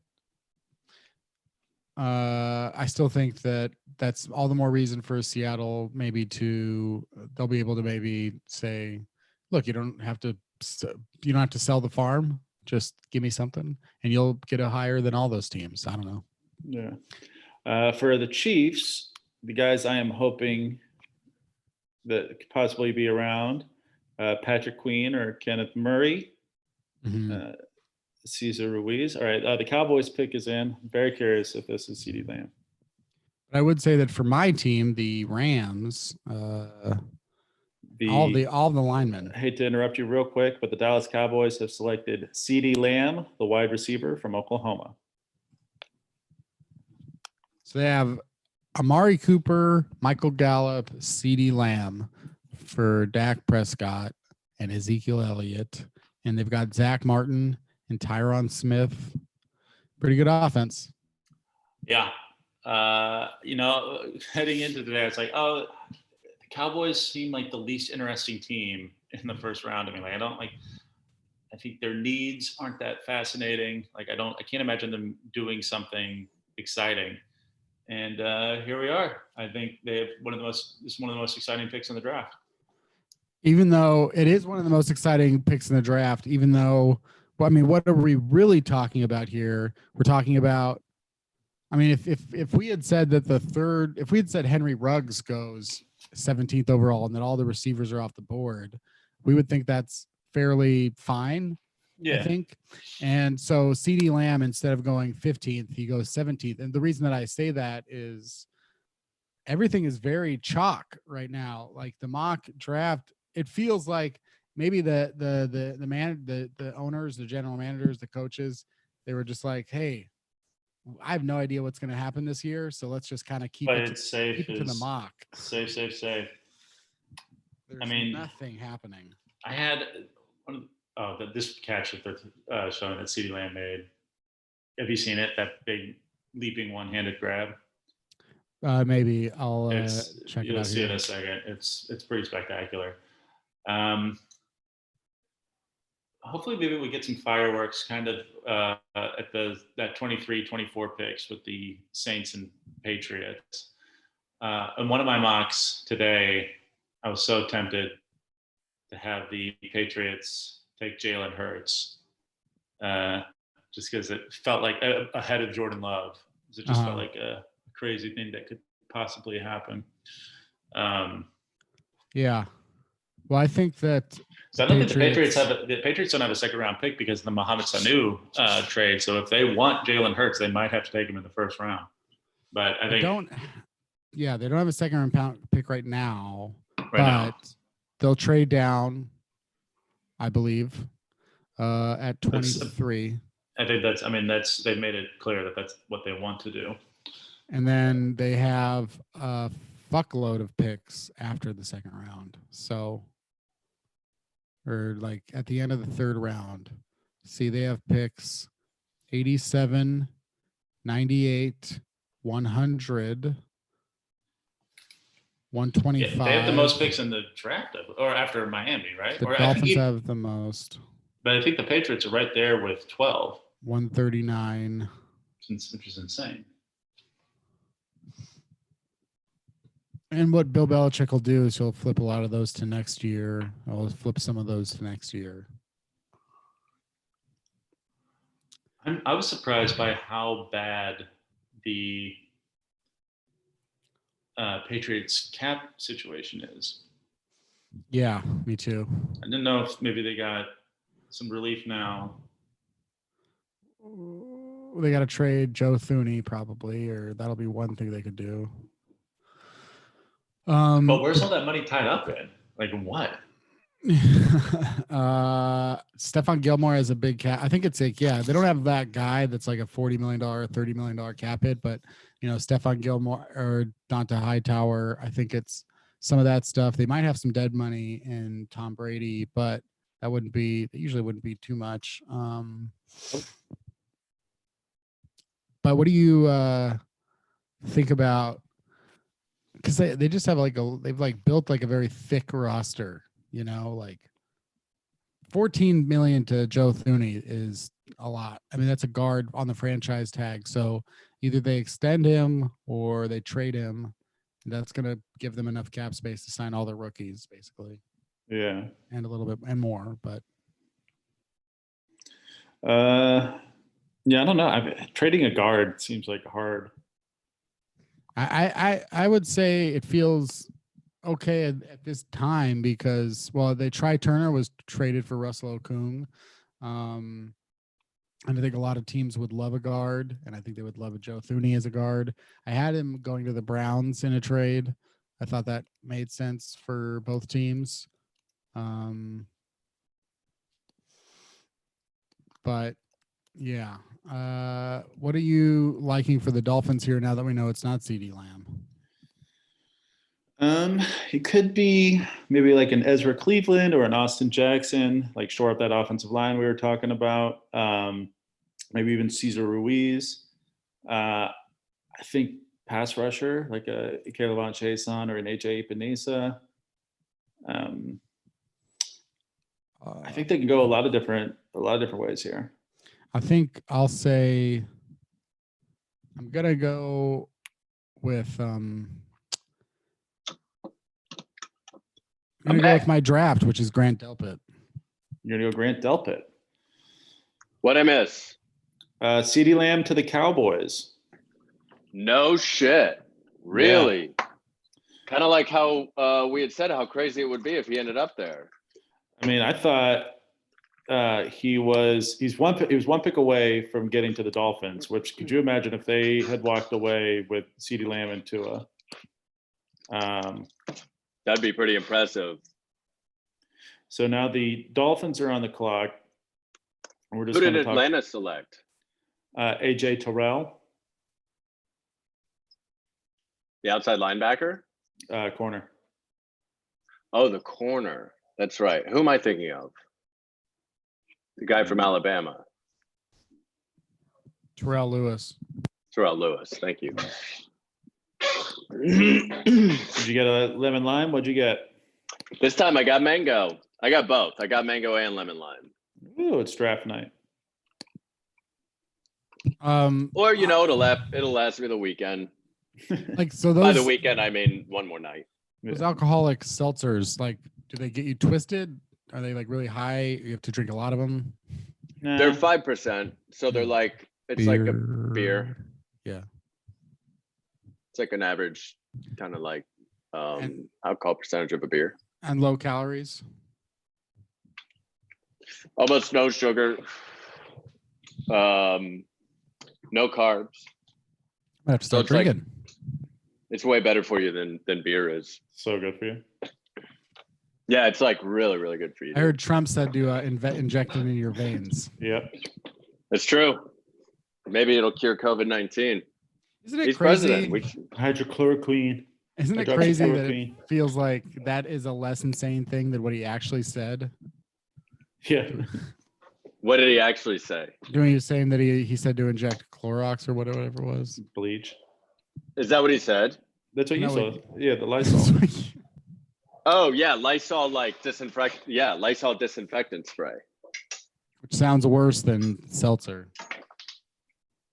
I still think that that's all the more reason for Seattle maybe they'll be able to maybe say, look, you don't have to sell the farm. Just give me something and you'll get a higher than all those teams. I don't know. Yeah. For the Chiefs, the guys I am hoping that could possibly be around, Patrick Queen or Kenneth Murray, Cesar Ruiz. All right. The Cowboys pick is in. I'm very curious if this is CeeDee Lamb. I would say that for my team, the Rams, all the linemen. I hate to interrupt you real quick, but the Dallas Cowboys have selected CeeDee Lamb, the wide receiver from Oklahoma. So they have Amari Cooper, Michael Gallup, CeeDee Lamb for Dak Prescott and Ezekiel Elliott. And they've got Zach Martin and Tyron Smith. Pretty good offense. Yeah. Heading into today, it's like, the Cowboys seem like the least interesting team in the first round. I mean, I think their needs aren't that fascinating. I can't imagine them doing something exciting. And here we are. I think they have one of the most exciting picks in the draft. Even though it is one of the most exciting picks in the draft, what are we really talking about here? We're talking about, if we had said that if we had said Henry Ruggs goes 17th overall and that all the receivers are off the board, we would think that's fairly fine. Yeah. I think. And so CeeDee Lamb, instead of going 15th, he goes 17th. And the reason that I say that is everything is very chalk right now. Like the mock draft, it feels like maybe the owners, the general managers, the coaches, they were just like, hey, I have no idea what's going to happen this year. So let's just kind of keep it to the mock. Safe. There's nothing happening. I had this catch that they're showing that CeeDee Lamb made. Have you seen it? That big leaping one-handed grab? Maybe I'll check it out. You'll see it in a second. It's pretty spectacular. Hopefully maybe we get some fireworks kind of at that 23-24 picks with the Saints and Patriots. In one of my mocks today, I was so tempted to have the Patriots take Jalen Hurts, just because it felt like ahead of Jordan Love. It just felt like a crazy thing that could possibly happen. Yeah. Well, I think that. So I don't think the Patriots don't have a second round pick because of the Mohamed Sanu trade. So if they want Jalen Hurts, they might have to take him in the first round. But I think they don't have a second round pick right now, Right but now. they'll trade down, I believe, at That's- 23. I think they've made it clear that that's what they want to do. And then they have a fuckload of picks after the second round. So, or like at the end of the third round, see, they have picks 87, 98, 100, 125. Yeah, they have the most picks in the draft, or after Miami, right? The Or Dolphins have the most, but I think the Patriots are right there with 12, 139. which is insane. And what Bill Belichick will do is he'll flip a lot of those to next year. I'll flip some of those to next year. I was surprised by how bad the Patriots cap situation is. Yeah, me too. I didn't know if maybe they got some relief now. They got to trade Joe Thuney probably, or that'll be one thing they could do. But where's all that money tied up in? Like what? Stephon Gilmore has a big cap. I think it's like, yeah, they don't have that guy that's like a $40 million, $30 million cap hit, but you know, Stephon Gilmore or Dante Hightower, I think it's some of that stuff. They might have some dead money in Tom Brady, but that usually wouldn't be too much. But what do you think about, because they just have they've like built like a very thick roster, you know, like 14 million to Joe Thuney is a lot. I mean, that's a guard on the franchise tag. So either they extend him or they trade him. That's going to give them enough cap space to sign all their rookies, basically. Yeah. And a little bit and more, but. Yeah, I don't know. Trading a guard seems like hard. I would say it feels okay at this time because, well, Turner was traded for Russell Okung. And I think a lot of teams would love a guard, and I think they would love a Joe Thuney as a guard. I had him going to the Browns in a trade. I thought that made sense for both teams. But yeah. What are you liking for the Dolphins here now that we know it's not CeeDee Lamb? It could be maybe like an Ezra Cleveland or an Austin Jackson, like shore up that offensive line we were talking about. Maybe even Cesar Ruiz. I think pass rusher like a Caleb Chason or an AJ Epinesa. I think they can go a lot of different ways here. I think I'll say I'm gonna go with go with my draft, which is Grant Delpit. You're gonna go Grant Delpit. What'd I miss? CeeDee Lamb to the Cowboys. No shit. Really? Yeah. Kind of like how we had said how crazy it would be if he ended up there. I mean, I thought he was one pick away from getting to the Dolphins, which could you imagine if they had walked away with CeeDee Lamb and Tua? That'd be pretty impressive. So now the Dolphins are on the clock. We're just Who did Atlanta select? AJ Terrell. The outside linebacker? Corner. Oh, the corner. That's right. Who am I thinking of? The guy from Alabama. Terrell Lewis. Terrell Lewis. Thank you. Did you get a lemon lime? What'd you get? This time I got mango. I got both. I got mango and lemon lime. Ooh, it's draft night. Or it'll last me the weekend. Like so those by the weekend I mean one more night. Those alcoholic seltzers, like, do they get you twisted? Are they like really high? You have to drink a lot of them. Nah. They're 5%, so they're like like a beer. Yeah, it's like an average kind of like alcohol percentage of a beer. And low calories. Almost no sugar. No carbs. I have to start drinking. It's way better for you than beer is. So good for you. Yeah, it's like really, really good for you. I heard Trump said to inject it in your veins. Yep. It's true. Maybe it'll cure COVID-19. Isn't it He's crazy? president. Hydrochloroquine. Isn't it crazy that it Hydroxychloroquine. feels like that is a less insane thing than what he actually said? Yeah. What did he actually say? Doing you saying that he said to inject Clorox or whatever it was. Bleach. Is that what he said? That's what you No, saw. wait. Yeah, the Lysol. Oh yeah, Lysol like disinfect. Yeah, Lysol disinfectant spray. Which sounds worse than seltzer.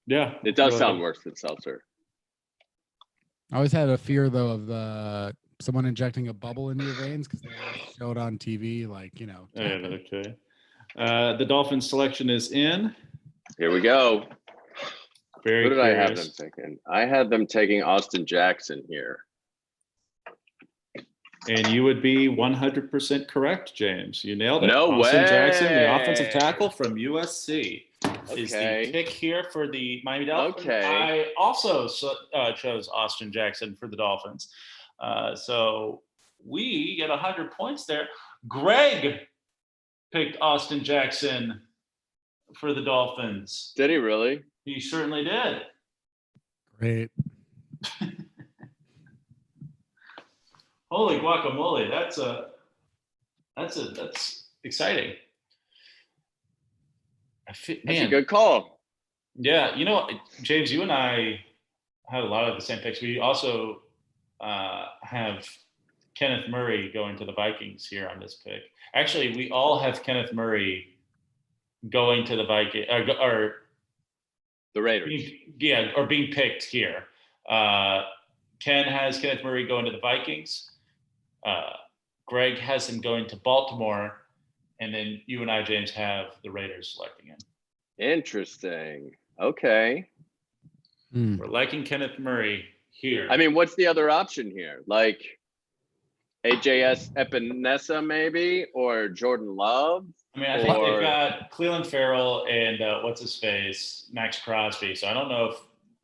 Yeah. It does Really sound good. worse than seltzer. I always had a fear though of someone injecting a bubble into your veins because they always show it on TV, like, you know. Yeah, okay. The Dolphins selection is in. Here we go. Very Who did I have them curious. taking? I had them taking Austin Jackson here. And you would be 100% correct, James. You nailed it. No Austin Jackson, the way. offensive tackle from USC, is the Okay. pick here for the Miami Dolphins. Okay. I also chose Austin Jackson for the Dolphins. So we get 100 points there. Greg picked Austin Jackson for the Dolphins. Did he really? He certainly did. Great. Holy guacamole! That's exciting. That's Man, a good call. yeah. You know, James, you and I had a lot of the same picks. We also have Kenneth Murray going to the Vikings here on this pick. Actually, we all have Kenneth Murray going to the Vikings, or The Raiders. being picked here. Ken has Kenneth Murray going to the Vikings. Greg has him going to Baltimore, and then you and I, James, have the Raiders selecting him. Interesting. Okay. We're liking Kenneth Murray here. I mean, what's the other option here? Like AJS Epinesa maybe, or Jordan Love? I mean, I think or- they've got Cleveland Farrell and what's his face, Max Crosby. So I don't know if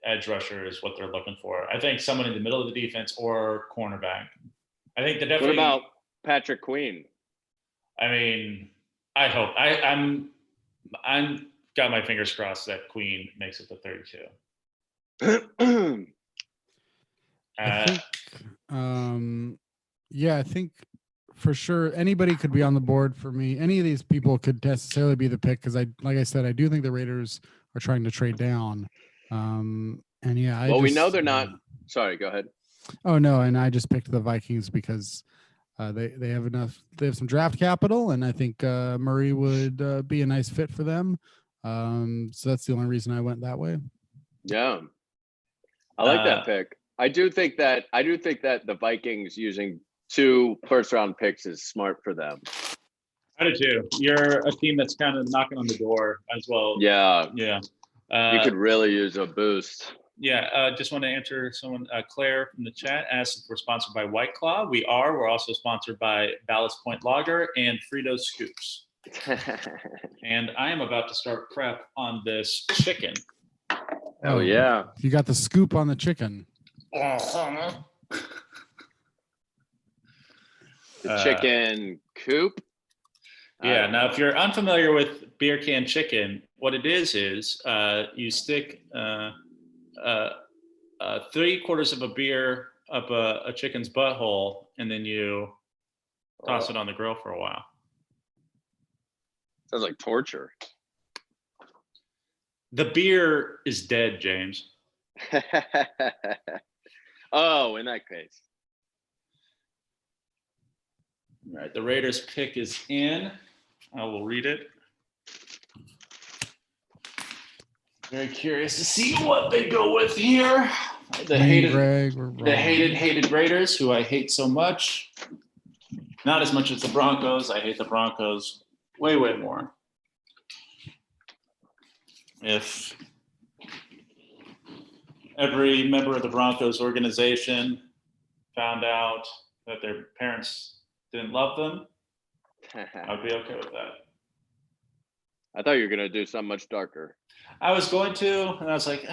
edge rusher is what they're looking for. I think someone in the middle of the defense or cornerback. I think they're What definitely. about Patrick Queen? I mean, I hope I'm got my fingers crossed that Queen makes it to 32. I think, yeah, I think for sure anybody could be on the board for me. Any of these people could necessarily be the pick because like I said, I do think the Raiders are trying to trade down. And yeah, Well, we know they're not. Sorry, go ahead. Oh no, and I just picked the Vikings because they have enough. They have some draft capital, and I think Murray would be a nice fit for them. So that's the only reason I went that way. Yeah, I like that pick. I do think that the Vikings using 2 first-round picks is smart for them. I do too. You're a team that's kind of knocking on the door as well. Yeah, Yeah. you could really use a boost. Yeah, just want to answer someone. Claire from the chat asked if we're sponsored by White Claw. We are. We're also sponsored by Ballast Point Lager and Frito Scoops. And I am about to start prep on this chicken. Oh yeah, You got the scoop on the chicken. the chicken coop. Yeah. Now, if you're unfamiliar with beer can chicken, what it is you stick 3/4 of a beer up a chicken's butthole, and then you toss it on the grill for a while. Sounds like torture. The beer is dead, James. Oh, in that case. All right, the Raiders pick is in. I will read it. Very curious to see what they go with here. The hated Raiders, who I hate so much. Not as much as the Broncos. I hate the Broncos way, way more. If every member of the Broncos organization found out that their parents didn't love them, I'd be okay with that. I thought you were gonna do something much darker. I was going to, and I was like,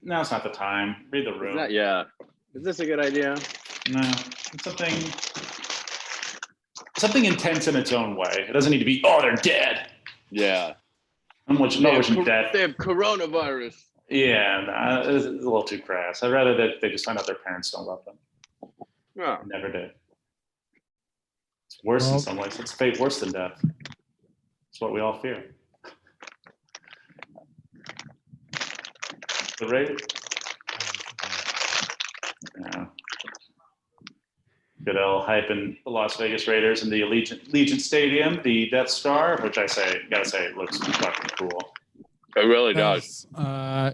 now's not the time. Read the room. Yeah. Is this a good idea? No, it's something intense in its own way. It doesn't need to be, oh, they're dead. Yeah. I'm wishing death. They have coronavirus. Yeah, nah, it's a little too crass. I'd rather that they just find out their parents don't love them. Yeah. Never did. It's worse in some ways. It's fate worse than death. It's what we all fear. The Raiders. Yeah. Good old hyping the Las Vegas Raiders in the Allegiant Stadium, the Death Star, which gotta say, it looks fucking cool. It really does.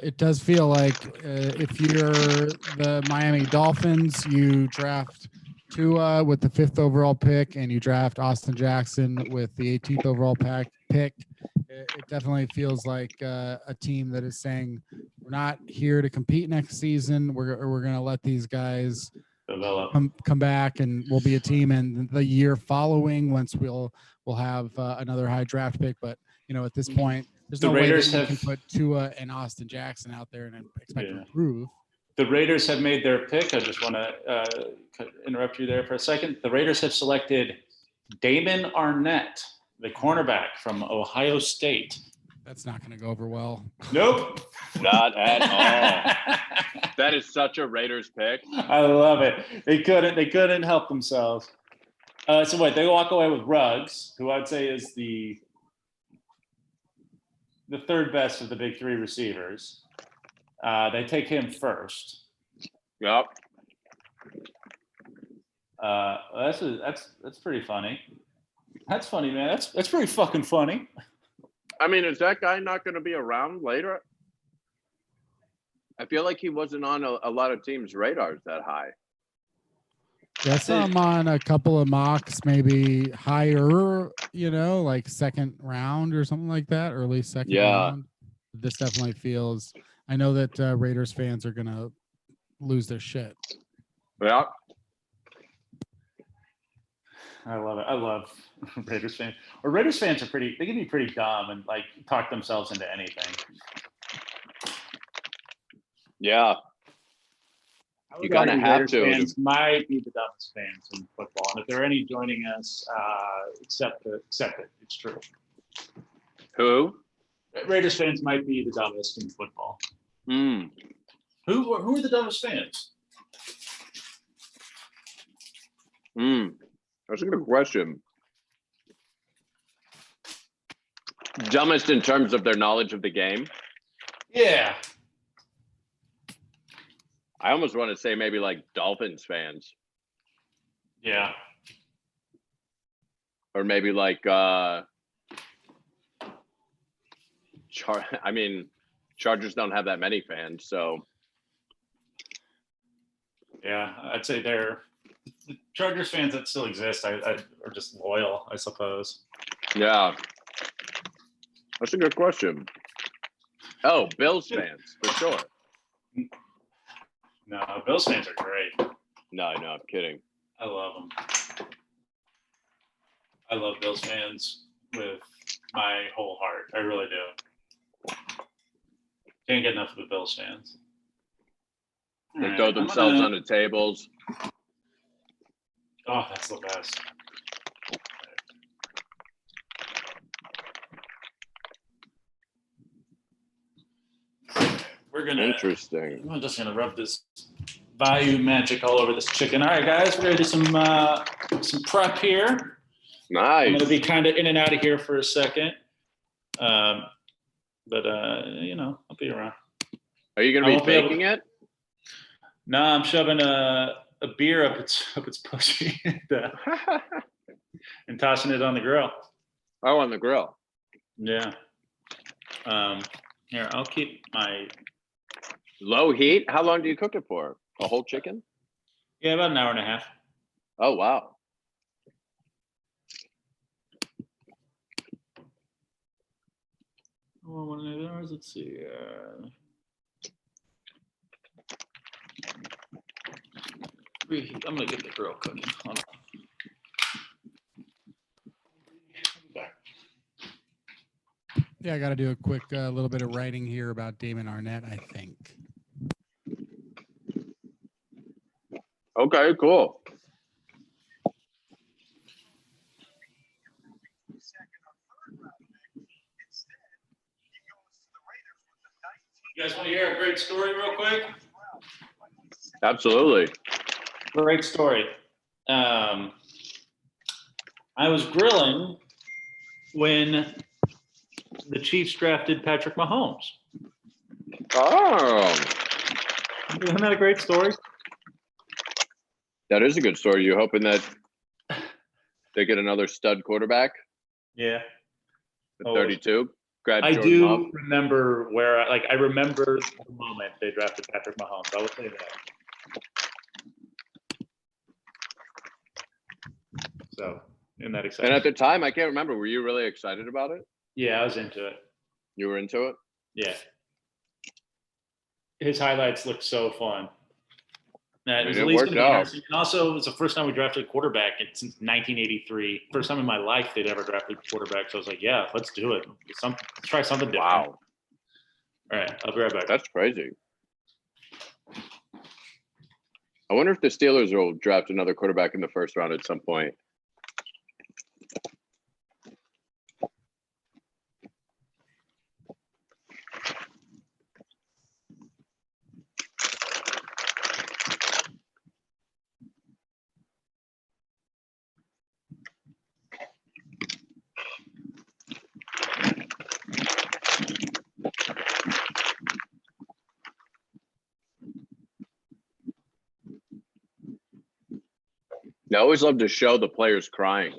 It does feel like if you're the Miami Dolphins, you draft Tua with the 5th overall pick, and you draft Austin Jackson with the 18th overall pick. It definitely feels like a team that is saying, we're not here to compete next season. We're going to let these guys develop, come back, and we'll be a team. And the year following, once we'll have another high draft pick. But at this point, there's no way that you can put Tua and Austin Jackson out there and expect to improve. The Raiders have made their pick. I just want to interrupt you there for a second. The Raiders have selected Damon Arnett, the cornerback from Ohio State. That's not going to go over well. Nope. Not at all. That is such a Raiders pick. I love it. They couldn't help themselves. So what? They walk away with Ruggs, who I'd say is the third best of the big three receivers. They take him first. Yep. That's pretty funny. That's funny, man. That's pretty fucking funny. I mean, is that guy not going to be around later? I feel like he wasn't on a lot of teams' radars that high. Yeah, I saw him on a couple of mocks, maybe higher, like second round or something like that, early second round. This definitely feels. I know that Raiders fans are gonna lose their shit. Yeah. I love it. I love Raiders fans. Or Raiders fans they can be pretty dumb and like talk themselves into anything. Yeah. You kind of have Raiders to. Fans might be the dumbest fans in football, and if there are any joining us, accept it. It's true. Who? Raiders fans might be the dumbest in football. Hmm. Who are the dumbest fans? That's a good question. Dumbest in terms of their knowledge of the game? Yeah. I almost want to say maybe like Dolphins fans. Yeah. Or maybe like Chargers don't have that many fans, so yeah, I'd say the Chargers fans that still exist are just loyal, I suppose. yeah. That's a good question. Oh, Bills fans, for sure. No, Bills fans are great. No, I'm kidding. I love them. I love Bills fans with my whole heart. I really do. Can't get enough of the Bills fans. They throw themselves on the tables. Oh, that's the best. Interesting. I'm just gonna rub this Bayou magic all over this chicken. All right, guys, we're gonna do some prep here. Nice. I'm gonna be kind of in and out of here for a second, but I'll be around. Are you gonna be baking it? No, I'm shoving a beer up its pussy and tossing it on the grill. Oh, on the grill. Yeah. Here, I'll keep my low heat. How long do you cook it for? A whole chicken? Yeah, about an hour and a half. Oh, wow. Oh, one of those. Let's see. Reheat. I'm gonna get the grill cooking. Hold on. Yeah, I got to do a quick little bit of writing here about Damon Arnett, I think. Okay, cool. You guys want to hear a great story real quick? Absolutely. Great story. I was grilling when the Chiefs drafted Patrick Mahomes. Oh, Isn't that a great story? that is a good story. You hoping that they get another stud quarterback Yeah. at Oh, 32? Grab I Jordan Love. do remember where, I remember the moment they drafted Patrick Mahomes. I will say that. So, in that And exciting. at the time, I can't remember. Were you really excited about it? Yeah, I was into it. You were into it? Yeah. His highlights looked so fun. It was It at least worked out. embarrassing. And also, it was the first time we drafted a quarterback since 1983. First time in my life they'd ever drafted a quarterback. So I was like, yeah, let's do it. Let's try something different. Wow, All right, I'll be right back. that's crazy. I wonder if the Steelers will draft another quarterback in the first round at some point. I always love to show the players crying.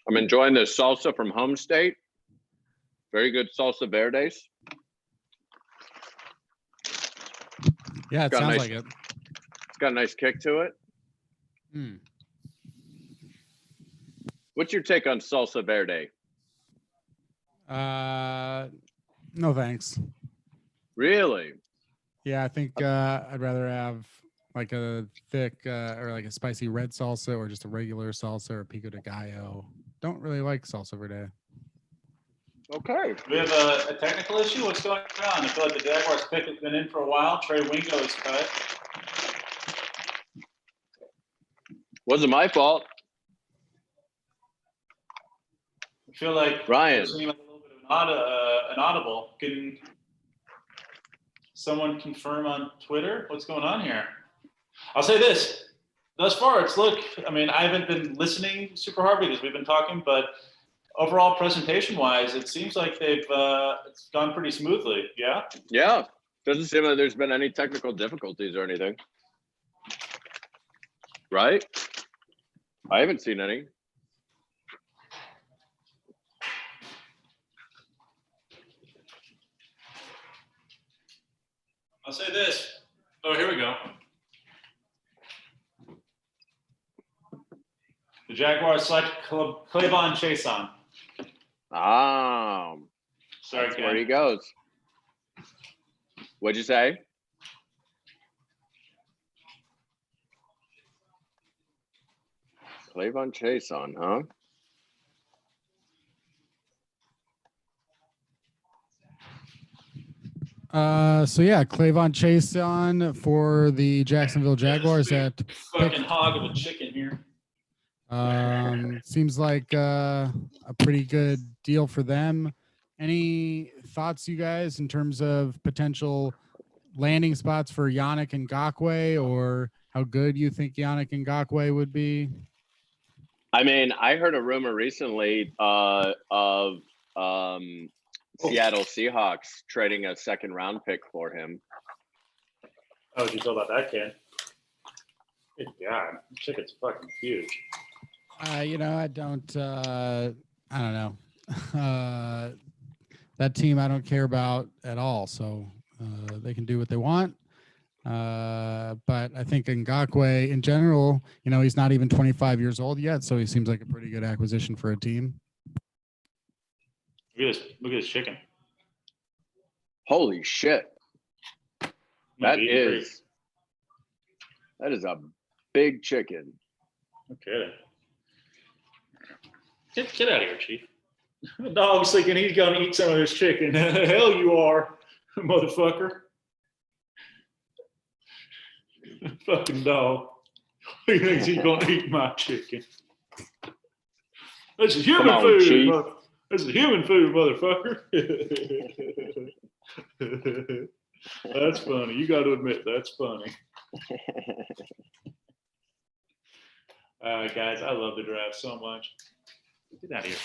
I'm enjoying the salsa from Home State. Very good salsa verdes. Yeah, it Got sounds nice- like it. It's got a nice kick to it. Hmm. What's your take on salsa verde? No thanks. Really? Yeah, I think I'd rather have like a thick or like a spicy red salsa or just a regular salsa or pico de gallo. Don't really like salsa verde. Okay. We have a technical issue. What's going on? I feel like the Jaguars pick has been in for a while. Trey Wingo is cut. Wasn't my fault. I feel like Ryan. we're seeing like a little bit of an audible. Can someone confirm on Twitter what's going on here? I'll say this. Thus far, I mean, I haven't been listening super hard because we've been talking, but overall presentation-wise, it seems like it's gone pretty smoothly. Yeah? Yeah. Doesn't seem like there's been any technical difficulties or anything. Right? I haven't seen any. I'll say this. Oh, here we go. The Jaguars select Clavon Chason. Ah, Sorry, that's Ken. where he goes. What'd you say? Clavon Chason, huh? So yeah, Clavon Chason for the Jacksonville Jaguars at Fucking hog of a chicken here. seems like a pretty good deal for them. Any thoughts, you guys, in terms of potential landing spots for Yannick Ngakoue, or how good you think Yannick Ngakoue would be? I mean, I heard a rumor recently of Seattle Seahawks trading a second round pick for him. Oh, did you feel about that, Ken? Good God, chicken's fucking huge. You know, I don't know. That team I don't care about at all. So they can do what they want. But I think Ngakoue in general, you know, he's not even 25 years old yet. So he seems like a pretty good acquisition for a team. Look at this chicken. Holy shit. That is a big chicken. Okay. Get out of here, Chief. The dog's thinking he's gonna eat some of this chicken. Hell you are, motherfucker. Fucking dog. He thinks he's gonna eat my chicken. This is human Come on, food. Chief. This is human food, motherfucker. That's funny. You got to admit that's funny. Guys, I love the draft so much. Get out of here.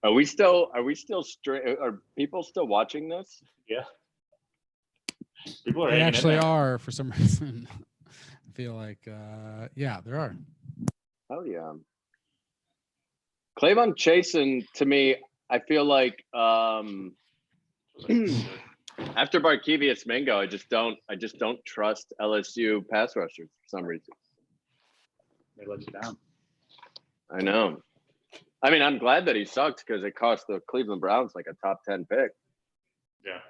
Are we still straight? Are people still watching this? Yeah. People are They hanging in actually there. are for some reason. I feel like, yeah, there are. Hell yeah. Clavon Chasen, to me, I feel like after Barkevius Mingo, I just don't trust LSU pass rushers for some reason. They let you down. I know. I mean, I'm glad that he sucked because it cost the Cleveland Browns like a top 10 pick. Yeah.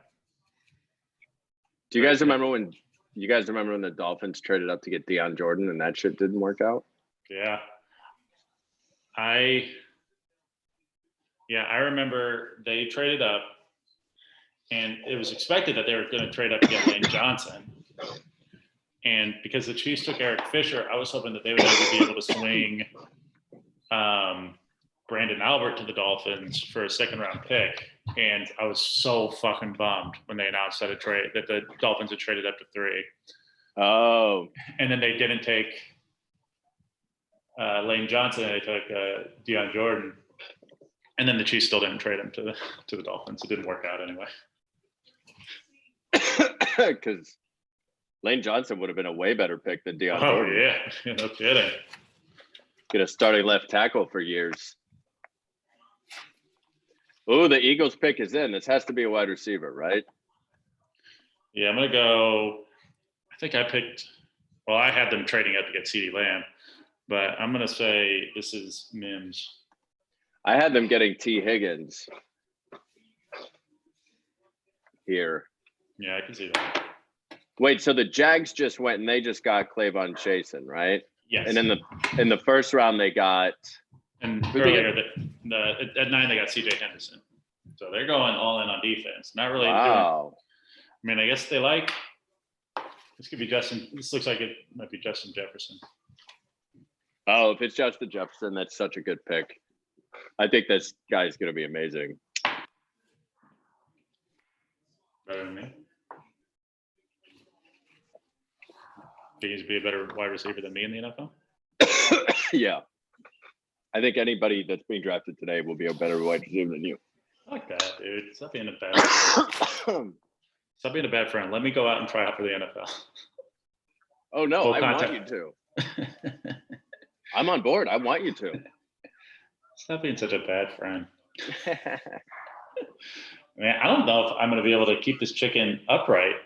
Do you guys remember when the Dolphins traded up to get Deion Jordan and that shit didn't work out? Yeah. I remember they traded up, and it was expected that they were going to trade up to get Lane Johnson. And because the Chiefs took Eric Fisher, I was hoping that they would maybe be able to swing Brandon Albert to the Dolphins for a second-round pick. And I was so fucking bummed when they announced that the Dolphins had traded up to 3. Oh. And then they didn't take Lane Johnson. They took Deion Jordan. And then the Chiefs still didn't trade him to the Dolphins. It didn't work out anyway. Because Lane Johnson would have been a way better pick than Deion Jordan. Yeah, no kidding. Get a starting left tackle for years. Oh, the Eagles pick is in. This has to be a wide receiver, right? Yeah, I'm going to go. I think I had them trading up to get CeeDee Lamb, but I'm going to say this is Mims. I had them getting T. Higgins here. Yeah, I can see that. Wait, so the Jags just went and they just got Clavon Chasen, right? Yes. And then in the first round they got. And earlier at 9 they got CJ Henderson. So they're going all in on defense. Not really. Wow. I mean, I guess they like. This could be Justin. This looks like it might be Justin Jefferson. Oh, if it's Justin Jefferson, that's such a good pick. I think this guy's going to be amazing. Better than me. Think he'd be a better wide receiver than me in the NFL? Yeah. I think anybody that's being drafted today will be a better wide receiver than you. I like that, dude. Stop being a bad friend. Stop being a bad friend. Let me go out and try out for the NFL. Oh, no, Full I contact. want you to. I'm on board. I want you to. Stop being such a bad friend. Man, I don't know if I'm going to be able to keep this chicken upright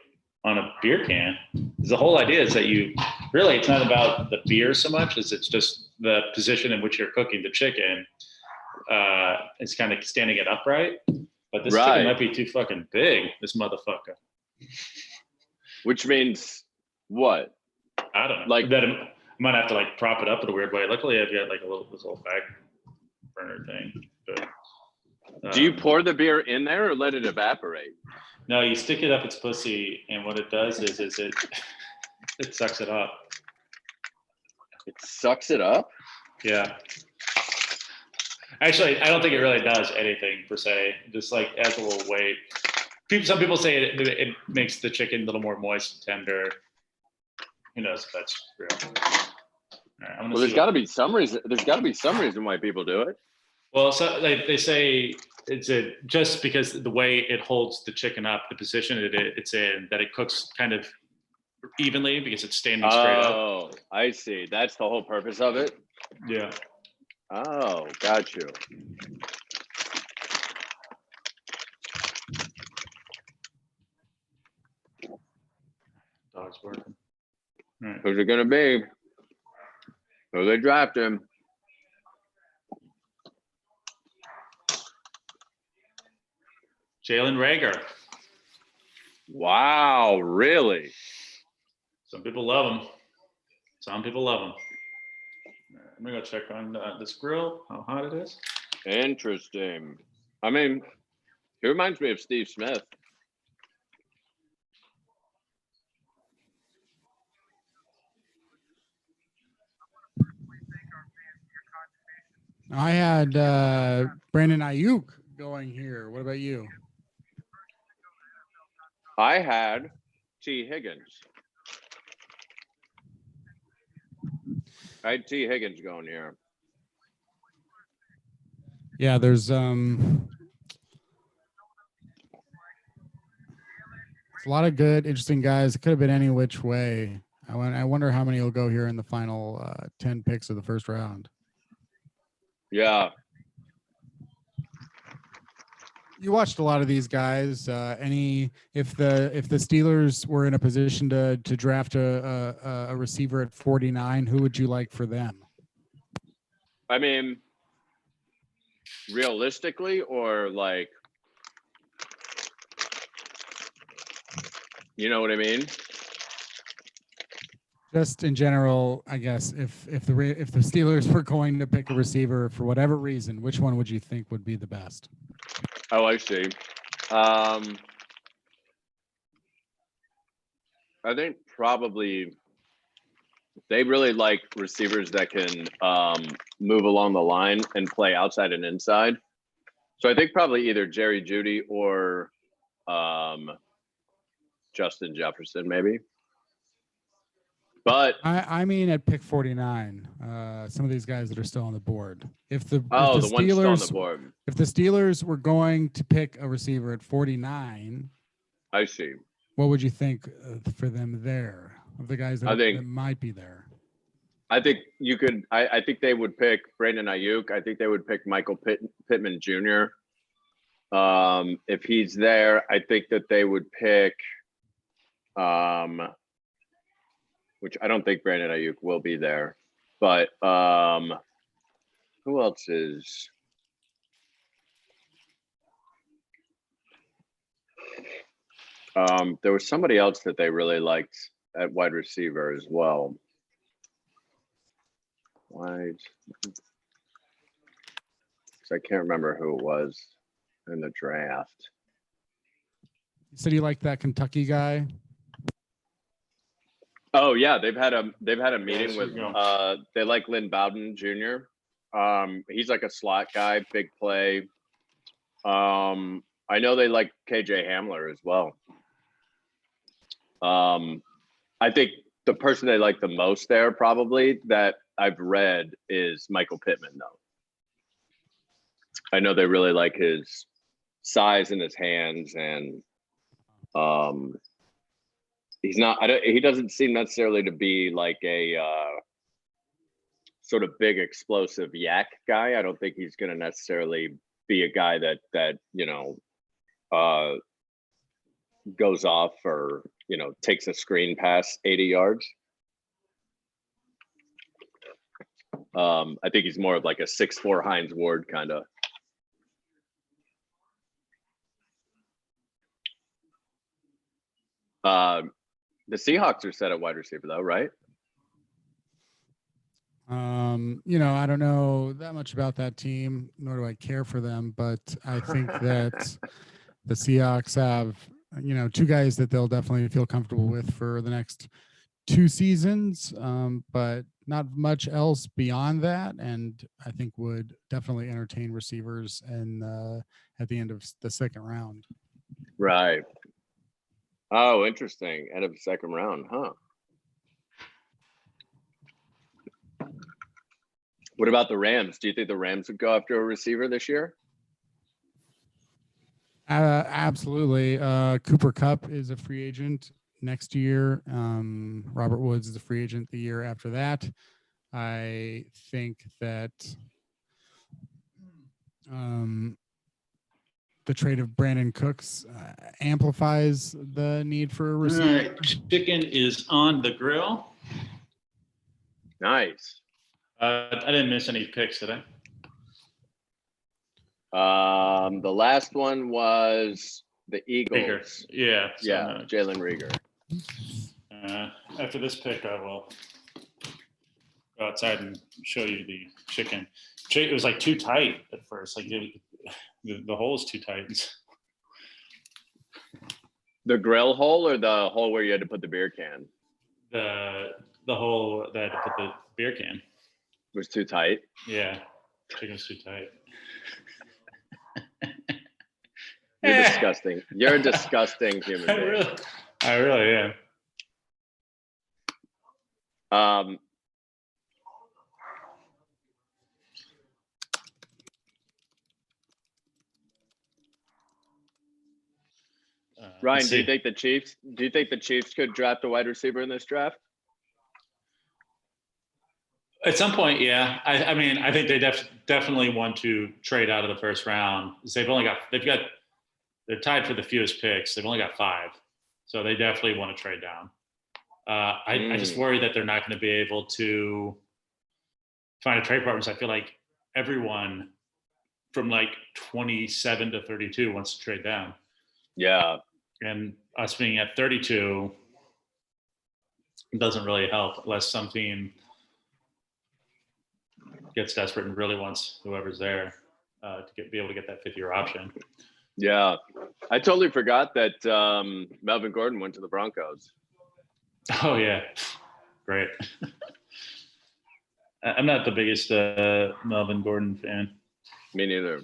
on a beer can. The whole idea is that it's not about the beer so much as it's just the position in which you're cooking the chicken. It's kind of standing it upright, but this chicken might be too fucking big, this motherfucker. Which means what? I don't know. Like that I might have to like prop it up in a weird way. Luckily I've got like this little back burner thing. But, do you pour the beer in there or let it evaporate? No, you stick it up its pussy, and what it does is it sucks it up. It sucks it up? Yeah. Actually, I don't think it really does anything per se. Just like adds a little weight. Some people say it makes the chicken a little more moist and tender. Who knows if that's real? All right, Well, there's got to be some reason. There's got to be some reason why people do it. Well, so they say it's just because the way it holds the chicken up, the position it's in, that it cooks kind of evenly because it's standing straight up. Oh, I see. That's the whole purpose of it. Yeah. Oh, got you. Dog's barking. All right. Who's it gonna be? Who they draft him? Jalen Rager. Wow, really? Some people love him. Some people love him. I'm gonna go check on this grill, how hot it is. Interesting. I mean, he reminds me of Steve Smith. I had Brandon Ayuk going here. What about you? I had T. Higgins. I had T. Higgins going here. Yeah, there's a lot of good, interesting guys. It could have been any which way. I wonder how many will go here in the final 10 picks of the first round. Yeah. You watched a lot of these guys. If the Steelers were in a position to draft a receiver at 49, who would you like for them? I mean, realistically, or like, you know what I mean? Just in general, I guess if the Steelers were going to pick a receiver for whatever reason, which one would you think would be the best? Oh, I see. I think probably they really like receivers that can move along the line and play outside and inside. So I think probably either Jerry Jeudy or Justin Jefferson, maybe. But I mean, at pick 49, some of these guys that are still on the board. If the one still on the Steelers, board. if the Steelers were going to pick a receiver at 49, I see. what would you think for them there? Of the guys that might be there. I think you could. I think they would pick Brandon Ayuk. I think they would pick Michael Pittman Jr. If he's there, I think that they would pick. Which I don't think Brandon Ayuk will be there, but who else is? There was somebody else that they really liked at wide receiver as well. Wide. I can't remember who it was in the draft. You said you liked that Kentucky guy. Oh yeah, they've had a meeting with they like Lynn Bowden Jr. He's like a slot guy, big play. I know they like KJ Hamler as well. I think the person they like the most there probably that I've read is Michael Pittman though. I know they really like his size in his hands and he doesn't seem necessarily to be like a sort of big explosive yak guy. I don't think he's going to necessarily be a guy that goes off or takes a screen pass 80 yards. I think he's more of like a 6'4" Hines Ward kind of. The Seahawks are set at wide receiver though, right? I don't know that much about that team, nor do I care for them, but I think that the Seahawks have, two guys that they'll definitely feel comfortable with for the next 2 seasons, but not much else beyond that. And I think would definitely entertain receivers and at the end of the second round. Right. Oh, interesting. End of the second round, huh? What about the Rams? Do you think the Rams would go after a receiver this year? Absolutely. Cooper Kupp is a free agent. next year. Robert Woods is a free agent the year after that. I think that the trade of Brandon Cooks amplifies the need for a All receiver. right, chicken is on the grill. Nice. I didn't miss any picks, did I? The last one was the Eagles. Rieger. Yeah. so Yeah, no. Jalen Rieger. After this pick, I will go outside and show you the chicken. It was like too tight at first. Like the hole is too tight. The grill hole or the hole where you had to put the beer can The hole that I had to put the beer can. was too tight. Yeah, chicken's too tight. You're disgusting. You're a disgusting human being. I really am. Ryan, let's do you see. think the Chiefs could draft a wide receiver in this draft? At some point, yeah. I mean, I think they definitely want to trade out of the first round. They're tied for the fewest picks. They've only got 5, so they definitely want to trade down. I just worry that they're not going to be able to find a trade partners. I feel like everyone from like 27 to 32 wants to trade down. Yeah. And us being at 32 doesn't really help unless some team gets desperate and really wants whoever's there to be able to get that 5th-year option. Yeah. I totally forgot that Melvin Gordon went to the Broncos. Oh, yeah. Great. I'm not the biggest Melvin Gordon fan. Me neither.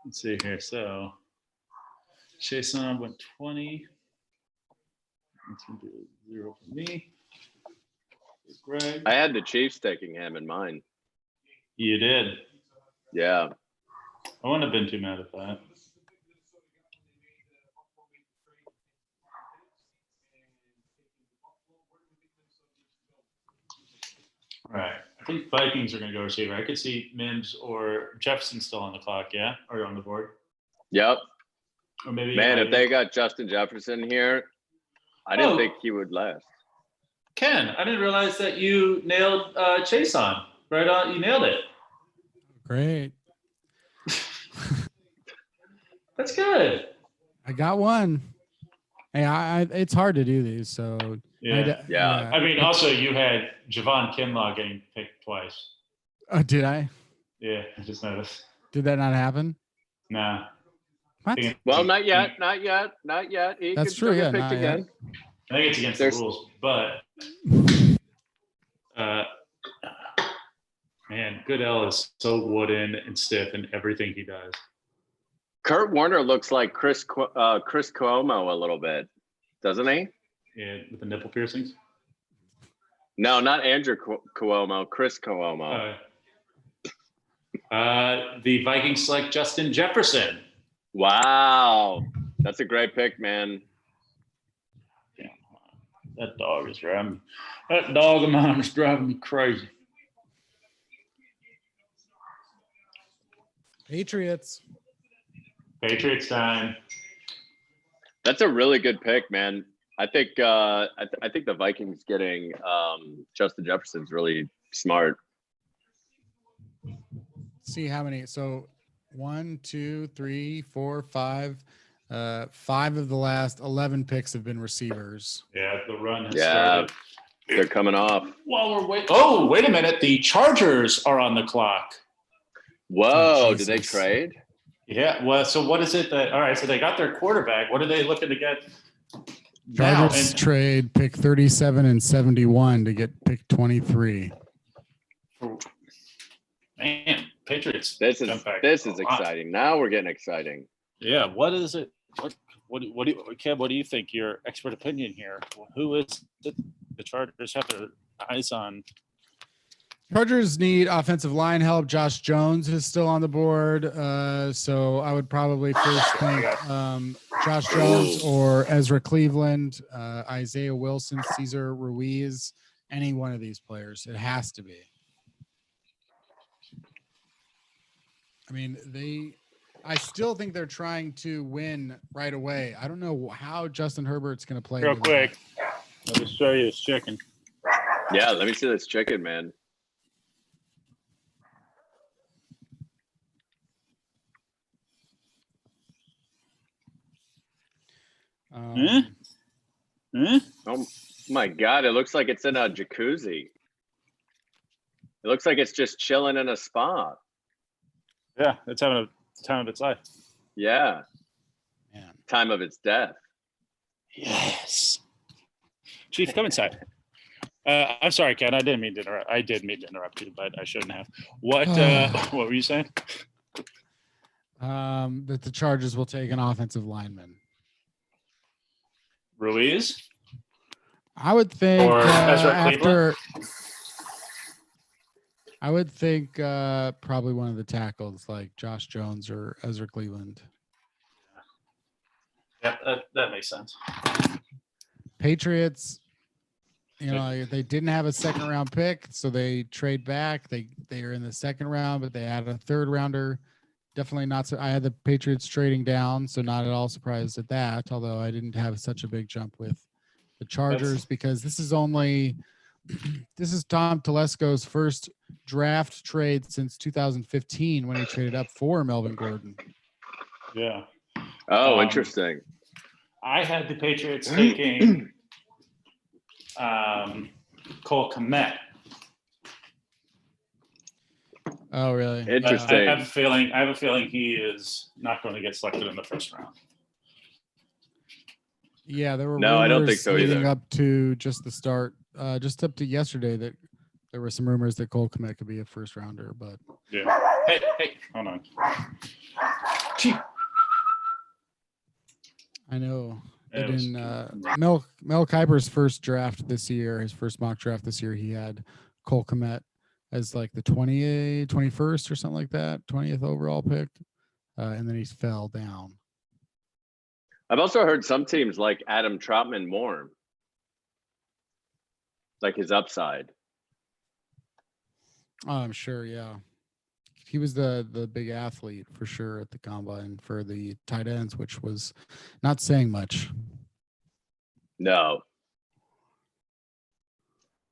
Let's see here. So Chason went 20. That's going to be 0 for me. Greg. I had the Chiefs taking him in mind. You did. Yeah. I wouldn't have been too mad at that. All right. I think Vikings are going to go receiver. I could see Mims or Jefferson still on the clock, yeah? Or on the board. Yep. Or maybe. Man, if they got Justin Jefferson here, I didn't think he would last. Ken, I didn't realize that you nailed Chason. Right on. You nailed it. Great. That's good. I got one. Hey, it's hard to do these, so Yeah. I mean, also you had Javon Kinlaw getting picked twice. Oh, did I? Yeah, I just noticed. Did that not happen? Nah. What? Well, not yet. He That's could true. still Yeah, get picked not again. yet. I think it's against the rules, but man, Goodell is so wooden and stiff in everything he does. Kurt Warner looks like Chris Cuomo a little bit, doesn't he? Yeah, with the nipple piercings. No, not Andrew Cuomo, Chris Cuomo. The Vikings select Justin Jefferson. Wow, that's a great pick, man. Yeah, that dog is driving me. That dog of mine is driving me crazy. Patriots time. That's a really good pick, man. I think I think the Vikings getting Justin Jefferson's really smart. See how many. So 1, 2, 3, 4, 5. 5 of the last 11 picks have been receivers. Yeah, the run has started. They're coming off. While we're waiting. Oh, wait a minute. The Chargers are on the clock. Whoa, did they trade? Yeah. Well, so what is it that, all right, so they got their quarterback. What are they looking to get Chargers trade pick 37 and 71 to get pick 23. Man, Patriots. This is exciting. Now we're getting exciting. Yeah. What is it? What do you, Kev, what do you think? Your expert opinion here. Who is it the Chargers have their eyes on? Chargers need offensive line help. Josh Jones is still on the board. So I would probably first think Josh Jones or Ezra Cleveland, Isaiah Wilson, Cesar Ruiz, any one of these players. It has to be. I mean, I still think they're trying to win right away. I don't know how Justin Herbert's going to play. Real quick, let me show you this chicken. Yeah, let me see this chicken, man. Oh my God, it looks like it's in a jacuzzi. It looks like it's just chilling in a spa. Yeah, it's having a time of its life. Yeah. Man. Time of its death. Yes. Chief, come inside. I'm sorry, Ken. I did mean to interrupt you, but I shouldn't have. What were you saying? That the Chargers will take an offensive lineman. Ruiz? I would think Or Ezra Cleveland? I would think probably one of the tackles like Josh Jones or Ezra Cleveland. Yeah, that makes sense. Patriots, they didn't have a second round pick, so they trade back. They are in the second round, but they added a third rounder. Definitely not. So I had the Patriots trading down, so not at all surprised at that. Although I didn't have such a big jump with the Chargers because this is Tom Telesco's first draft trade since 2015 when he traded up for Melvin Gordon. Yeah. Oh, interesting. I had the Patriots taking Cole Kmet. Oh, really? Interesting. I have a feeling he is not going to get selected in the first round. Yeah, there were No, I don't think rumors so leading either. up to just the start, just up to yesterday that there were some rumors that Cole Kmet could be a first rounder, but Yeah. Hey, hold on. Chief. I know Yeah, that it was- in Mel Kiper's first draft this year, his first mock draft this year, he had Cole Kmet as like the 21st or something like that, 20th overall pick, and then he fell down. I've also heard some teams like Adam Troutman more. Like his upside. Oh, I'm sure, yeah. He was the big athlete for sure at the combine for the tight ends, which was not saying much. No.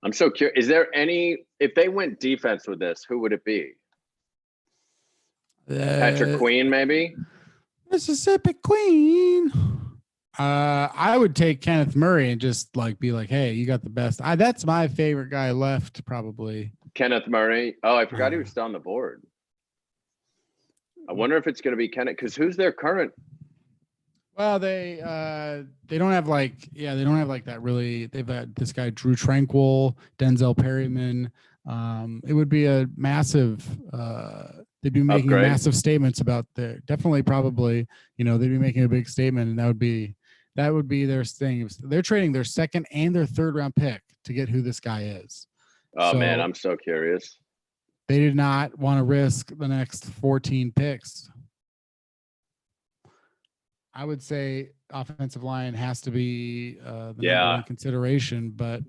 I'm so curious. Is there any, if they went defense with this, who would it be? Patrick Queen, maybe? Mississippi Queen. I would take Kenneth Murray and just be like, hey, you got the best. That's my favorite guy left, probably. Kenneth Murray. Oh, I forgot he was still on the board. I wonder if it's going to be Kenneth, because who's their current? Well, they don't have that really. They've got this guy Drew Tranquil, Denzel Perryman. It would be a massive. They'd be making Upgrade. massive statements about they'd be making a big statement, and that would be their thing. They're trading their second and their third round pick to get who this guy is. Oh, man, I'm so curious. They did not want to risk the next 14 picks. I would say offensive line has to be the number one consideration, but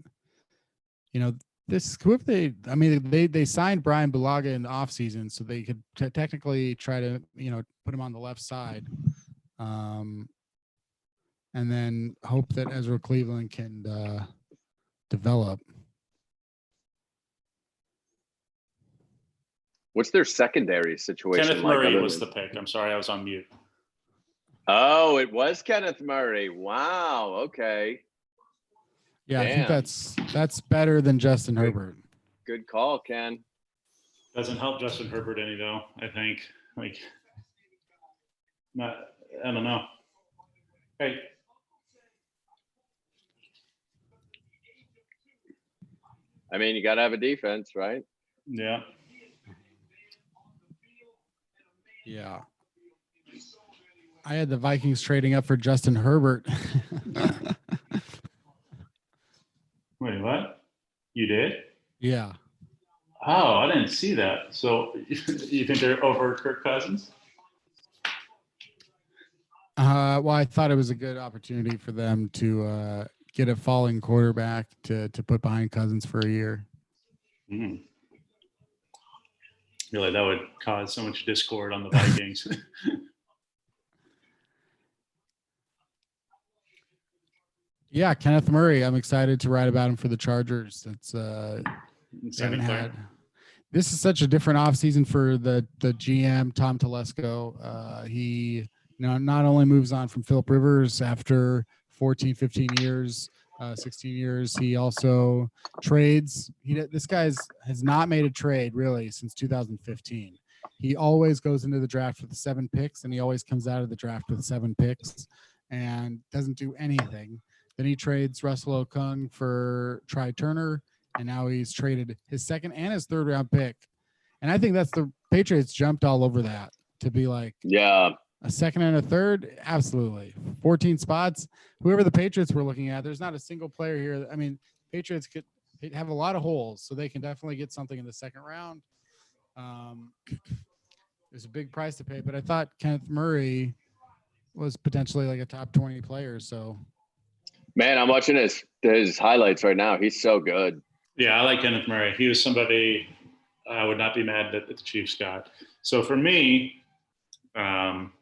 they signed Brian Bulaga in the offseason, so they could technically try to put him on the left side, and then hope that Ezra Cleveland can develop. What's their secondary situation Kenneth like? Murray was the pick. I'm sorry, I was on mute. Oh, it was Kenneth Murray. Wow. Okay. Yeah, Damn. I think that's better than Justin Herbert. Good call, Ken. Doesn't help Justin Herbert any though. I think I don't know. Hey, I mean, you got to have a defense, right? yeah. Yeah. I had the Vikings trading up for Justin Herbert. Wait, what? You did? Yeah. Oh, I didn't see that. So you think they're over Kirk Cousins? Well, I thought it was a good opportunity for them to get a falling quarterback to put behind Cousins for a year. I feel like that would cause so much discord on the Vikings. Yeah, Kenneth Murray. I'm excited to write about him for the Chargers. It's Second player. This is such a different offseason for the GM, Tom Telesco. He not only moves on from Philip Rivers after 14, 15 years, 16 years, he also trades. This guy's has not made a trade really since 2015. He always goes into the draft with 7 picks, and he always comes out of the draft with 7 picks and doesn't do anything. Then he trades Russell Okung for Try Turner, and now he's traded his 2nd and his 3rd round pick. And I think that's the Patriots jumped all over that to be like, Yeah. a 2nd and a 3rd. Absolutely. 14 spots. Whoever the Patriots were looking at, there's not a single player here. I mean, Patriots could have a lot of holes, so they can definitely get something in the 2nd round. There's a big price to pay, but I thought Kenneth Murray was potentially like a top 20 player. So, Man, I'm watching his highlights right now. He's so good. Yeah, I like Kenneth Murray. He was somebody I would not be mad that the Chiefs got. So for me, Ken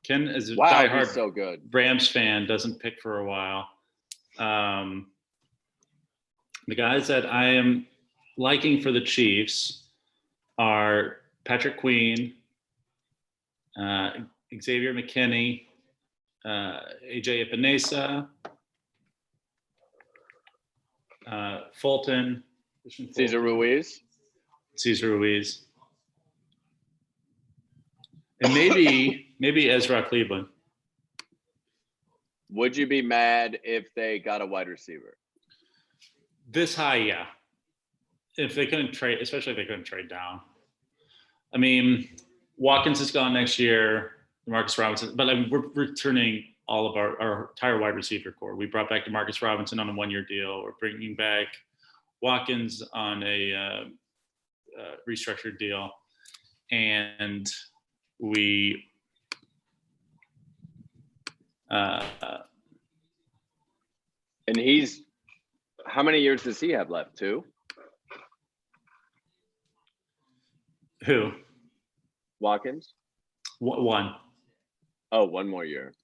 is a Wow, he's diehard so good. Rams fan, doesn't pick for a while. The guys that I am liking for the Chiefs are Patrick Queen, Xavier McKinney, AJ Epinesa, Fulton, Cesar Ruiz. And maybe Ezra Cleveland. Would you be mad if they got a wide receiver? This high, yeah. If they couldn't trade, especially if they couldn't trade down. I mean, Watkins is gone next year, Demarcus Robinson, but we're returning all of our entire wide receiver core. We brought back Demarcus Robinson on a 1-year deal. We're bringing back Watkins on a restructured deal. And we and he's how many years does he have left? 2? Who? Watkins? 1. Oh, 1 more year.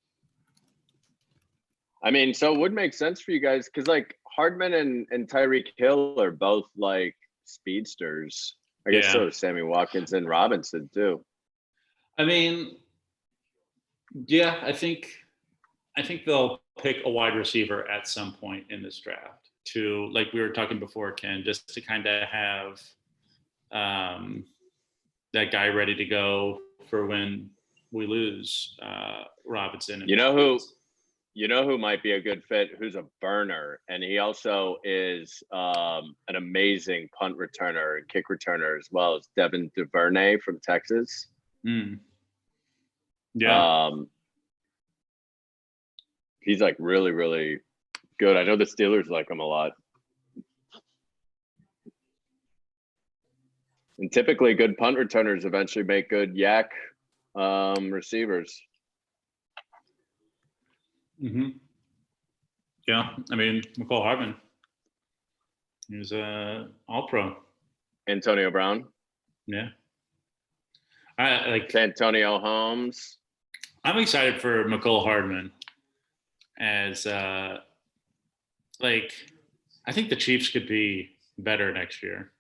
I mean, so it would make sense for you guys because like Hardman and Tyreek Hill are both like speedsters. I guess so is Sammy Watkins and Robinson too. I mean, yeah, I think they'll pick a wide receiver at some point in this draft to, like we were talking before, Ken, just to kind of have that guy ready to go for when we lose Robinson. And You know who might be a good fit, who's a burner, and he also is an amazing punt returner and kick returner as well as Devin DuVernay from Texas. Yeah. He's like really, really good. I know the Steelers like him a lot. And typically good punt returners eventually make good yak receivers. Yeah, I mean, McCall Hardman. He was all-pro. Antonio Brown. Yeah. I like Antonio Holmes. I'm excited for McCall Hardman as like I think the Chiefs could be better next year.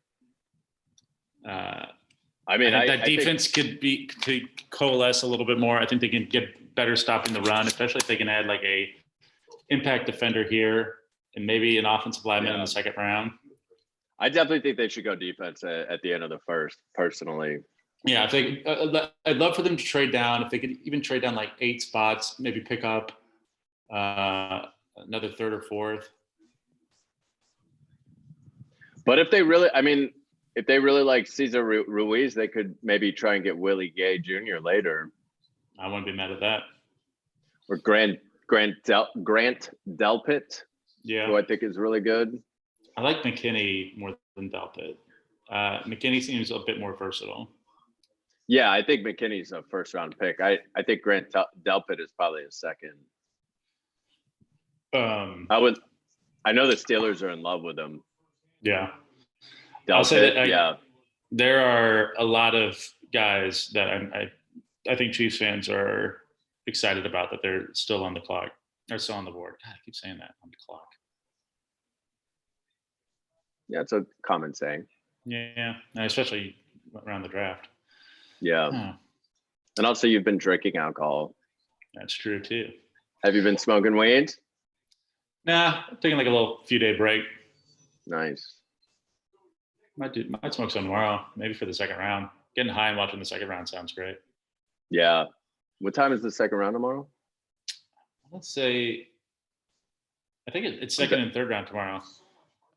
I mean, that defense could coalesce a little bit more. I think they can get better stopping the run, especially if they can add like a impact defender here and maybe an offensive lineman in the 2nd round. I definitely think they should go defense at the end of the first, personally. Yeah, I'd love for them to trade down. If they could even trade down like 8 spots, maybe pick up another 3rd or 4th. But if they really like Cesar Ruiz, they could maybe try and get Willie Gay Jr. later. I wouldn't be mad at that. Or Grant Delpit, yeah, who I think is really good. I like McKinney more than Delpit. McKinney seems a bit more versatile. Yeah, I think McKinney's a first round pick. I think Grant Delpit is probably a second. I know the Steelers are in love with him. Yeah. Delpit, I'll say that yeah. There are a lot of guys that I think Chiefs fans are excited about that they're still on the clock. They're still on the board. God, I keep saying that, on the clock. Yeah, it's a common saying. Yeah, especially around the draft. Yeah. And also, you've been drinking alcohol. That's true too. Have you been smoking weed? Nah, I'm taking like a few day break. Nice. Might smoke some tomorrow, maybe for the second round. Getting high and watching the second round sounds great. Yeah. What time is the second round tomorrow? Let's say, I think it's second and third round tomorrow.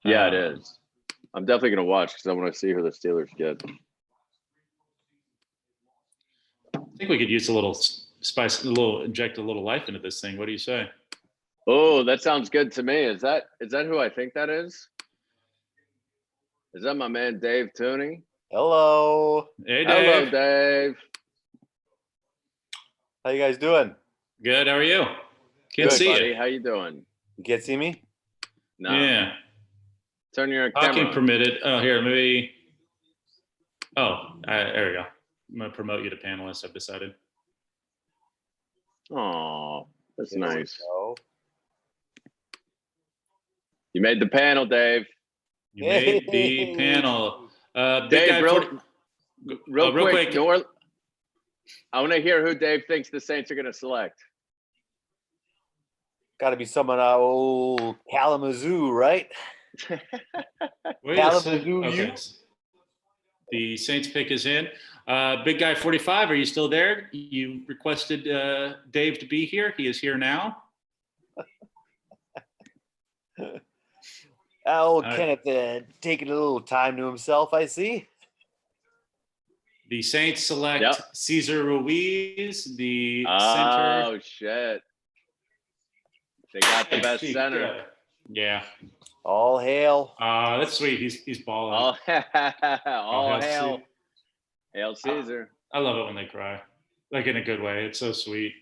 Yeah, it is. I'm definitely going to watch because I want to see who the Steelers get. I think we could use a little spice, inject a little life into this thing. What do you say? Oh, that sounds good to me. Is that who I think that is? Is that my man Dave Tooney? Hello. Hey, Dave. Hello, Dave. How you guys doing? Good. How are you? Can't Good, see buddy. you. How you doing? You can't see me? No. Yeah. Turn your Talking camera on. permitted. Oh, here, maybe. Oh, there we go. I'm going to promote you to panelist, I've decided. Oh, that's There we nice. go. You made the panel, Dave. You made the panel. Big Dave, guy real quick. quick. I want to hear who Dave thinks the Saints are going to select. Got to be someone old Kalamazoo, right? Wait a second. Kalamazoo, Okay. The Saints pick is in. Big guy 45, are you still there? You requested Dave to be here. He is here now. Old Kenneth taking a little time to himself, I see. The Saints select Cesar Ruiz, the center. Oh, shit. They got the best center. Yeah. All hail. That's sweet. He's balling. All hail. Caesar. Hail Caesar. I love it when they cry, like in a good way. It's so sweet.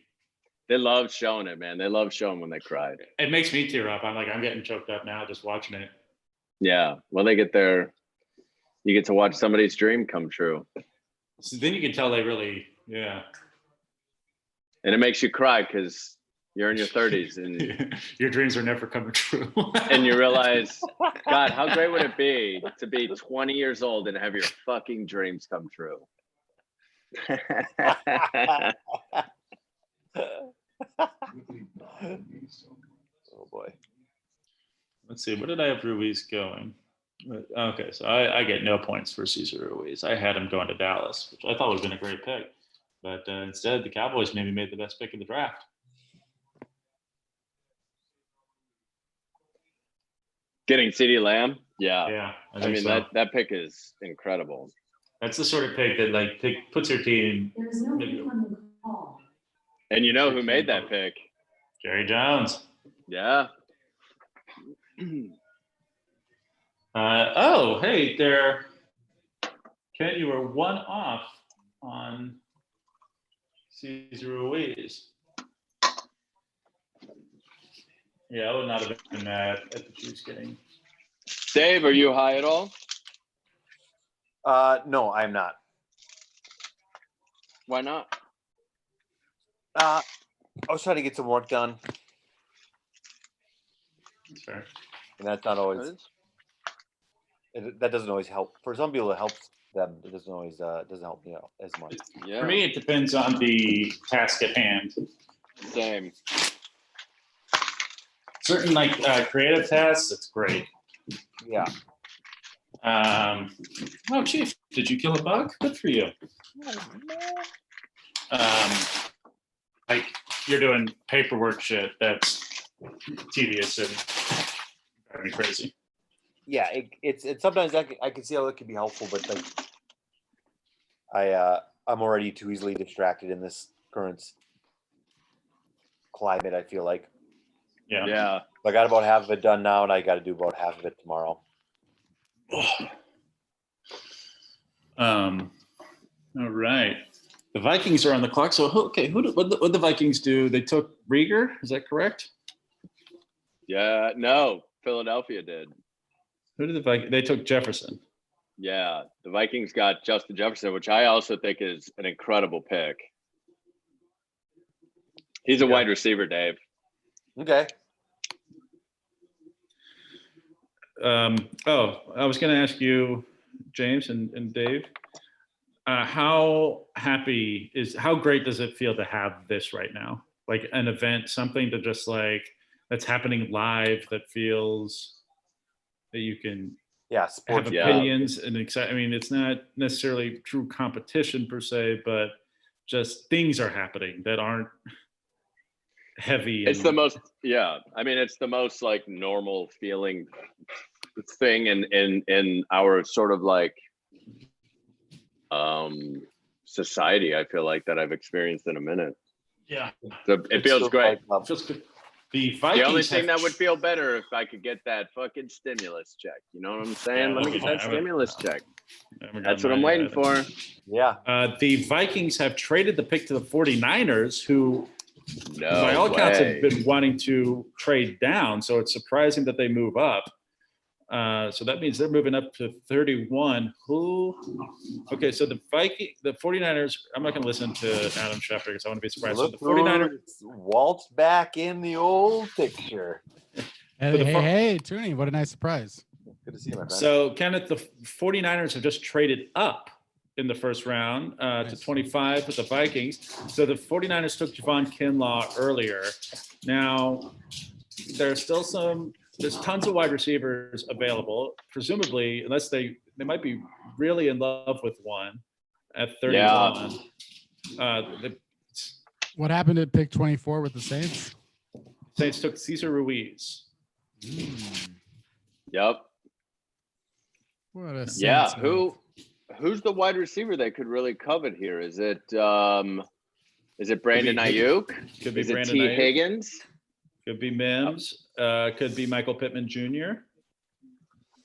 They love showing it, man. They love showing when they cried. It makes me tear up. I'm getting choked up now just watching it. Yeah. Well, you get to watch somebody's dream come true. So then you can tell they really, yeah. And it makes you cry because you're in your 30s and your dreams are never coming true. And you realize, God, how great would it be to be 20 years old and have your fucking dreams come true? Oh boy. Let's see. Where did I have Ruiz going? Okay, so I get no points for Cesar Ruiz. I had him going to Dallas, which I thought would have been a great pick. But instead, the Cowboys maybe made the best pick of the draft. Getting CeeDee Lamb? Yeah. Yeah. I mean, so. that pick is incredible. That's the sort of pick that puts your team. There's no name on the call. And you know who made that pick? Jerry Jones. Yeah. Oh, hey there. Kent, you were one off on Cesar Ruiz. Yeah, I would not have been mad at the Chiefs getting. Dave, are you high at all? No, I'm not. Why not? I was trying to get some work done, That's fair. and that's not always. That doesn't always help. For some people, it helps them. It doesn't always doesn't help me out as much. Yeah. For me, it depends on the task at hand. Same. Certain creative tasks, it's great. Yeah. Oh, Chief, did you kill a bug? Good for you. Like you're doing paperwork shit that's tedious and driving me crazy. Yeah, it's sometimes I can see how it can be helpful, but like I'm already too easily distracted in this current climate. I feel like. Yeah. Yeah. I got about half of it done now, and I got to do about half of it tomorrow. All right. The Vikings are on the clock. So, okay, what the Vikings do? They took Rieger. Is that correct? Yeah, no, Philadelphia did. Who did the Vikings? They took Jefferson. Yeah, the Vikings got Justin Jefferson, which I also think is an incredible pick. He's a wide receiver, Dave. Okay. I was going to ask you, James and Dave, how great does it feel to have this right now? Like an event, something to just like that's happening live that feels that you can have opinions and excite. I mean, it's not necessarily true competition per se, but just things are happening that aren't heavy. It's the most, I mean, it's the most like normal feeling thing in our sort of like society, I feel like, that I've experienced in a minute. Yeah. So it feels great. The Vikings. The only thing that would feel better if I could get that fucking stimulus check. You know what I'm saying? Let me get that stimulus check. That's what I'm waiting for. Yeah. The Vikings have traded the pick to the 49ers, who by all accounts have been wanting to trade down. So it's surprising that they move up. So that means they're moving up to 31. Okay, so the 49ers, I'm not going to listen to Adam Schefter because I want to be surprised. So the 49ers waltz back in the old picture. Hey, Toonie, what a nice surprise. Good to see you, my friend. So, Kenneth, the 49ers have just traded up in the first round to 25 with the Vikings. So the 49ers took Javon Kinlaw earlier. Now, there's tons of wide receivers available, presumably, unless they might be really in love with one at 31. What happened at pick 24 with the Saints? Saints took Cesar Ruiz. Yep. What a yeah. Saints Who's the wide receiver they could really covet here? Is it Brandon Ayuk? Could be Is Brandon it T. Ayuk. Higgins? Could be Mims. Could be Michael Pittman Jr.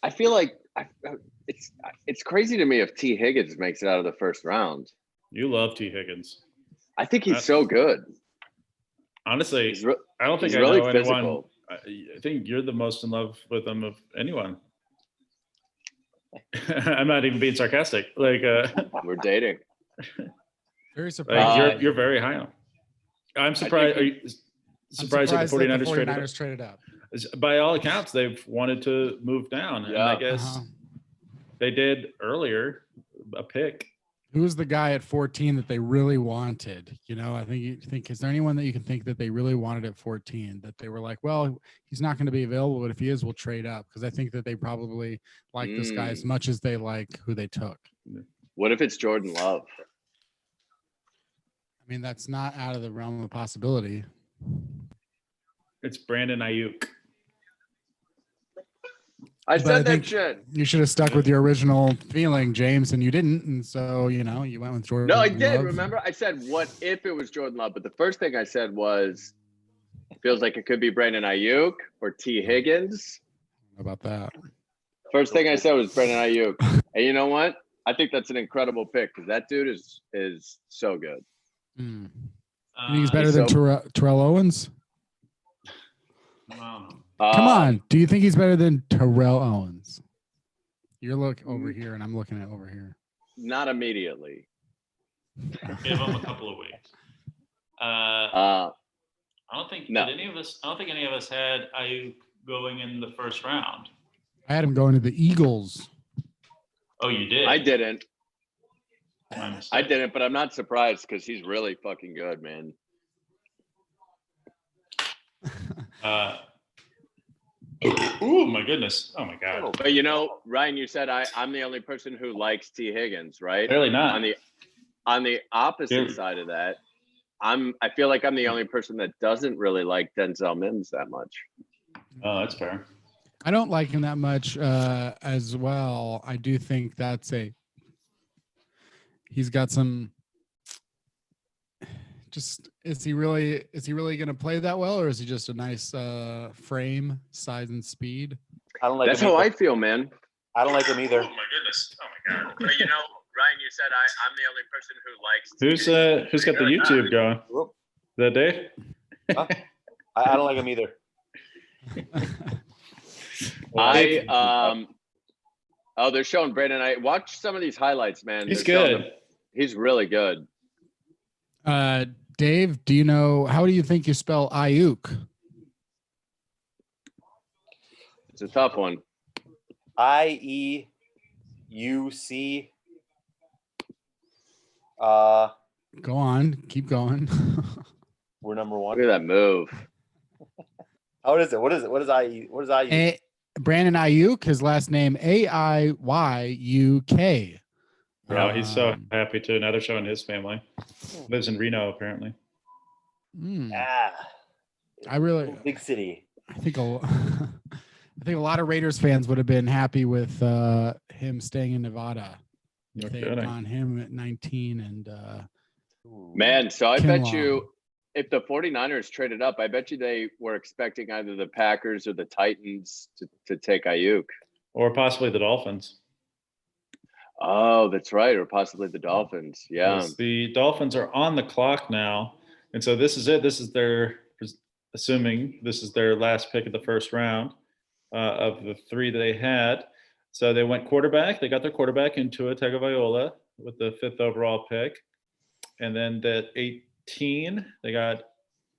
I feel like it's crazy to me if T. Higgins makes it out of the first round. You love T. Higgins. I think he's so good. Honestly, I don't think I really know anyone. physical. I think you're the most in love with him of anyone. I'm not even being sarcastic. Like we're dating. Very surprised. Like you're very high on. I'm surprised. Are you surprised that the 49ers traded up? By all accounts, they've wanted to move down, and I guess they did earlier a pick. Who's the guy at 14 that they really wanted? You know, is there anyone that you can think that they really wanted at 14 that they were like, well, he's not going to be available, but if he is, we'll trade up? Because I think that they probably like this guy as much as they like who they took. What if it's Jordan Love? I mean, that's not out of the realm of possibility. It's Brandon Ayuk. I said that shit. You should have stuck with your original feeling, James, and you didn't. And so, you went with Jordan. No, I did. Love. Remember, I said, what if it was Jordan Love? But the first thing I said was, feels like it could be Brandon Ayuk or T. Higgins. How about that? First thing I said was Brandon Ayuk. And you know what? I think that's an incredible pick because that dude is so good. You think he's better than Terrell Owens? Come on. Do you think he's better than Terrell Owens? You're looking over here, and I'm looking at over here. Not immediately. Give him a couple of weeks. I don't think any of us had Ayuk going in the first round. I had him going to the Eagles. Oh, you did? I didn't. I didn't, but I'm not surprised because he's really fucking good, man. Oh my goodness! Oh my god! But Ryan, you said I'm the only person who likes T. Higgins, right? Clearly not. On the opposite side of that, I feel like I'm the only person that doesn't really like Denzel Mims that much. Oh, that's fair. I don't like him that much as well. I do think he's got some. Is he really going to play that well, or is he just a nice frame, size, and speed? I don't like. That's how I feel, man. I don't like him either. Oh my goodness. Oh my god. But you know, Ryan, you said I'm the only person who likes. Who's got the YouTube going? Whoop. Is that Dave? Huh? I don't like him either. Oh, they're showing Brandon. I watch some of these highlights, man. He's They're showing good. him. He's really good. Dave, how do you think you spell Ayuk? It's a tough one. IEUC. Go on, keep going. We're number Look one. at that move. How is it? What is it? What is IE? What is IE? Brandon Ayuk, his last name AIYUK. Oh, he's so happy too. Now they're showing his family. Lives in Reno, apparently. I really Big city. I think a lot of Raiders fans would have been happy with him staying in Nevada. No If they had kidding. gone him at 19 and Man, so I Kinlaw. bet you if the 49ers traded up, I bet you they were expecting either the Packers or the Titans to take Ayuk. Or possibly the Dolphins. Oh, that's right. Or possibly the Dolphins. Yeah. Yes, the Dolphins are on the clock now. And so this is it. This is assuming this is their last pick of the first round of the three that they had. So they went quarterback. They got their quarterback in Tua Tagovailoa with the 5th overall pick. And then at 18, they got,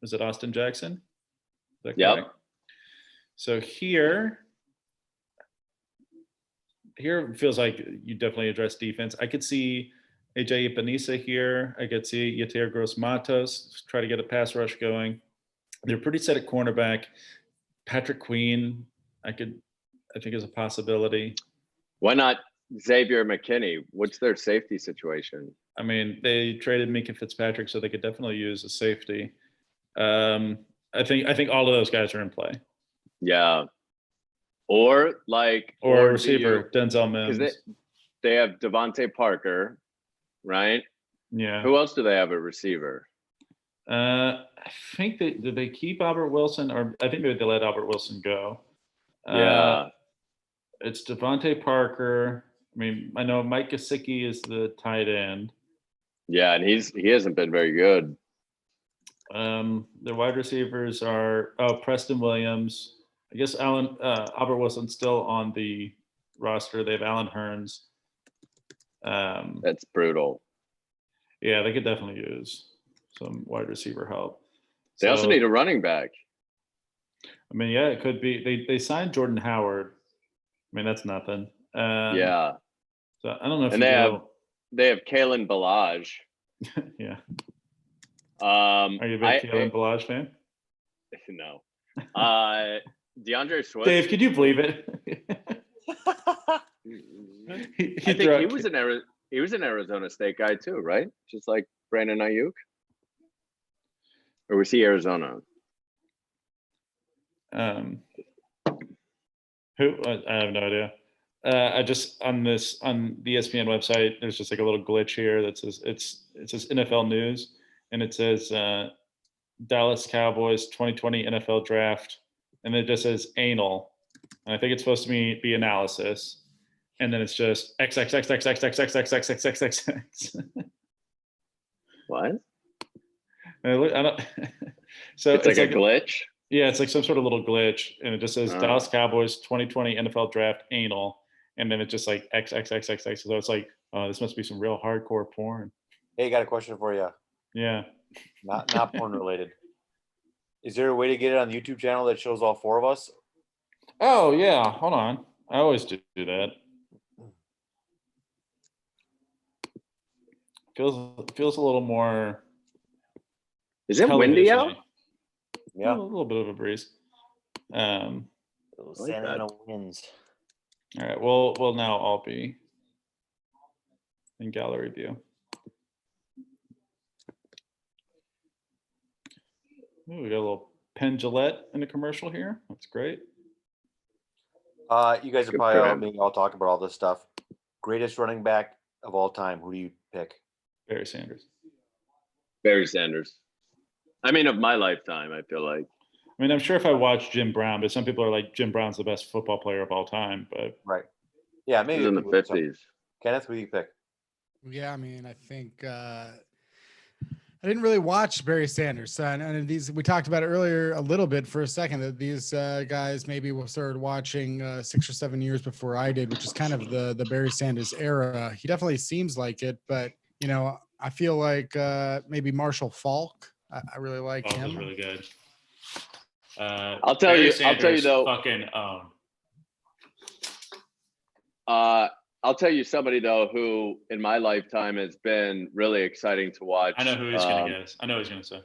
was it Austin Jackson? Is that Yep. correct? So here it feels like you definitely address defense. I could see AJ Epinesa here. I could see Yatir Gross-Matos try to get a pass rush going. They're pretty set at cornerback. Patrick Queen, I think is a possibility. Why not Xavier McKinney? What's their safety situation? I mean, they traded Minka Fitzpatrick, so they could definitely use a safety. I think all of those guys are in play. Yeah. Or a do receiver, Denzel Mims. Because they have Devontae Parker, right? Yeah. Who else do they have at receiver? I think did they keep Albert Wilson, or I think maybe they let Albert Wilson go. Yeah. It's Devontae Parker. I mean, I know Mike Gesicki is the tight end. Yeah, and he hasn't been very good. Their wide receivers are Preston Williams. I guess Albert Wilson's still on the roster. They have Alan Hearns. That's brutal. Yeah, they could definitely use some wide receiver help. They also need a running back. I mean, yeah, it could be. They signed Jordan Howard. I mean, that's nothing. Yeah. So I don't know if And they have Kalen Ballage. Yeah. Are you a big Kalen Ballage fan? No. DeAndre Swift. Dave, could you believe it? I think he was an Arizona State guy too, right? Just like Brandon Ayuk. Or was he Arizona? Who? I have no idea. I just on the ESPN website, there's just like a little glitch here that says it says NFL news, and it says Dallas Cowboys 2020 NFL draft, and it just says anal, and I think it's supposed to be analysis, and then it's just XXXXXXXXXXXXX. What? I don't. So it's like a glitch. Yeah, it's like some sort of little glitch, and it just says Dallas Cowboys 2020 NFL draft anal, and then it's just like XXXXX. So it's like, oh, this must be some real hardcore porn. Hey, got a question for you. Yeah. Not porn related. Is there a way to get it on the YouTube channel that shows all four of us? Oh yeah, hold on. I always do that. Feels a little more. Is it windy out? Yeah, a little bit of a breeze. Santa Ana winds. All right, we'll now all be in gallery view. Ooh, we got a little Penn Jillette in the commercial here. That's great. You guys are probably all talking about all this stuff. Greatest running back of all time. Who do you pick? Barry Sanders. Barry Sanders. I mean, of my lifetime, I feel like. I mean, I'm sure if I watched Jim Brown, but some people are like, Jim Brown's the best football player of all time. But right. Yeah, He's maybe in the with some- 50s. Kenneth, who do you pick? Yeah, I mean, I think I didn't really watch Barry Sanders. And these, we talked about it earlier a little bit for a second, that these guys maybe started watching 6 or 7 years before I did, which is kind of the Barry Sanders era. He definitely seems like it, but you know, I feel like maybe Marshall Falk. I really like Falk him. was really good. I'll tell Barry you Sanders though. Fucking I'll tell you somebody though who in my lifetime has been really exciting to watch. I know who he's gonna guess. I know who he's gonna say.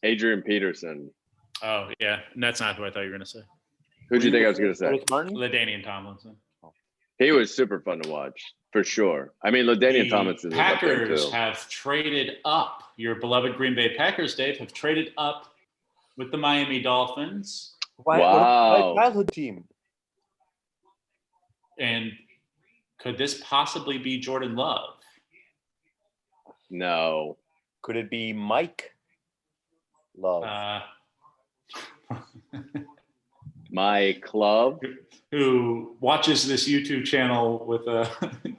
Adrian Peterson. Oh yeah, and that's not who I thought you were gonna say. Who do you think I was gonna say? Curtis Martin? LaDainian Tomlinson. He was super fun to watch for sure. I mean, LaDainian The Tomlinson is up there Packers too. have traded up. Your beloved Green Bay Packers, Dave, have traded up with the Miami Dolphins. Wow. My childhood team. And could this possibly be Jordan Love? No. Could it be Mike Love? My club. Who watches this YouTube channel with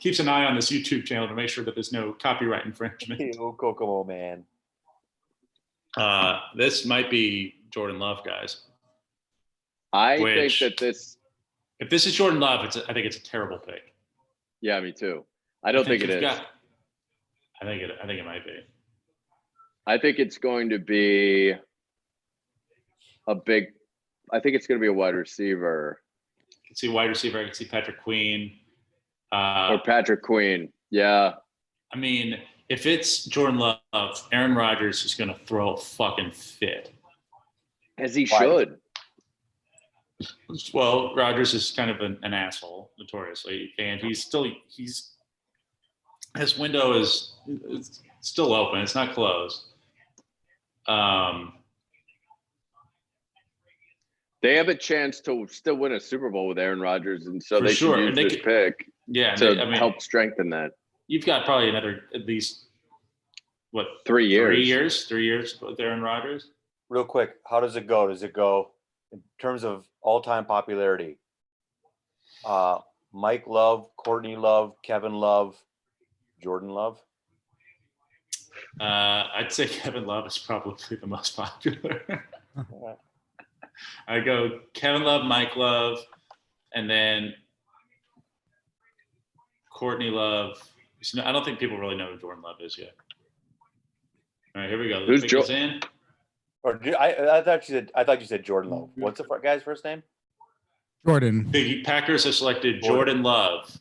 keeps an eye on this YouTube channel to make sure that there's no copyright infringement. Ew, Kokomo, man. This might be Jordan Love, guys. I Which- think that this. If this is Jordan Love, I think it's a terrible pick. Yeah, me too. I don't think it you've is. I think it might be. I think it's going to be a big. I think it's going to be a wide receiver I can see wide receiver. I can see Patrick Queen. or Patrick Queen. Yeah. I mean, if it's Jordan Love, Aaron Rodgers is going to throw a fucking fit. As he Why? should. Well, Rodgers is kind of an asshole, notoriously, and he's his window is still open. It's not closed. They have a chance to still win a Super Bowl with Aaron Rodgers, and so For they sure. should And use they this pick Yeah, to I mean, help strengthen that. you've got probably another at least what 3 years. 3 years with Aaron Rodgers. Real quick, how does it go? Does it go in terms of all-time popularity? Mike Love, Courtney Love, Kevin Love, Jordan Love. I'd say Kevin Love is probably the most popular. I go Kevin Love, Mike Love, and then Courtney Love. I don't think people really know who Jordan Love is yet. All right, here we go. The Who's pick Jo- is in. Or I thought you said Jordan Love. What's the guy's first name? Jordan. The Packers have selected Jordan Love.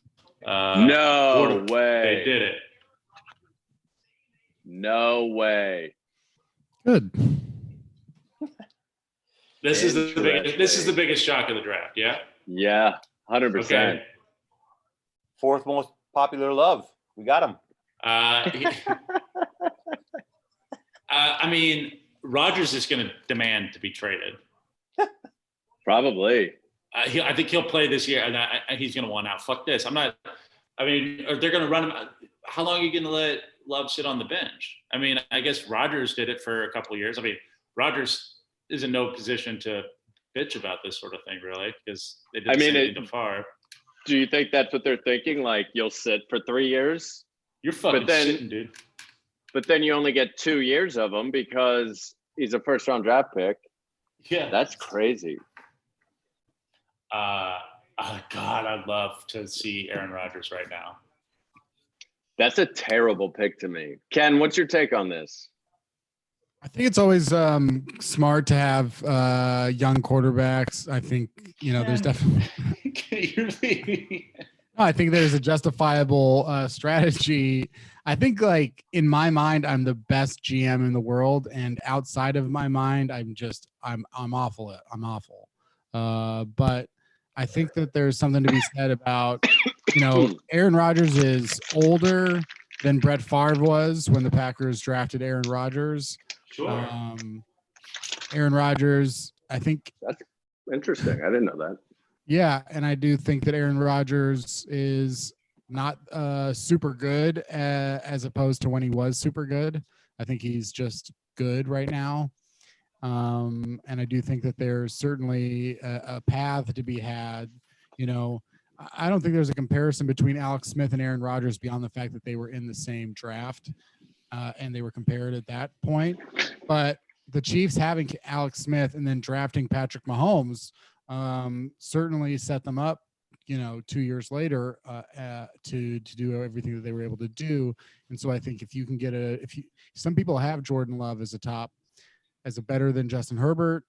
No way. They did it. No way. Good. This is the biggest. This is the Interesting. biggest shock of the draft. Yeah. Yeah, 100%. Okay. Fourth most popular Love. We got him. I mean, Rodgers is going to demand to be traded. Probably. I think he'll play this year, and he's going to want out. Fuck this. I'm not. I mean, or they're going to run him. How long are you going to let Love sit on the bench? I mean, I guess Rodgers did it for a couple of years. I mean, Rodgers is in no position to bitch about this sort of thing, really, because they did I the mean, same thing to Favre. Do you think that's what they're thinking? Like, you'll sit for 3 years, You're fucking then- sitting, dude. but then you only get 2 years of him because he's a first-round draft pick. Yeah. That's crazy. God, I'd love to see Aaron Rodgers right now. That's a terrible pick to me. Ken, what's your take on this? I think it's always smart to have young quarterbacks. I think, there's definitely, I think there's a justifiable strategy. I think, like, in my mind, I'm the best GM in the world, and outside of my mind, I'm awful. I'm awful. But I think that there's something to be said about, Aaron Rodgers is older than Brett Favre was when the Packers drafted Aaron Rodgers. Sure. Aaron Rodgers, I think. That's interesting. I didn't know that. Yeah, and I do think that Aaron Rodgers is not super good as opposed to when he was super good. I think he's just good right now. And I do think that there's certainly a path to be had. I don't think there's a comparison between Alex Smith and Aaron Rodgers beyond the fact that they were in the same draft and they were compared at that point. But the Chiefs having Alex Smith and then drafting Patrick Mahomes certainly set them up, 2 years later to do everything that they were able to do. And so I think if you can get some people have Jordan Love as a better than Justin Herbert.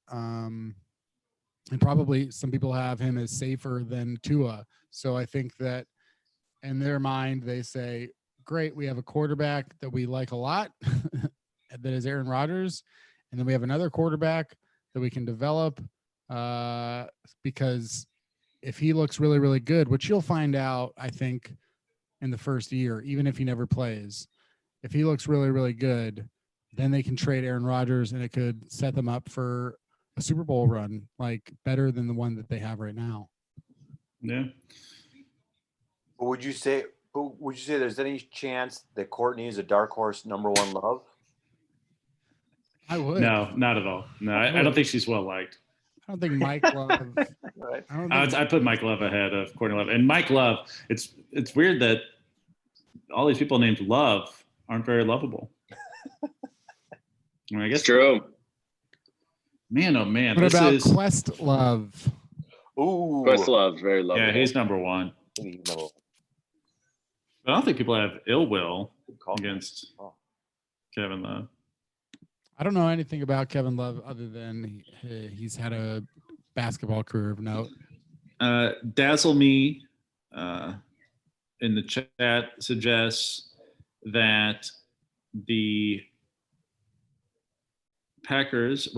And probably some people have him as safer than Tua. So I think that in their mind, they say, great, we have a quarterback that we like a lot, that is Aaron Rodgers. And then we have another quarterback that we can develop because if he looks really, really good, which you'll find out, I think, in the first year, even if he never plays, if he looks really, really good, then they can trade Aaron Rodgers and it could set them up for a Super Bowl run, like better than the one that they have right now. Yeah. But would you say there's any chance that Courtney is a dark horse number one Love? I would. No, not at all. No, I don't think she's well liked. I don't think Mike Love. Right. I put Mike Love ahead of Courtney Love. And Mike Love, it's weird that all these people named Love aren't very lovable. I guess It's true. Man, oh man. What about Questlove? Ooh. Questlove's very lovely. Yeah, he's number one. No. I don't think people have ill will Good call. against Kevin Love. I don't know anything about Kevin Love other than he's had a basketball career of note. Dazzle Me in the chat suggests that the Packers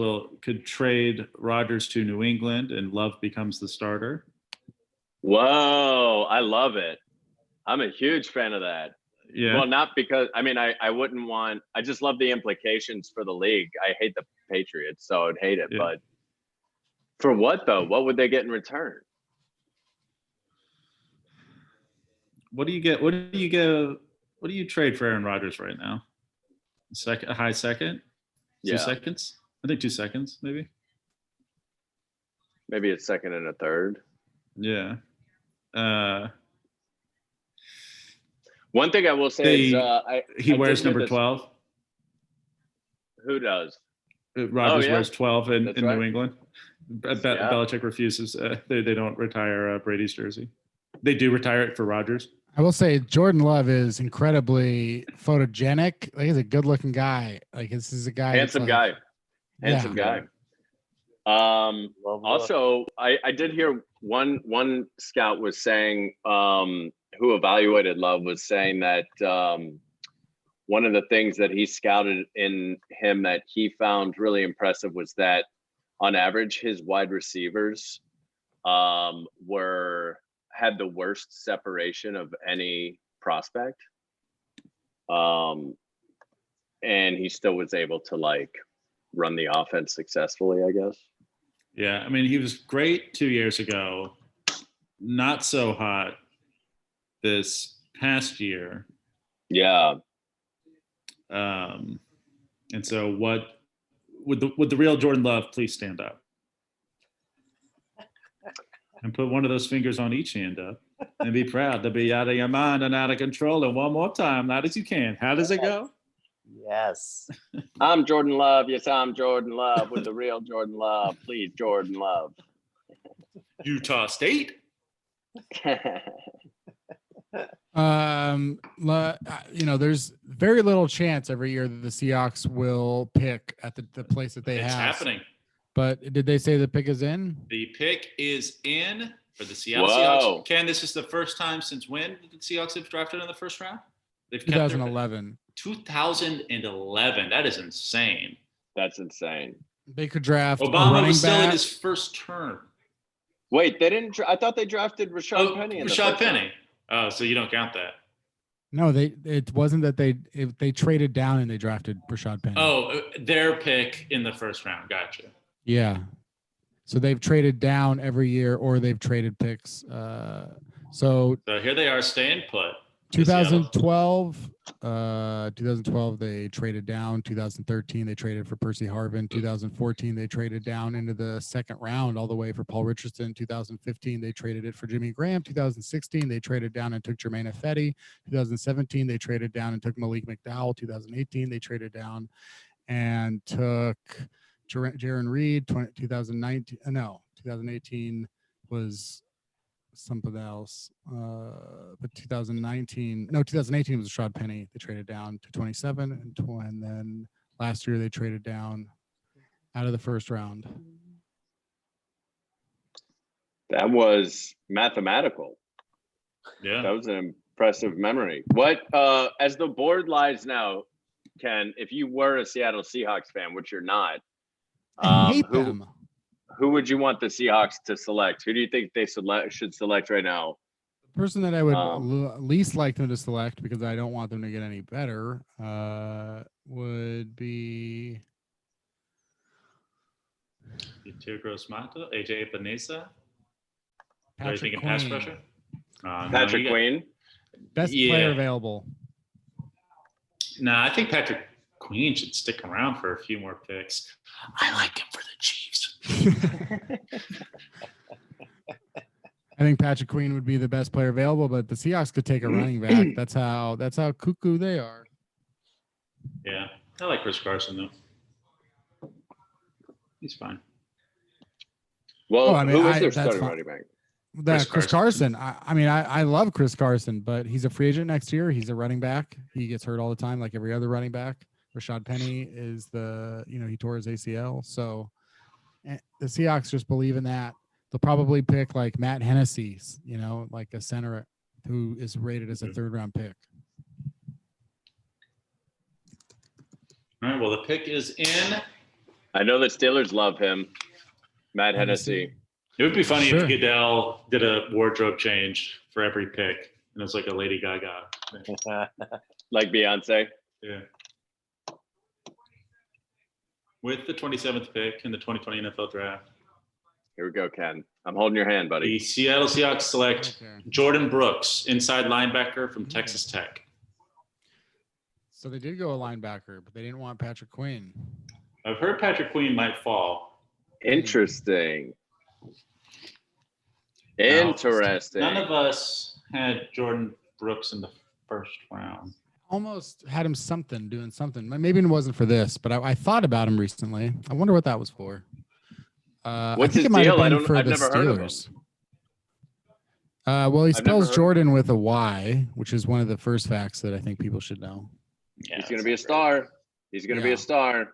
could trade Rodgers to New England and Love becomes the starter. Whoa, I love it. I'm a huge fan of that. Yeah. Well, not because I wouldn't want. I just love the implications for the league. I hate the Patriots, so I'd hate it. Yeah. But for what though? What would they get in return? What do you get? What do you trade for Aaron Rodgers right now? A high second? 2 Yeah. seconds? I think 2 seconds, maybe. Maybe a second and a third. Yeah. One thing I will say is he I wears did hear number this- 12. Who does? Rodgers yeah. wears 12 in That's New right. England. Yeah. Belichick refuses. They don't retire Brady's jersey. They do retire it for Rodgers. I will say Jordan Love is incredibly photogenic. Like, he's a good-looking guy. Like, this is a guy. Handsome guy. Handsome Yeah. guy. Love. Also, I did hear one scout was saying who evaluated Love was saying that one of the things that he scouted in him that he found really impressive was that on average his wide receivers had the worst separation of any prospect, and he still was able to run the offense successfully, I guess. Yeah, I mean, he was great 2 years ago. Not so hot this past year. Yeah. And so, what would the real Jordan Love please stand up and put one of those fingers on each hand up and be proud to be out of your mind and out of control. And one more time, loud as you can. How does it go? Yes. I'm Jordan Love. Yes, I'm Jordan Love with the real Jordan Love. Please, Jordan Love. Utah State. There's very little chance every year that the Seahawks will pick at the place that they It's have. happening. But did they say the pick is in? The pick is in for the Seattle Whoa. Seahawks. Ken, this is the first time since when the Seahawks have drafted in the first round? They've kept their pick. 2011. 2011. That is insane. That's insane. They could draft a Obama running was still in back. his first term. Wait, they didn't. I thought they drafted Rashad Penny. In the Rashad first Penny. round. Oh, so you don't count that. No, it wasn't that they traded down and they drafted Rashad Penny. Oh, their pick in the first round. Gotcha. Yeah. So they've traded down every year or they've traded picks. So So here they are staying put. Seattle. 2012 they traded down. 2013 they traded for Percy Harvin. 2014 they traded down into the second round all the way for Paul Richardson. 2015 they traded it for Jimmy Graham. 2016 they traded down and took Jermaine Ifedi. 2017 they traded down and took Malik McDowell. 2018 they traded down and took Jaron Reed. 2018 was something else. But 2018 was Rashad Penny. They traded down to 27, and then last year they traded down out of the first round. That was mathematical. Yeah. That was an impressive memory. What, as the board lies now, Ken, if you were a Seattle Seahawks fan, which you're not, I hate them. Who would you want the Seahawks to select? Who do you think they should select right now? The person that I would least like them to select, because I don't want them to get any better, would be Yetur Gross-Mato, AJ Epinesa. Are you Patrick thinking pass Queen. rusher? Patrick Queen? Best player available. Nah, I think Patrick Queen should stick around for a few more picks. I like him for the Chiefs. I think Patrick Queen would be the best player available, but the Seahawks could take a running back. That's how cuckoo they are. Yeah, I like Chris Carson though. He's fine. Well, who is their that's starting fine. running back? Chris Carson. I love Chris Carson, but he's a free agent next year. He's a running back. He gets hurt all the time, like every other running back. Rashad Penny is he tore his ACL. So the Seahawks just believe in that. They'll probably pick like Matt Hennessy, like a center who is rated as a third round pick. All right. Well, the pick is in. I know the Steelers love him. Matt Hennessy. It would be funny Sure. if Goodell did a wardrobe change for every pick, and it's like a Lady Gaga thing. Like Beyonce. Yeah. With the 27th pick in the 2020 NFL Draft, Here we go, Ken. I'm holding your hand, buddy. the Seattle Seahawks select Okay. Jordan Brooks, inside linebacker from Texas Tech. So they did go a linebacker, but they didn't want Patrick Queen. I've heard Patrick Queen might fall. Interesting. Now, Interesting. None of us had Jordan Brooks in the first round. Almost had him doing something. Maybe it wasn't for this, but I thought about him recently. I wonder what that was for. What's I think his it might have deal? been I've for the never heard of him. Steelers. Well, he I've never spells heard- Jordan with a Y, which is one of the first facts that I think people should know. Yeah, He's going to be a star. He's going to be Yeah. a star.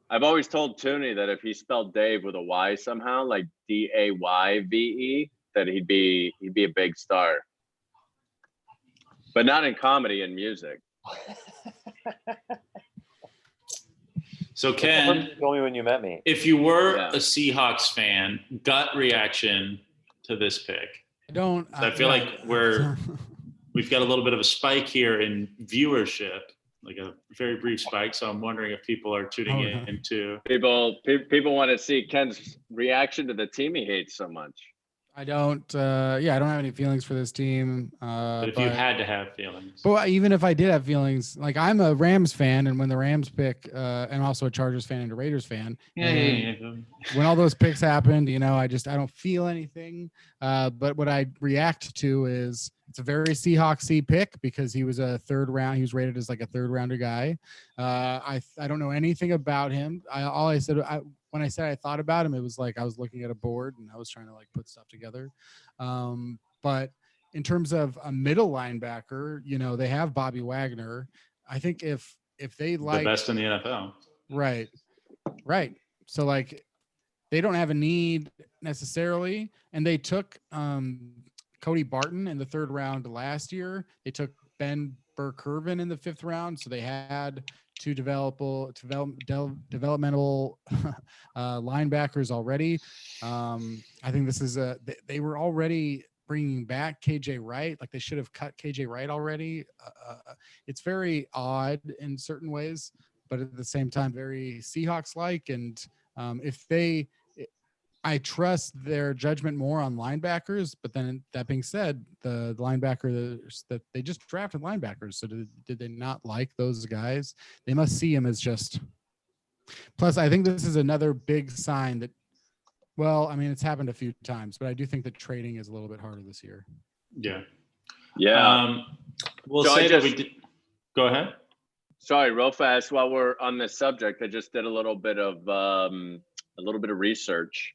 I've always told Tooney that if he spelled Dave with a Y somehow, like Dayve, that he'd be a big star. But not in comedy and music. So Ken, You told me when you met me. if you were Yeah. a Seahawks fan, gut reaction to this pick. I don't. So I feel like we've got a little bit of a spike here in viewership, like a very brief spike. So I'm wondering if people are tuning Oh, yeah. into. People want to see Ken's reaction to the team he hates so much. I don't. I don't have any feelings for this team. But if you had to have feelings, But even if I did have feelings, like I'm a Rams fan, and when the Rams pick, and also a Chargers fan and a Raiders fan, and when all those picks happened, I don't feel anything. But what I react to is it's a very Seahawks-y pick because he was a third round. He was rated as like a third rounder guy. I don't know anything about him. When I said I thought about him, it was like I was looking at a board and I was trying to like put stuff together. But in terms of a middle linebacker, they have Bobby Wagner. I think if they the like best in the NFL. right. So like they don't have a need necessarily. And they took Cody Barton in the third round last year. They took Ben Burr-Kirven in the fifth round. So they had two developmental linebackers already. I think this is they were already bringing back KJ Wright. Like they should have cut KJ Wright already. It's very odd in certain ways, but at the same time, very Seahawks-like. And if they I trust their judgment more on linebackers, but then that being said, the linebacker that they just drafted linebackers. So did they not like those guys? They must see him as just. Plus, I think this is another big sign that, well, I mean, it's happened a few times, but I do think that trading is a little bit harder this year. Yeah. Yeah. We'll So say I that we just- did. Go ahead. Sorry, real fast. While we're on this subject, I just did a little bit of research.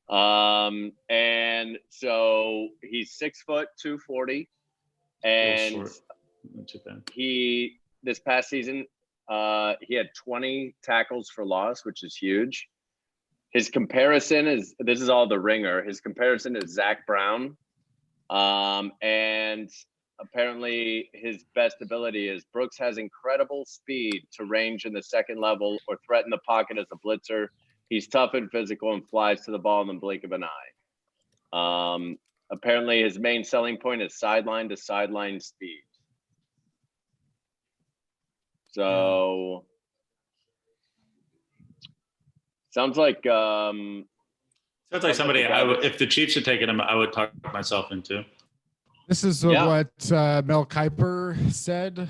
And so he's 6 foot 240, and Short. Not too bad. he this past season he had 20 tackles for loss, which is huge. His comparison is, this is all the Ringer, his comparison is Zach Brown, and apparently his best ability is Brooks has incredible speed to range in the second level or threaten the pocket as a blitzer. He's tough and physical and flies to the ball in the blink of an eye. Apparently his main selling point is sideline to sideline speed. So sounds like Sounds like somebody I would, if the Chiefs had taken him, I would talk myself into. This is Yeah. what Mel Kiper said.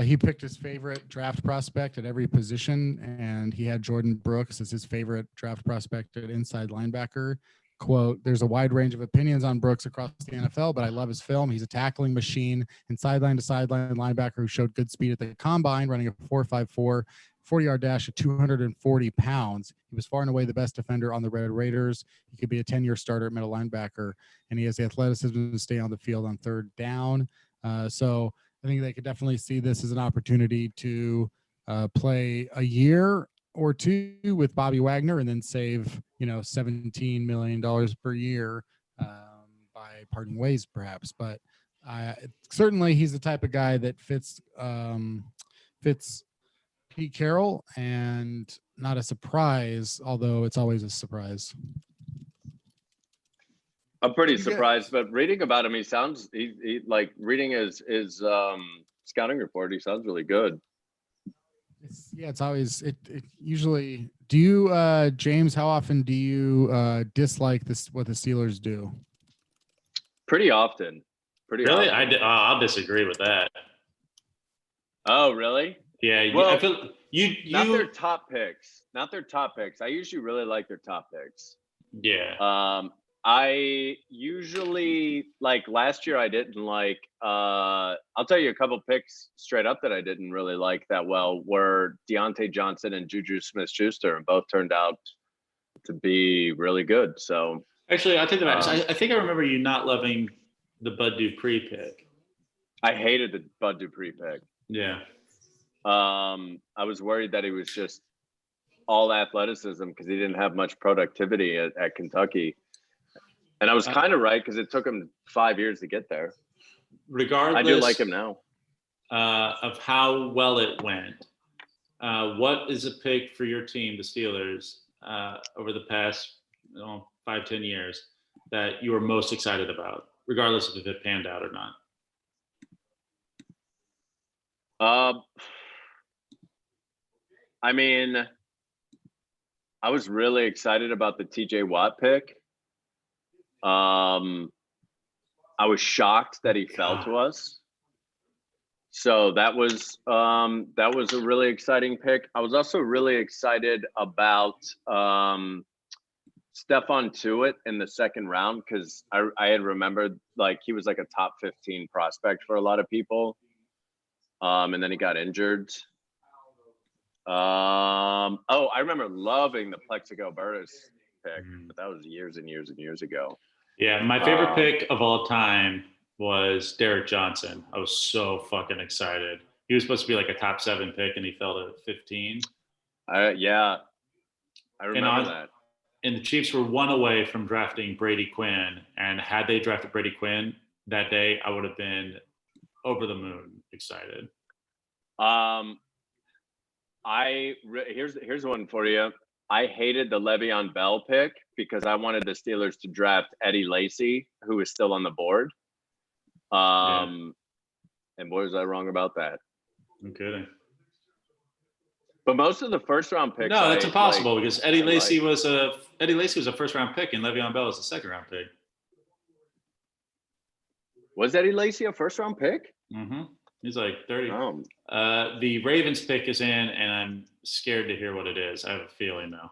He picked his favorite draft prospect at every position, and he had Jordan Brooks as his favorite draft prospect at inside linebacker. Quote, there's a wide range of opinions on Brooks across the NFL, but I love his film. He's a tackling machine and sideline to sideline linebacker who showed good speed at the combine, running a 4.54 40-yard dash at 240 pounds. He was far and away the best defender on the Red Raiders. He could be a 10-year starter at middle linebacker, and he has the athleticism to stay on the field on third down. So I think they could definitely see this as an opportunity to play a year or two with Bobby Wagner and then save, $17 million per year by parting ways, perhaps. But certainly he's the type of guy that fits Pete Carroll, and not a surprise, although it's always a surprise. I'm pretty surprised, but reading about him, he like reading his scouting report, he sounds really good. It's always it usually. Do you James, how often do you dislike what the Steelers do? Pretty often. Really? Often. I'll disagree with that. Oh, really? Yeah. Well, I feel not their top picks. Not their top picks. I usually really like their top picks. Yeah. I usually, like last year, I didn't like. I'll tell you a couple picks straight up that I didn't really like that well were Deontay Johnson and Juju Smith-Schuster, and both turned out to be really good. So actually, I'll take that back. I think I remember you not loving the Bud Dupree pick. I hated the Bud Dupree pick. Yeah. I was worried that he was just all athleticism because he didn't have much productivity at Kentucky. And I was kind of right because it took him 5 years to get there. Regardless, I do like him now. Of how well it went, what is a pick for your team, the Steelers, over the past 5-10 years that you were most excited about, regardless of if it panned out or not? I mean, I was really excited about the TJ Watt pick. I was shocked that he fell to us. So that was a really exciting pick. I was also really excited about Stephon Tuitt in the second round because I had remembered like he was like a top 15 prospect for a lot of people. And then he got injured. I remember loving the Plexico Burress pick, but that was years and years and years ago. Yeah, my favorite pick of all time was Derek Johnson. I was so fucking excited. He was supposed to be like a top 7 pick, and he fell to 15. Yeah, I remember that. And the Chiefs were 1 away from drafting Brady Quinn, and had they drafted Brady Quinn that day, I would have been over the moon excited. Here's one for you. I hated the Le'Veon Bell pick because I wanted the Steelers to draft Eddie Lacy, who is still on the board. And boy, was I wrong about that. I'm kidding. But most of the first round picks. No, that's impossible because Eddie I Lacy was a first round pick and Le'Veon Bell was a second round pick. Was Eddie Lacy a first round pick? Mm-hmm. He's like 30. Oh, The Ravens pick is in, and I'm scared to hear what it is. I have a feeling though.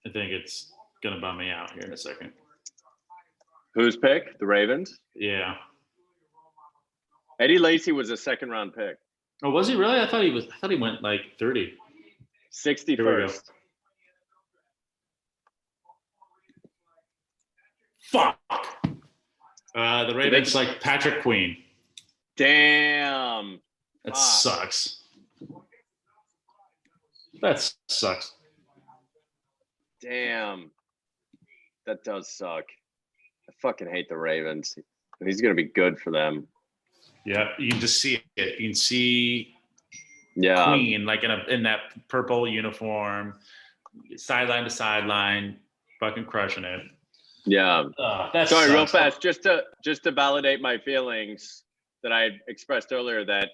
I think it's gonna bum me out here in a second. whose pick? The Ravens. Yeah. Eddie Lacy was a second round pick. Oh, was he really? I thought he went like 30. 61st. Fuck. The Ravens like Patrick Queen. Damn. That Fuck. sucks. That sucks. Damn. That does suck. I fucking hate the Ravens. And he's gonna be good for them. Yeah, you can just see it. You can see Yeah. Queen like in that purple uniform, sideline to sideline, fucking crushing it. Yeah. That's Sorry, real fast, just to validate my feelings that I expressed earlier that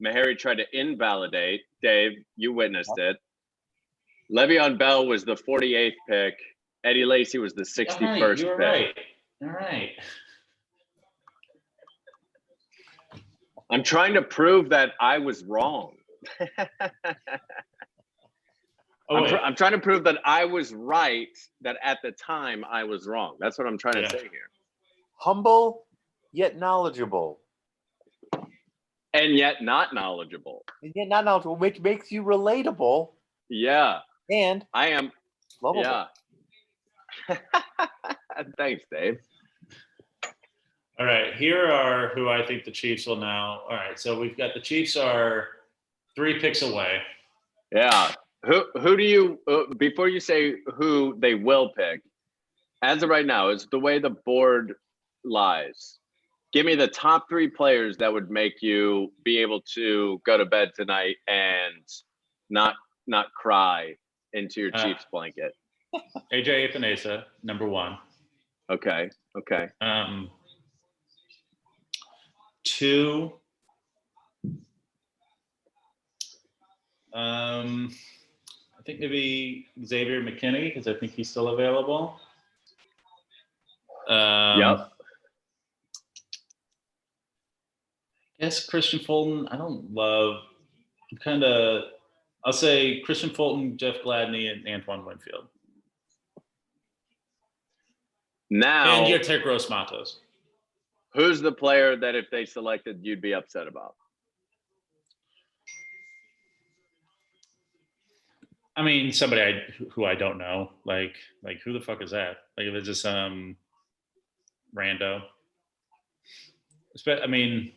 Meharry tried to invalidate. Dave, you witnessed it. Le'Veon Bell was the 48th pick. Eddie Lacy was the 61st You're pick. right. All right. I'm trying to prove that I was wrong. I'm trying to prove that I was right, that at the time I was wrong. That's what I'm trying to say here. Humble yet knowledgeable. And yet not knowledgeable. And yet not knowledgeable, which makes you relatable. Yeah. And I am lovable. Yeah. Thanks, Dave. All right, here are who I think the Chiefs will now. All right, so we've got the Chiefs are 3 picks away. Yeah. Who do you before you say who they will pick? As of right now, is the way the board lies. Give me the top 3 players that would make you be able to go to bed tonight and not cry into your Chiefs blanket. AJ Epinesa, number 1. Okay. 2. I think maybe Xavier McKinney because I think he's still available. Yep. I guess Christian Fulton. I don't love. I'll say Christian Fulton, Jeff Gladney, and Antoine Winfield. Now, and Yetur Gross-Matos. Who's the player that if they selected, you'd be upset about? I mean, somebody who I don't know. Like who the fuck is that? Like if it's just rando. I mean,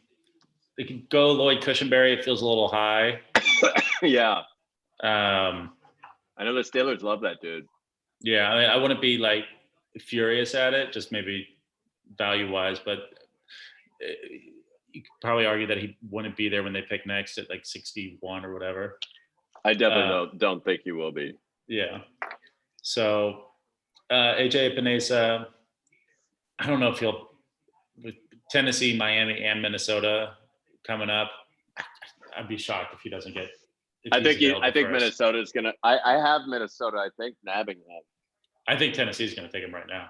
they could go Lloyd Cushenberry. It feels a little high. Yeah. I know the Steelers love that dude. Yeah, I mean, I wouldn't be like furious at it, just maybe value-wise, but you could probably argue that he wouldn't be there when they pick next at like 61 or whatever. I definitely don't think he will be. Yeah. So AJ Epinesa, I don't know if he'll with Tennessee, Miami, and Minnesota coming up. I'd be shocked if he doesn't get. I think Minnesota's gonna. I have Minnesota. I think nabbing that. I think Tennessee's gonna take him right now.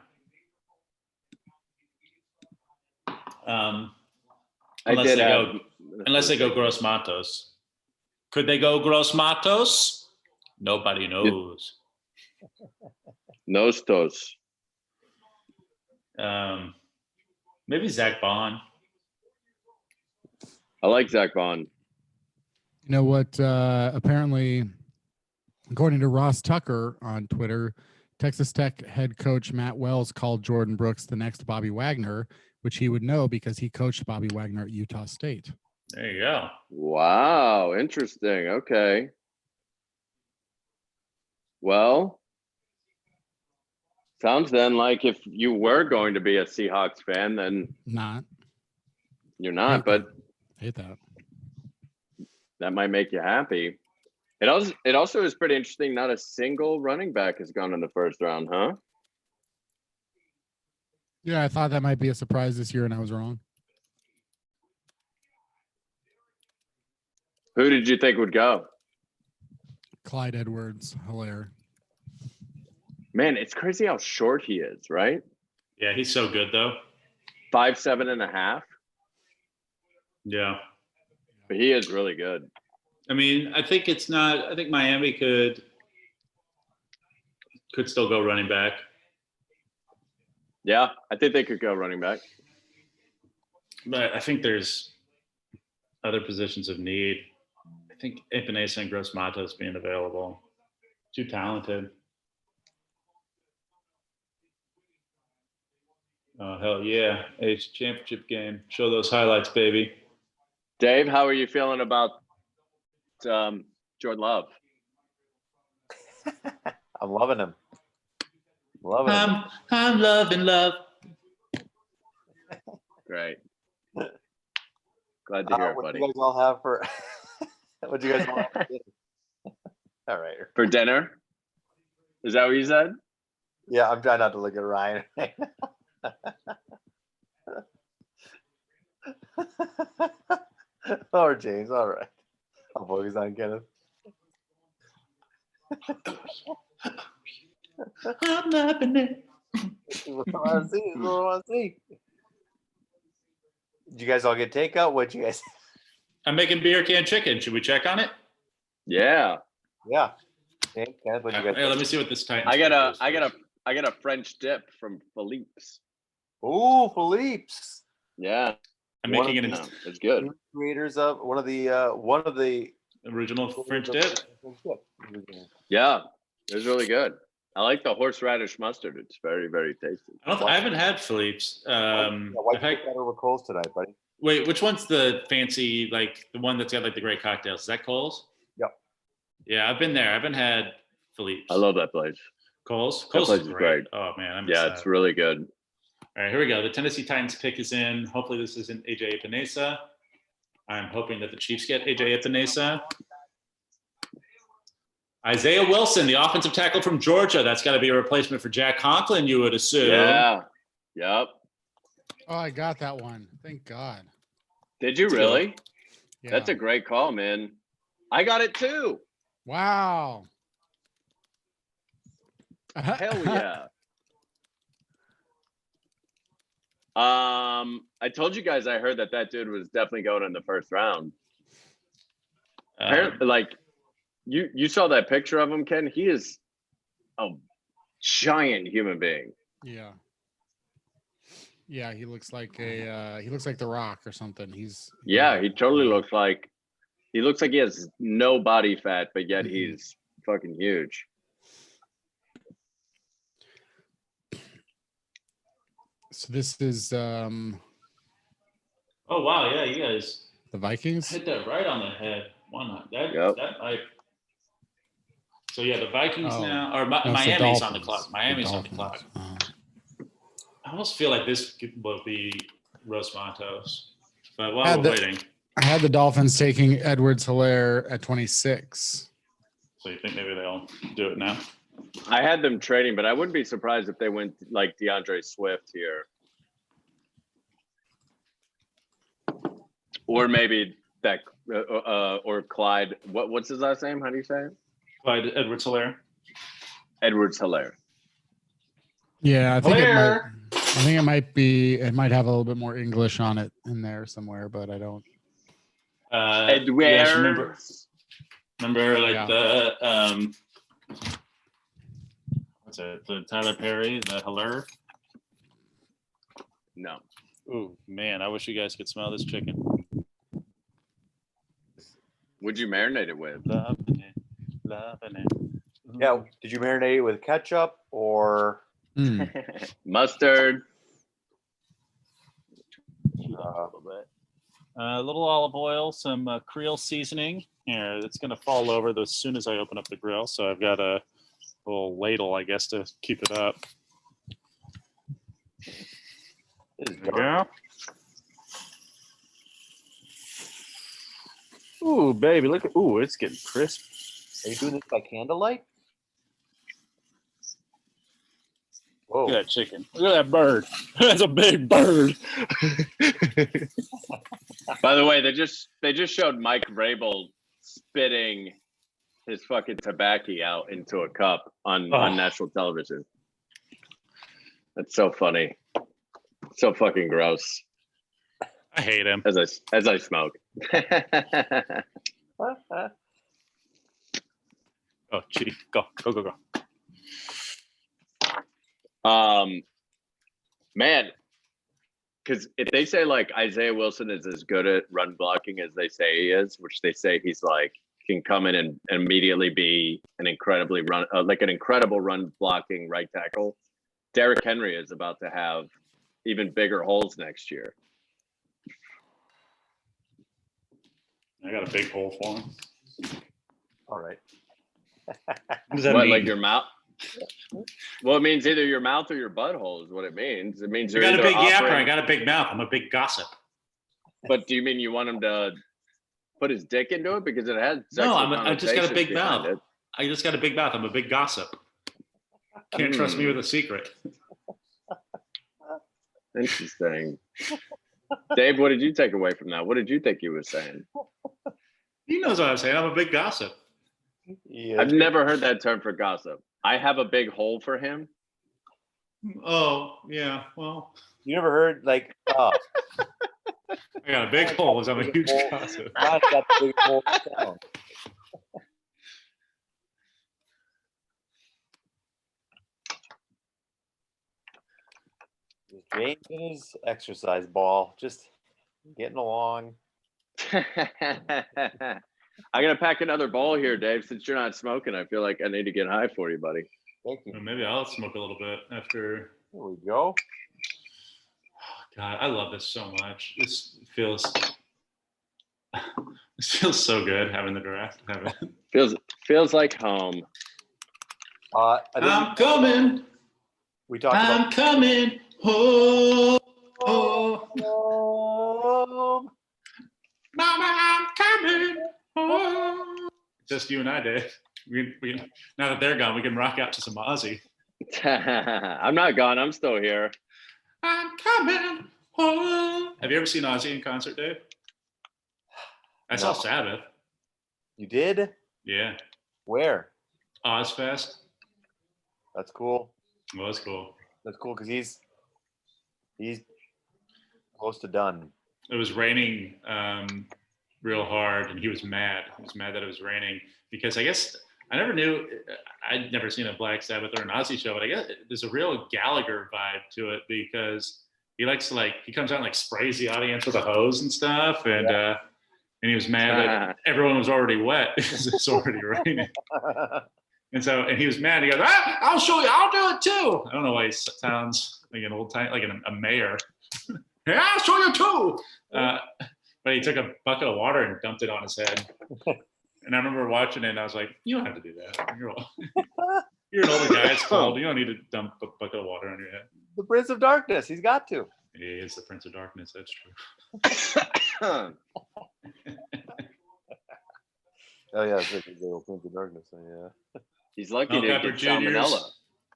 Unless they go Gross Matos. Could they go Gross Matos? Nobody knows. Nostos. Maybe Zach Bond. I like Zach Bond. You know what? Apparently, according to Ross Tucker on Twitter, Texas Tech head coach Matt Wells called Jordan Brooks the next Bobby Wagner, which he would know because he coached Bobby Wagner at Utah State. There you go. Wow, interesting. Okay. Well, sounds then like if you were going to be a Seahawks fan, then you're not, but hate that. That might make you happy. It also is pretty interesting. Not a single running back has gone in the first round, huh? Yeah, I thought that might be a surprise this year, and I was wrong. Who did you think would go? Clyde Edwards-Helaire. Man, it's crazy how short he is, right? Yeah, he's so good though. 5'7.5", Yeah. but he is really good. I mean, I think it's not. I think Miami could still go running back. Yeah, I think they could go running back. But I think there's other positions of need. I think Epinesa and Gross Matos being available. Too talented. Oh, hell yeah. H championship game. Show those highlights, baby. Dave, how are you feeling about Jordan Love? I'm loving him. Loving him. I'm loving love. Great. Glad to hear it, What buddy. do you guys all have for? What do you guys all have for dinner? All right. For dinner? Is that what you said? Yeah, I'm trying not to look at Ryan. Or James. All right. I'll focus on Kenneth. I'm loving it. What I want to see. Is what I want to see. Did you guys all get takeout? What'd you guys? I'm making beer can chicken. Should we check on it? Yeah. Yeah. James, Kenneth, what'd you guys? Hey, let me see what this Titans. I got pick is. a French dip from Philippe's. Ooh, Philippe's. Yeah. I'm One making of an No, it's good. Creators of one of the original French dip. Yeah. It was really good. I like the horseradish mustard. It's very, very tasty. I haven't had Philippe's. White I've had- better with Coles tonight, buddy. Wait, which one's the fancy, like the one that's got like the great cocktails? Is that Cole's? Yep. Yeah, I've been there. I haven't had Philippe's. I love that place. Cole's. That Cole's place is is great. great. Oh man, I miss Yeah, that. it's really good. All right, here we go. The Tennessee Titans pick is in. Hopefully this isn't AJ Epinesa. I'm hoping that the Chiefs get AJ Epinesa. Isaiah Wilson, the offensive tackle from Georgia. That's got to be a replacement for Jack Conklin, you would assume. Yeah. Yep. Oh, I got that one. Thank God. Did you really? Yeah. That's a great call, man. I got it too. Wow. Hell yeah. I told you guys I heard that dude was definitely going in the first round. Apparently, like you saw that picture of him, Ken. He is a giant human being. Yeah. Yeah, he looks like The Rock or something. Yeah, he totally looks like he has no body fat, but yet he's fucking huge. So this is Oh wow, yeah, you guys the Vikings. hit that right on the head. Why not? That Yep. might. So yeah, the Vikings Oh. now, or No, it's the Miami's on the Dolphins. clock. Miami's The on the clock. Dolphins. I almost feel like this will be Los Matos, but while Had we're the- waiting, I had the Dolphins taking Edwards-Helaire at 26. so you think maybe they'll do it now? I had them trading, but I wouldn't be surprised if they went like DeAndre Swift here, or maybe that or Clyde. What's his last name? How do you say it? Clyde Edwards-Helaire. Edwards-Helaire. Yeah, I think Helaire. it might have a little bit more English on it in there somewhere, but I don't. You guys Edwards. remember like Yeah. the what's it? The Tyler Perry, the Helaire. No. Ooh man, I wish you guys could smell this chicken. Would you marinate it with? Loving it, loving it. Yeah. Did you marinate it with ketchup or? Mustard. A little olive oil, some Creole seasoning. Here, it's going to fall over as soon as I open up the grill. So I've got a little ladle, I guess, to keep it up. This is There we go. Ooh, baby, look at, ooh, it's getting crisp. Are you doing this by candlelight? Whoa. Look at that chicken. Look at that bird. That's a big bird. By the way, they just showed Mike Vrabel spitting his fucking tobacco out into a cup on Oh. national television. That's so funny. So fucking gross. I hate him. As I smoke. Oh, gee, go. Man, because if they say like Isaiah Wilson is as good at run blocking as they say he is, which they say he's like can come in and immediately be an incredibly an incredible run blocking right tackle. Derrick Henry is about to have even bigger holes next year. I got a big hole for him. All right. What does that What, mean? like your mouth? Well, it means either your mouth or your butthole is what it means. It means I you're got a either big yapper. I operating- got a big mouth. I'm a big gossip. But do you mean you want him to put his dick into it because it has No, sexual I just got a connotations big behind mouth. it? I just got a big mouth. I'm a big gossip. Can't trust me with a secret. Interesting. Dave, what did you take away from that? What did you think he was saying? He knows what I'm saying. I'm a big gossip. Yeah. I've never heard that term for gossip. I have a big hole for him. Oh, yeah. Well, You never heard like I got a big hole. I'm a huge hole. gossip. not that big hole down. James and his exercise ball, just getting along. I gotta pack another ball here, Dave. Since you're not smoking, I feel like I need to get high for you, buddy. Thank you. Well, maybe I'll smoke a little bit after. There we go. God, I love this so much. This feels so good having the draft. Feels like home. I think I'm coming. we talked I'm about coming. Oh, Mama, I'm coming. Oh. Just you and I, Dave. We now that they're gone, we can rock out to some Ozzy. I'm not gone. I'm still here. I'm coming. Oh. Have you ever seen Ozzy in concert, Dave? I saw No. Sabbath. you did. Yeah, Where? Ozfest. That's cool. Well, that's cool. That's cool because he's close to done. It was raining real hard, and he was mad. He was mad that it was raining because I guess I never knew. I'd never seen a Black Sabbath or an Ozzy show, but I guess there's a real Gallagher vibe to it because he likes to he comes out and sprays the audience with a hose and stuff, and he was mad that everyone was already wet because it's already raining. And he was mad. He goes, "I'll show you. I'll do it too." I don't know why he sounds like an old time, like a mayor. "Yeah, I'll show you too." But he took a bucket of water and dumped it on his head. And I remember watching it, and I was like, "You don't have to do that. You're an older guy. It's cold. You don't need to dump a bucket of water on your head." The Prince of Darkness. He's got to. He is the Prince of Darkness. That's true. Oh yeah, it's the old Prince of Darkness. So, yeah. He's lucky Mel to Kiper get salmonella. Jr.'s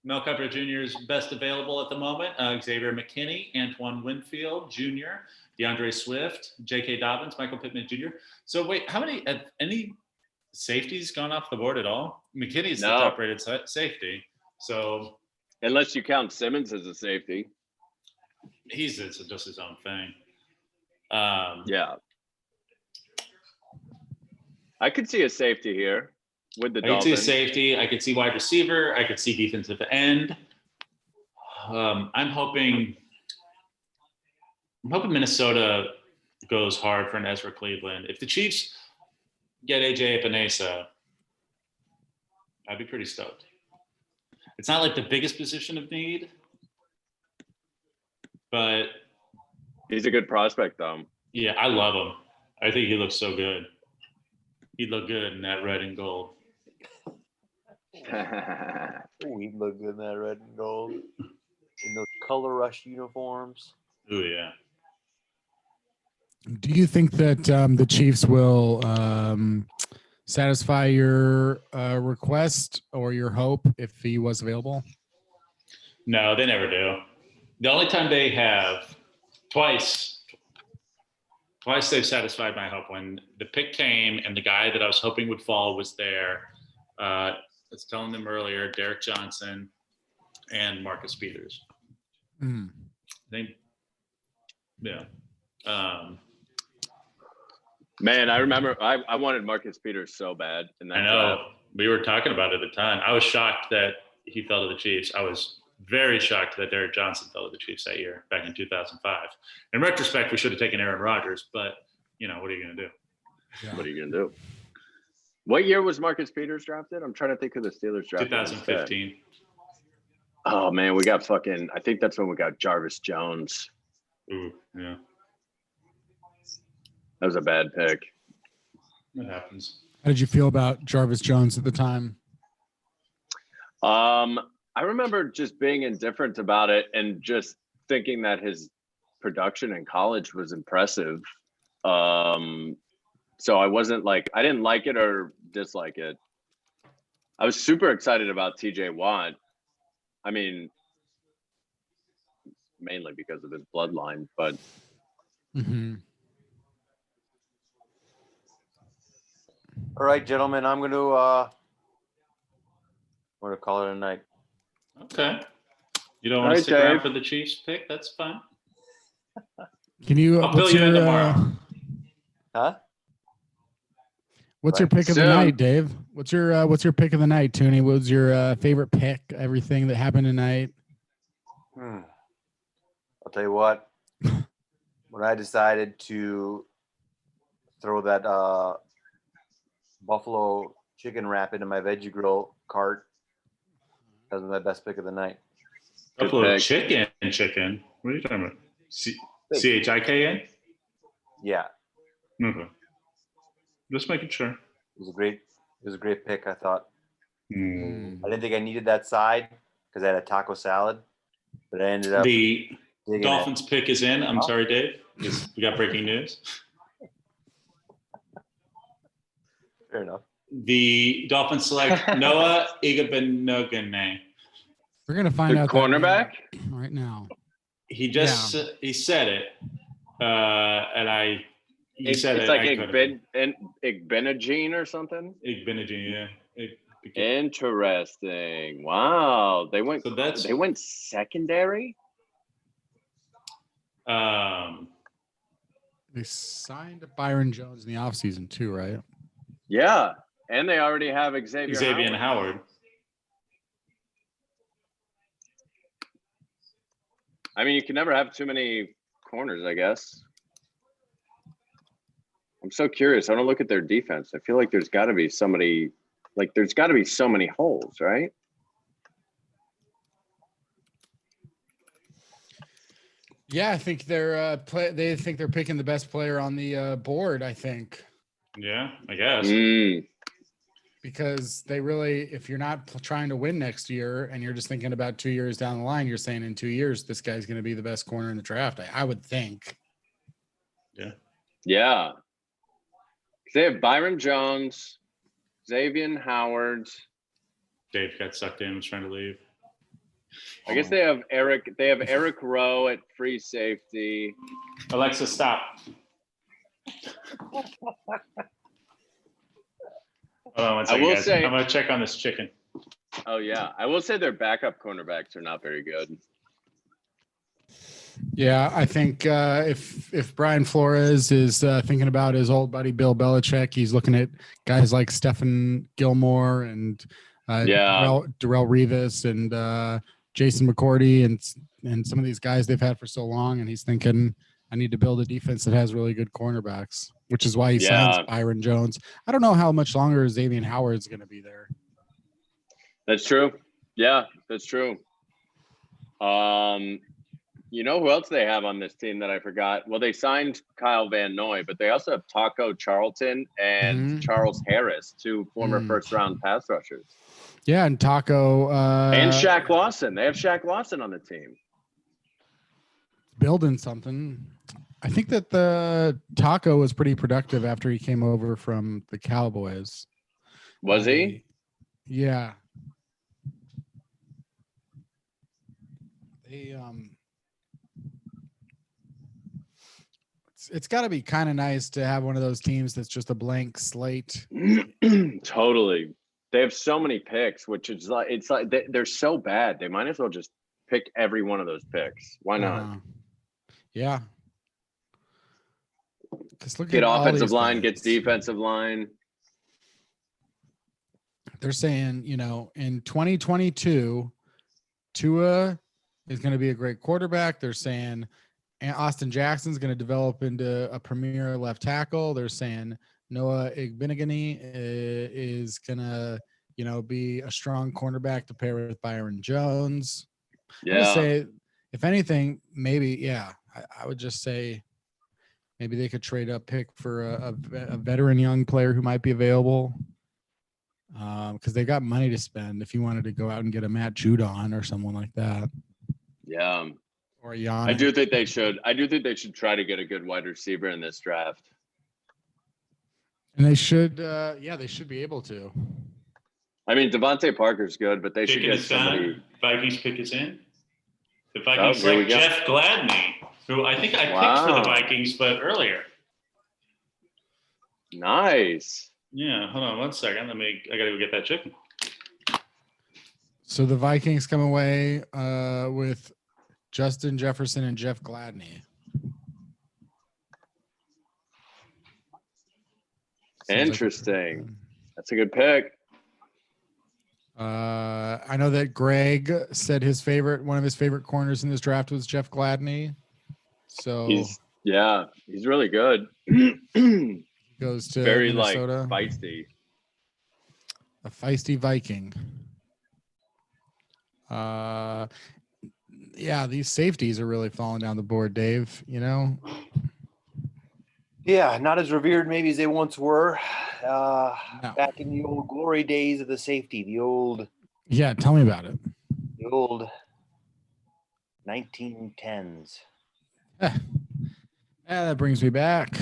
Mel Kiper Jr.'s best available at the moment. Xavier McKinney, Antoine Winfield Jr., DeAndre Swift, J.K. Dobbins, Michael Pittman Jr. So wait, have any safeties gone off the board at all? McKinney's the No. top-rated safety, so Unless you count Simmons as a safety. he's just his own thing. Yeah. I could see a safety here with the I could see a Dolphins. safety. I could see wide receiver. I could see defensive end. I'm hoping Minnesota goes hard for an Ezra Cleveland. If the Chiefs get AJ Epinesa, I'd be pretty stoked. It's not like the biggest position of need, but He's a good prospect, though. yeah, I love him. I think he looks so good. He'd look good in that red and gold. Ooh, he'd look good in that red and gold. In those color rush uniforms. Oh yeah. Do you think that the Chiefs will satisfy your request or your hope if he was available? No, they never do. The only time they have twice twice they've satisfied my hope. When the pick came and the guy that I was hoping would fall was there, I was telling them earlier, Derek Johnson and Marcus Peters. Mm. I think, yeah. Man, I remember I wanted Marcus Peters so bad in that I know. draft. We were talking about it a ton. I was shocked that he fell to the Chiefs. I was very shocked that Derek Johnson fell to the Chiefs that year, back in 2005. In retrospect, we should have taken Aaron Rodgers, but, you know, what are you going to do? Yeah. What are you going to do? What year was Marcus Peters drafted? I'm trying to think of the Steelers drafted. 2015. Oh, man, we got fucking – I think that's when we got Jarvis Jones. Ooh, yeah. That was a bad pick. That happens. How did you feel about Jarvis Jones at the time? I remember just being indifferent about it and just thinking that his production in college was impressive. So I wasn't like, I didn't like it or dislike it. I was super excited about TJ Watt. I mean, mainly because of his bloodline, but Mm-hmm. All right, gentlemen, I'm going to call it a night. Okay. You don't want to Hi, stick around Dave. for the Chiefs pick? That's fine. Can you? I'll fill you in tomorrow. Huh? What's your Right. pick of the Soon. night, Dave? What's your pick of the night, Toonie? What was your favorite pick? Everything that happened tonight. I'll tell you what. When I decided to throw that buffalo chicken wrap into my veggie grill cart, that was my best pick of the night. Good Buffalo pick. chicken. What are you talking about? CHIKN? Yeah, Okay. Just making sure. it was a great pick, I thought. Mm. I didn't think I needed that side because I had a taco salad, but I ended up The digging Dolphins pick is in. I'm Oh. sorry, Dave. We got breaking news. it. Fair enough. The Dolphins select Noah Igbenogene. We're gonna find The out that cornerback? name right now. He just he said it, and he said It's it. like I couldn't. Igbenogene or something. Igbenogene, yeah. Interesting. Wow. They went secondary? They signed Byron Jones in the offseason too, right? Yeah. And they already have Xavier Howard. I mean, you can never have too many corners, I guess. I'm so curious. I don't look at their defense. I feel like there's got to be somebody, like there's got to be so many holes, right? Yeah, I think they think they're picking the best player on the board. I think Yeah, I guess. because they really, if you're not trying to win next year and you're just thinking about 2 years down the line, you're saying in 2 years this guy's going to be the best corner in the draft. I would think. Yeah. They have Byron Jones, Xavier Howard. Dave got sucked in, was trying to leave. I guess they have Eric Rowe at free safety. Alexa, stop. Hold on one second, will guys. say- I'm gonna check on this chicken. Oh yeah. I will say their backup cornerbacks are not very good. Yeah, I think if Brian Flores is thinking about his old buddy Bill Belichick, he's looking at guys like Stephen Gilmore and Darrell Revis and Jason McCourty and some of these guys they've had for so long, and he's thinking, I need to build a defense that has really good cornerbacks, which is why he signs Byron Jones. I don't know how much longer Xavier Howard's going to be there. That's true. Yeah, that's true. You know who else they have on this team that I forgot? Well, they signed Kyle Van Noy, but they also have Taco Charlton and Charles Harris, two former first-round pass rushers. Yeah, and Taco And Shaq Lawson. They have Shaq Lawson on the team. building something. I think that the Taco was pretty productive after he came over from the Cowboys. Was he? Yeah. They let's It's got to be kind of nice to have one of those teams that's just a blank slate. Totally. They have so many picks, which is like they're so bad. They might as well just pick every one of those picks. Why not? Yeah. Just look Get at all offensive these line, guys. gets defensive line. They're saying, in 2022, Tua is going to be a great quarterback. They're saying Austin Jackson's going to develop into a premier left tackle. They're saying Noah Igbinoghene is going to, be a strong cornerback to pair with Byron Jones. I would say, if anything, maybe, I would just say maybe they could trade up pick for a veteran young player who might be available. Because they got money to spend if you wanted to go out and get a Matt Judon or someone like that. Yeah. Or Yannick. I do think they should try to get a good wide receiver in this draft. And they should, they should be able to. I mean, Devontae Parker's good, but they should Picking get his somebody. son, Vikings pick us in. The Vikings here we like go. Jeff Gladney, who I think I picked for the Vikings, but earlier. Nice. Yeah, hold on one second. I gotta go get that chicken. So the Vikings come away with Justin Jefferson and Jeff Gladney. Interesting. That's a good pick. I know that Greg said one of his favorite corners in this draft was Jeff Gladney. So He's really good. Goes to very Minnesota. Feisty. A feisty Viking. These safeties are really falling down the board, Dave. Yeah, not as revered maybe as they once were. Back in the old glory days of the safety, the old tell me about it. The old 1910s. That brings me back.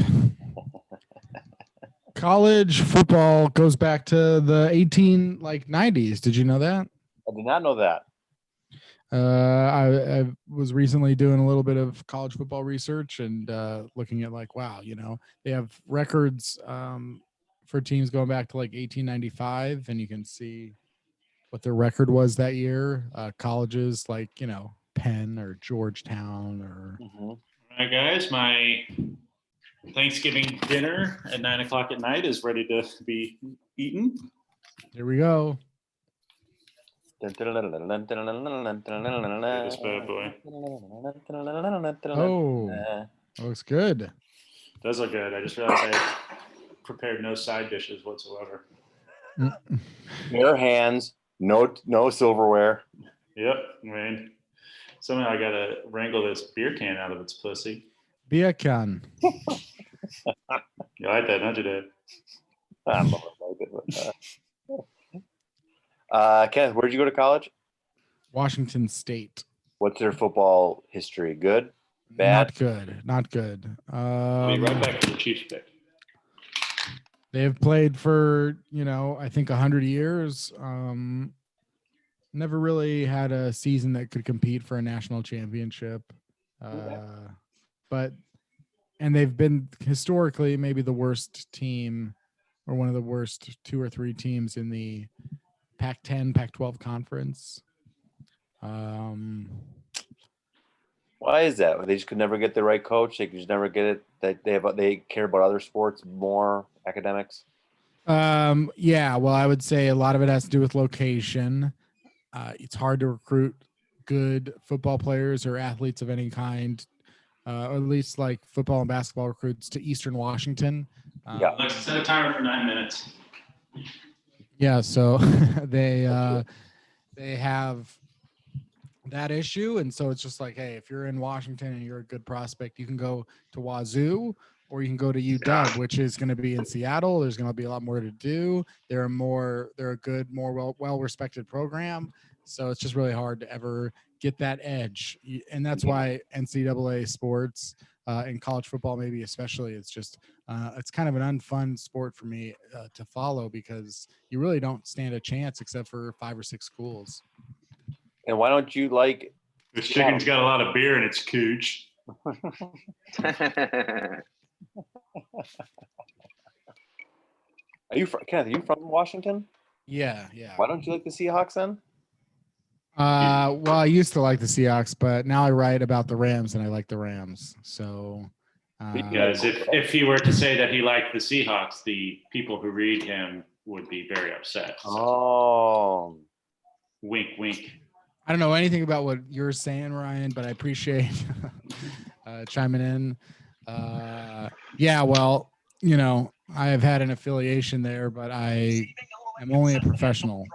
College football goes back to the 90s. Did you know that? I did not know that. I was recently doing a little bit of college football research and looking at they have records for teams going back to 1895, and you can see what their record was that year. Colleges like Penn or Georgetown or. All right, guys, my Thanksgiving dinner at 9:00 at night is ready to be eaten. Here we go. This bad boy. Oh, looks good. Does look good. I just realized I prepared no side dishes whatsoever. Bare hands, no silverware. Yep, man. Somehow I gotta wrangle this beer can out of its pussy. Beer can. You like that, don't you, Dave? I love it. Kenneth, where'd you go to college? Washington State. What's their football history? Good? Bad? Not good. I'll be right back to the Chiefs pick. They have played for, I think 100 years. Never really had a season that could compete for a national championship. And they've been historically maybe the worst team or one of the worst 2 or 3 teams in the Pac-10, Pac-12 conference. Why is that? They just could never get the right coach. They could just never get it. They care about other sports more, academics. Well, I would say a lot of it has to do with location. It's hard to recruit good football players or athletes of any kind, or at least like football and basketball recruits to Eastern Washington. Let's set a timer for 9 minutes. Yeah, so they have that issue, and so it's just like, hey, if you're in Washington and you're a good prospect, you can go to Wazoo or you can go to UW, which is going to be in Seattle. There's going to be a lot more to do. They're a good, more well-respected program, so it's just really hard to ever get that edge, and that's why NCAA sports and college football, maybe especially, it's just it's kind of an unfun sport for me to follow because you really don't stand a chance except for 5 or 6 schools. And why don't you like? This chicken's got a lot of beer in its cooch. Are you Kenneth? Are you from Washington? Yeah. Why don't you like the Seahawks then? Well, I used to like the Seahawks, but now I write about the Rams and I like the Rams. So, Because if he were to say that he liked the Seahawks, the people who read him would be very upset. So, Oh, wink, wink. I don't know anything about what you're saying, Ryan, but I appreciate chiming in. Yeah, well, you know, I have had an affiliation there, but I am only a professional.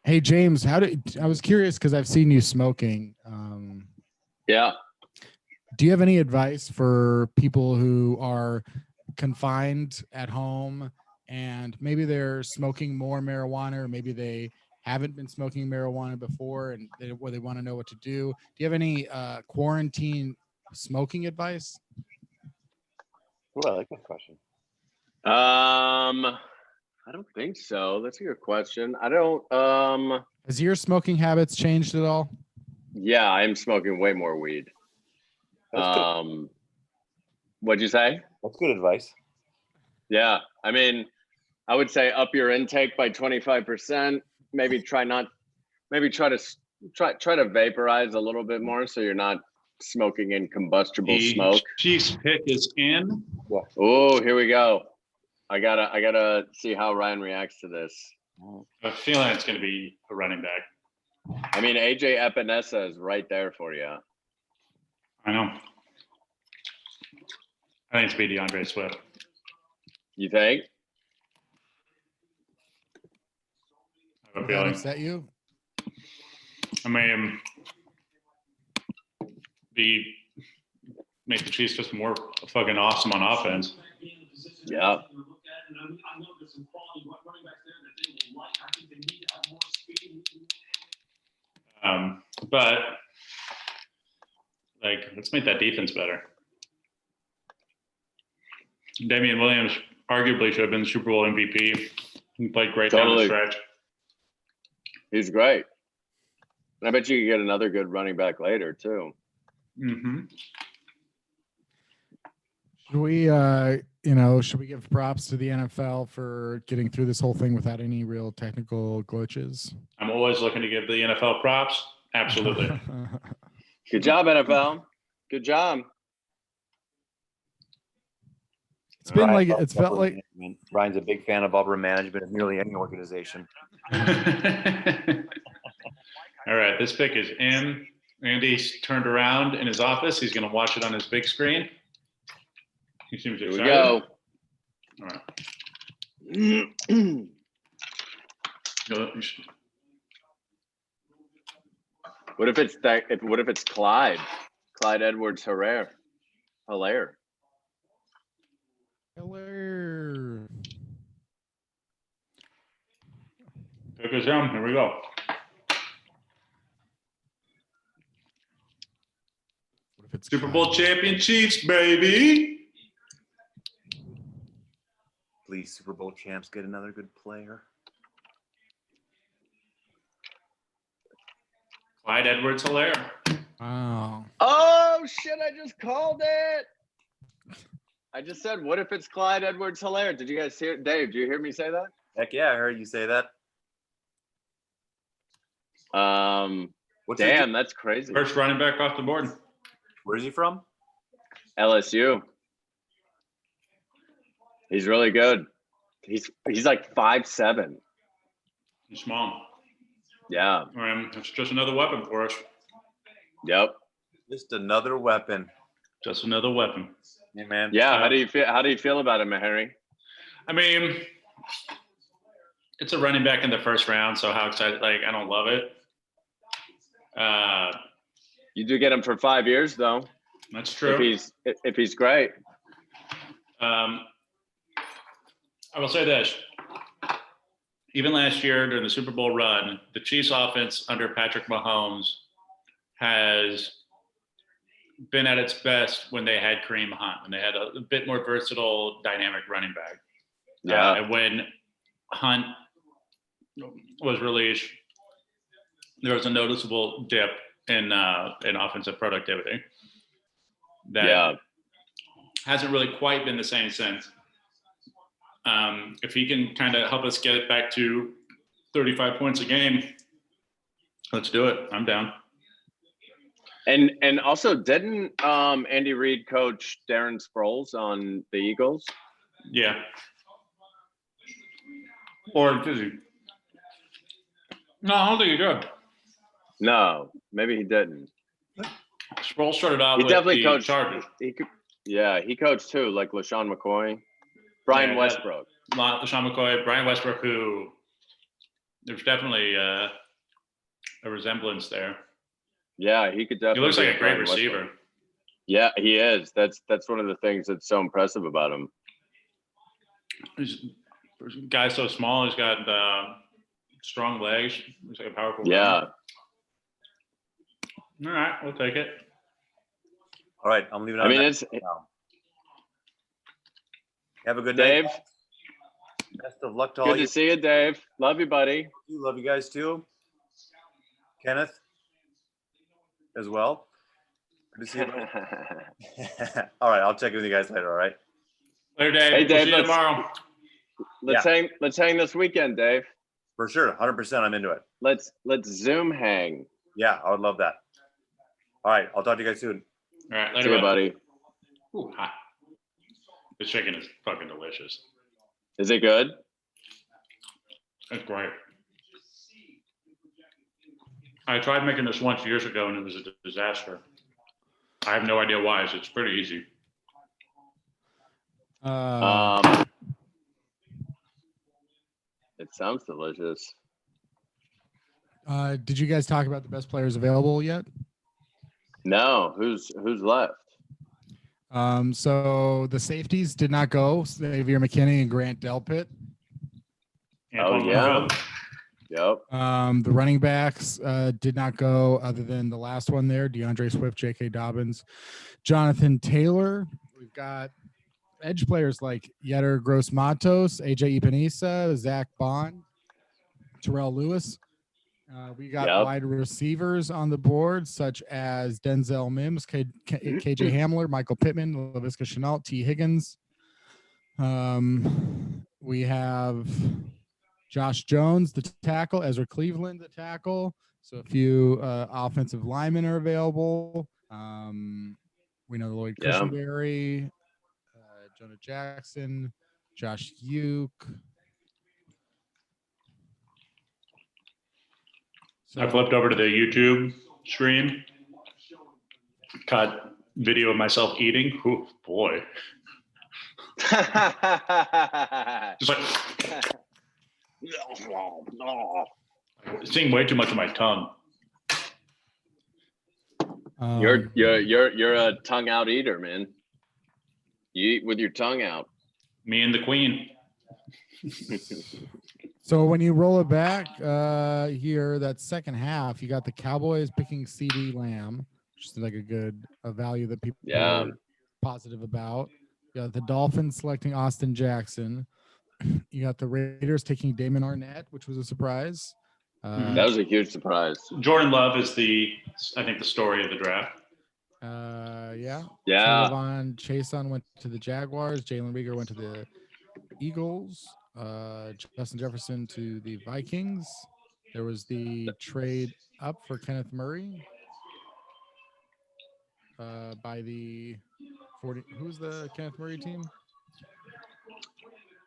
Hey, James, I was curious because I've seen you smoking. Yeah. Do you have any advice for people who are confined at home and maybe they're smoking more marijuana, or maybe they haven't been smoking marijuana before and they want to know what to do? Do you have any quarantine smoking advice? ooh, I like that question. I don't think so. That's a good question. I don't. Has your smoking habits changed at all? Yeah, I'm smoking way more weed. That's good. What'd you say? That's good advice. Yeah, I mean, I would say up your intake by 25%. Maybe try to vaporize a little bit more so you're not smoking in combustible The smoke. Chiefs pick is in. Oh, here we go. I gotta see how Ryan reacts to this. I have a feeling it's going to be a running back. I mean, AJ Epinesa is right there for you. I know. I think it's be DeAndre Swift. You think? I have a Does that feeling. upset you? I mean, make the Chiefs just more fucking awesome on offense. Yeah. But like, let's make that defense better. Damian Williams arguably should have been Super Bowl MVP. He played great down the Totally. stretch. He's great. And I bet you could get another good running back later too. Mm-hmm. Should we, should we give props to the NFL for getting through this whole thing without any real technical glitches? I'm always looking to give the NFL props. Absolutely. Good job, NFL. Good job. It's been Ryan like, it's loves felt upper like, management. Ryan's a big fan of upper management of nearly any organization. All right, this pick is in. Andy's turned around in his office. He's going to watch it on his big screen. He seems Here excited. we go. All right. What if it's Clyde? Clyde Edwards-Helaire. Hiller. Pick us down. Here we go. What if it's Super Bowl champion Chiefs, baby. Please, Super Bowl champs, get another good player. Clyde Edwards-Helaire. Wow. Oh shit! I just called it. I just said, "What if it's Clyde Edwards-Helaire?" Did you guys hear, Dave? Did you hear me say that? Heck yeah, I heard you say that. What's Damn, that's crazy. First running back off the board. Where's he from? LSU. He's really good. He's like 5'7". He's small. Yeah. It's just another weapon for us. Yep. Just another weapon. Just another weapon. Hey man. Yeah. How do you feel about him, Harry? I mean, it's a running back in the first round, so how excited? Like, I don't love it. You do get him for 5 years, though. That's true. If he's great. I will say this. Even last year during the Super Bowl run, the Chiefs offense under Patrick Mahomes has been at its best when they had Kareem Hunt, when they had a bit more versatile, dynamic running back. Yeah. And when Hunt was released, there was a noticeable dip in offensive productivity. that hasn't really quite been the same since. If he can kind of help us get it back to 35 points a game, let's do it. I'm down. And also, didn't Andy Reid coach Darren Sproles on the Eagles? Yeah. Or did he? No, I don't think he did. No, maybe he didn't. Sproles started out He with definitely the coached. Chargers. He coached too, like LaShawn McCoy, Brian Westbrook. LaShawn McCoy, Brian Westbrook, who there's definitely a resemblance there. Yeah, he could definitely. He looks like be a great Brian receiver. Westbrook. Yeah, he is. That's one of the things that's so impressive about him. Guy's so small. He's got strong legs. He's like a powerful. Yeah. runner. All right, we'll take it. All right, I'm leaving. I mean, it's now. Have a good Dave. night. Best of luck to all Good you. to see you, Dave. Love you, buddy. Love you guys too. Kenneth, as well. Good to see you. All right, I'll check in with you guys later. All right. Later, Dave. Hey, We'll Dave, see you tomorrow. Let's hang this weekend, Dave. For sure, 100%. I'm into it. Let's Zoom hang. Yeah, I would love that. All right, I'll talk to you guys soon. All right, See later, you, buddy. Ooh, hot. This chicken is fucking delicious. Is it good? It's great. I tried making this once years ago and it was a disaster. I have no idea why. So it's pretty easy. It sounds delicious. Did you guys talk about the best players available yet? No, who's left? So the safeties did not go. Xavier McKinney and Grant Delpit. Oh yeah. Yep. The running backs did not go, other than the last one there, DeAndre Swift, J.K. Dobbins, Jonathan Taylor. We've got edge players like Yetur Gross-Matos, AJ Epinesa, Zach Bond, Terrell Lewis. We got wide receivers on the board, such as Denzel Mims, KJ Hamler, Michael Pittman, Laviska Shenault, T. Higgins. We have Josh Jones, the tackle, Ezra Cleveland, the tackle. So a few offensive linemen are available. We know Lloyd Cushenberry, Jonah Jackson, Josh Uke. I flipped over to the YouTube stream, caught video of myself eating. Oh boy. Just like seeing way too much of my tongue. You're a tongue out eater, man. You eat with your tongue out. Me and the queen. So when you roll it back here, that second half, you got the Cowboys picking CeeDee Lamb, which is like a value that people are positive about. You got the Dolphins selecting Austin Jackson. You got the Raiders taking Damon Arnett, which was a surprise. That was a huge surprise. Jordan Love is the story of the draft. Yeah. Yeah. Chason went to the Jaguars. Jalen Reagor went to the Eagles. Justin Jefferson to the Vikings. There was the trade up for Kenneth Murray by the 40. Who's the Kenneth Murray team?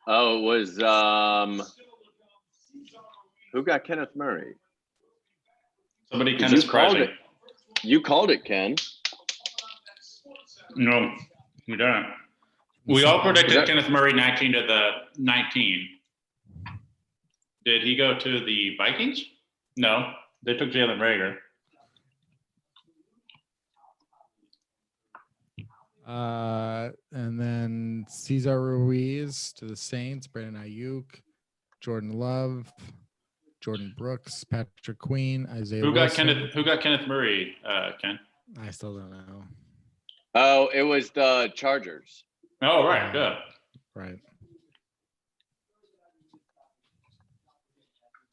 Oh, it was who got Kenneth Murray? Somebody kind of surprised me. You called it, Ken. No, we don't. We all predicted Kenneth Murray 19 to the 19. Did he go to the Vikings? No, they took Jalen Reagor. And then Cesar Ruiz to the Saints, Brandon Ayuk, Jordan Love, Jordan Brooks, Patrick Queen, Isaiah Who Wilson. got Kenneth Murray, Ken? I still don't know. Oh, it was the Chargers. Oh, right, good. Right.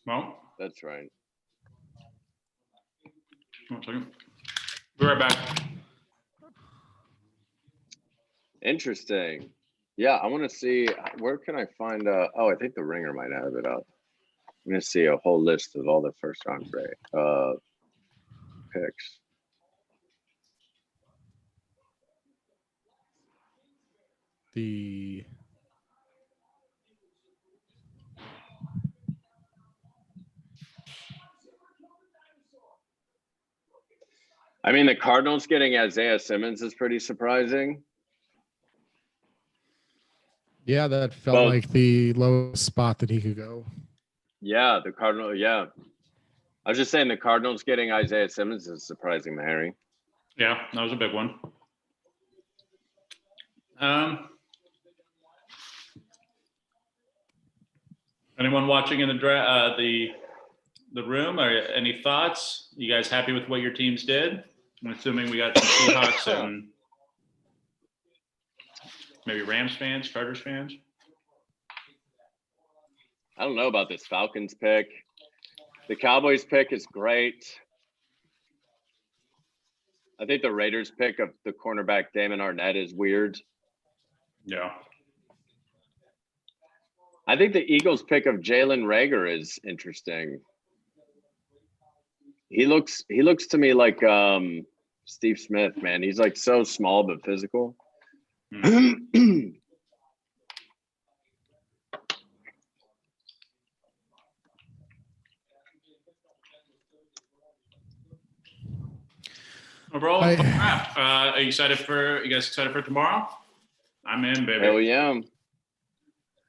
Well, that's right. 1 second. Be right back. Interesting. Yeah, I want to see, where can I find, I think the Ringer might have it up. I'm going to see a whole list of all the first round picks. I mean, the Cardinals getting Isaiah Simmons is pretty surprising. Yeah, that felt like the lowest spot that he could go. Yeah, the Cardinal. Yeah, I was just saying the Cardinals getting Isaiah Simmons is surprising, Harry. Yeah, that was a big one. Anyone watching in the room, or any thoughts? You guys happy with what your teams did? I'm assuming we got some Seahawks and maybe Rams fans, Chargers fans. I don't know about this Falcons pick. The Cowboys pick is great. I think the Raiders pick of the cornerback Damon Arnett is weird. Yeah. I think the Eagles pick of Jalen Reagor is interesting. He looks to me like Steve Smith, man. He's like so small but physical. Overall, draft. Are you excited for? You guys excited for tomorrow? I'm in, baby. Hell yeah!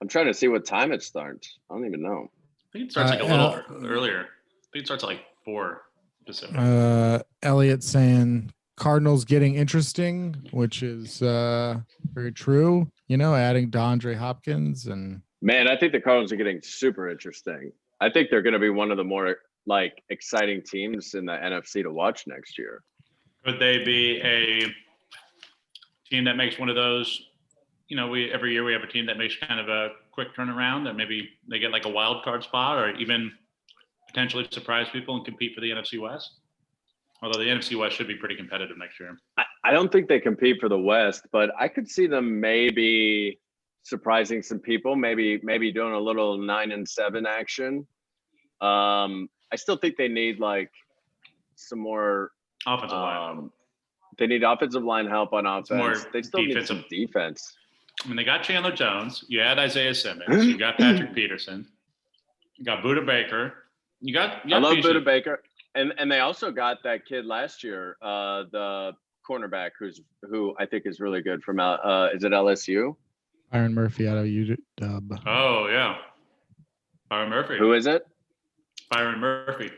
I'm trying to see what time it starts. I don't even know. I think it starts like a little earlier. I think it starts at like 4 Pacific. Elliot saying Cardinals getting interesting, which is very true. You know, adding DeAndre Hopkins and man, I think the Cardinals are getting super interesting. I think they're going to be one of the more like exciting teams in the NFC to watch next year. Could they be a team that makes one of those? You know, every year we have a team that makes kind of a quick turnaround, that maybe they get like a wild card spot, or even potentially surprise people and compete for the NFC West. Although the NFC West should be pretty competitive next year. I don't think they compete for the West, but I could see them maybe surprising some people, maybe doing a little 9-7 action. I still think they need like some more offensive line. They need offensive line help on offense. They still need some defense. I mean, they got Chandler Jones. You had Isaiah Simmons. You got Patrick Peterson. You got Budda Baker. I love Budda Baker, and they also got that kid last year, the cornerback who I think is really good from is it LSU? Byron Murphy out of UW. Oh yeah, Byron Murphy. Who is it? Byron Murphy.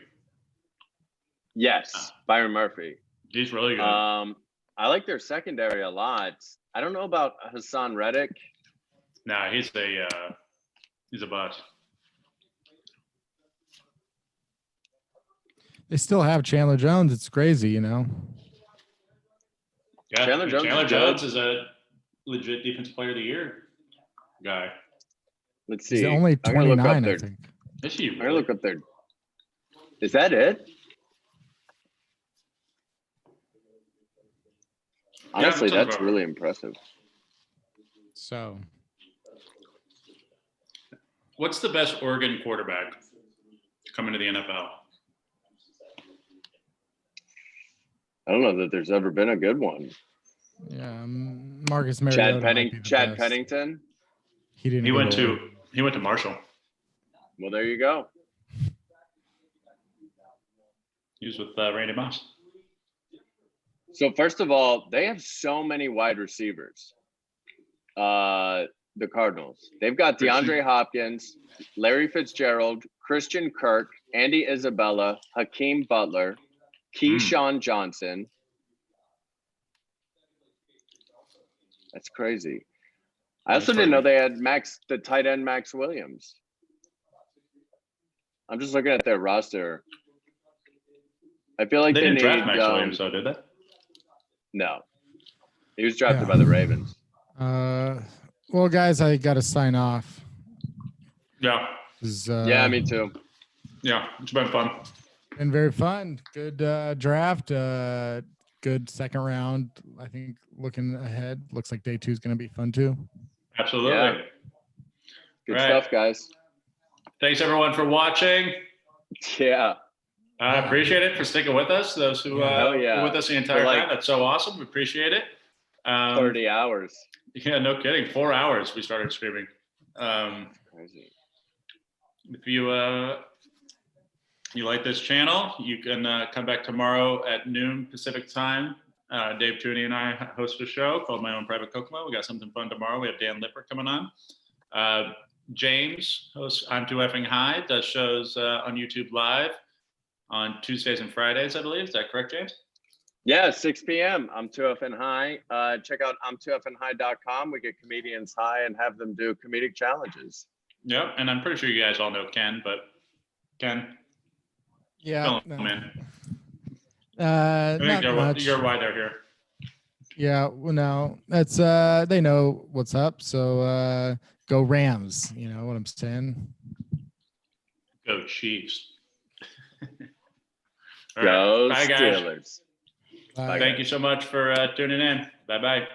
Yes, Byron Murphy. He's really good. I like their secondary a lot. I don't know about Hassan Reddick. Nah, he's a bust. They still have Chandler Jones. It's crazy, you know. Yeah, Chandler Jones is a legit defensive player of the year guy. Let's see. He's only 29, I think. Is he? I'm gonna look up there. Is that it? Honestly, that's really impressive. So, what's the best Oregon quarterback coming to the NFL? I don't know that there's ever been a good one. Yeah, Marcus Mariota. Chad Pennington. He went to Marshall. Well, there you go. He was with Randy Moss. So first of all, they have so many wide receivers. The Cardinals. They've got DeAndre Hopkins, Larry Fitzgerald, Christian Kirk, Andy Isabella, Hakeem Butler, Keyshawn Johnson. That's crazy. I also didn't know they had the tight end Max Williams. I'm just looking at their roster. I feel like they didn't need draft Max Williams, though, did they? No, he was drafted by the Ravens. Well, guys, I got to sign off. Yeah. Yeah, me too. Yeah, it's been fun. Been very fun. Good draft. good second round. I think looking ahead, looks like day 2 is going to be fun too. Absolutely. Yeah. Good Right. stuff, guys. Thanks everyone for watching. Yeah. I appreciate it for sticking with us. Those who Hell yeah. were with us the entire For like time. That's so awesome. We appreciate it. 30 hours. Yeah, no kidding. 4 hours we started streaming. Crazy. If you like this channel, you can come back tomorrow at noon Pacific time. Dave Tooney and I host a show called My Own Private Kokomo. We got something fun tomorrow. We have Dan Lipper coming on. James hosts I'm Too Effing High, does shows on YouTube Live on Tuesdays and Fridays, I believe. Is that correct, James? Yeah, 6 p.m. I'm Too Effing High. Check out I'mTooEffingHigh.com. We get comedians high and have them do comedic challenges. Yep, and I'm pretty sure you guys all know Ken, but Ken, Yeah. fill him in. Not much. You're why they're here. Yeah, well, no, that's they know what's up. So go Rams. You know what I'm saying? Go Chiefs. Go Bye, guys. Steelers. Bye. Thank you so much for tuning in. Bye-bye.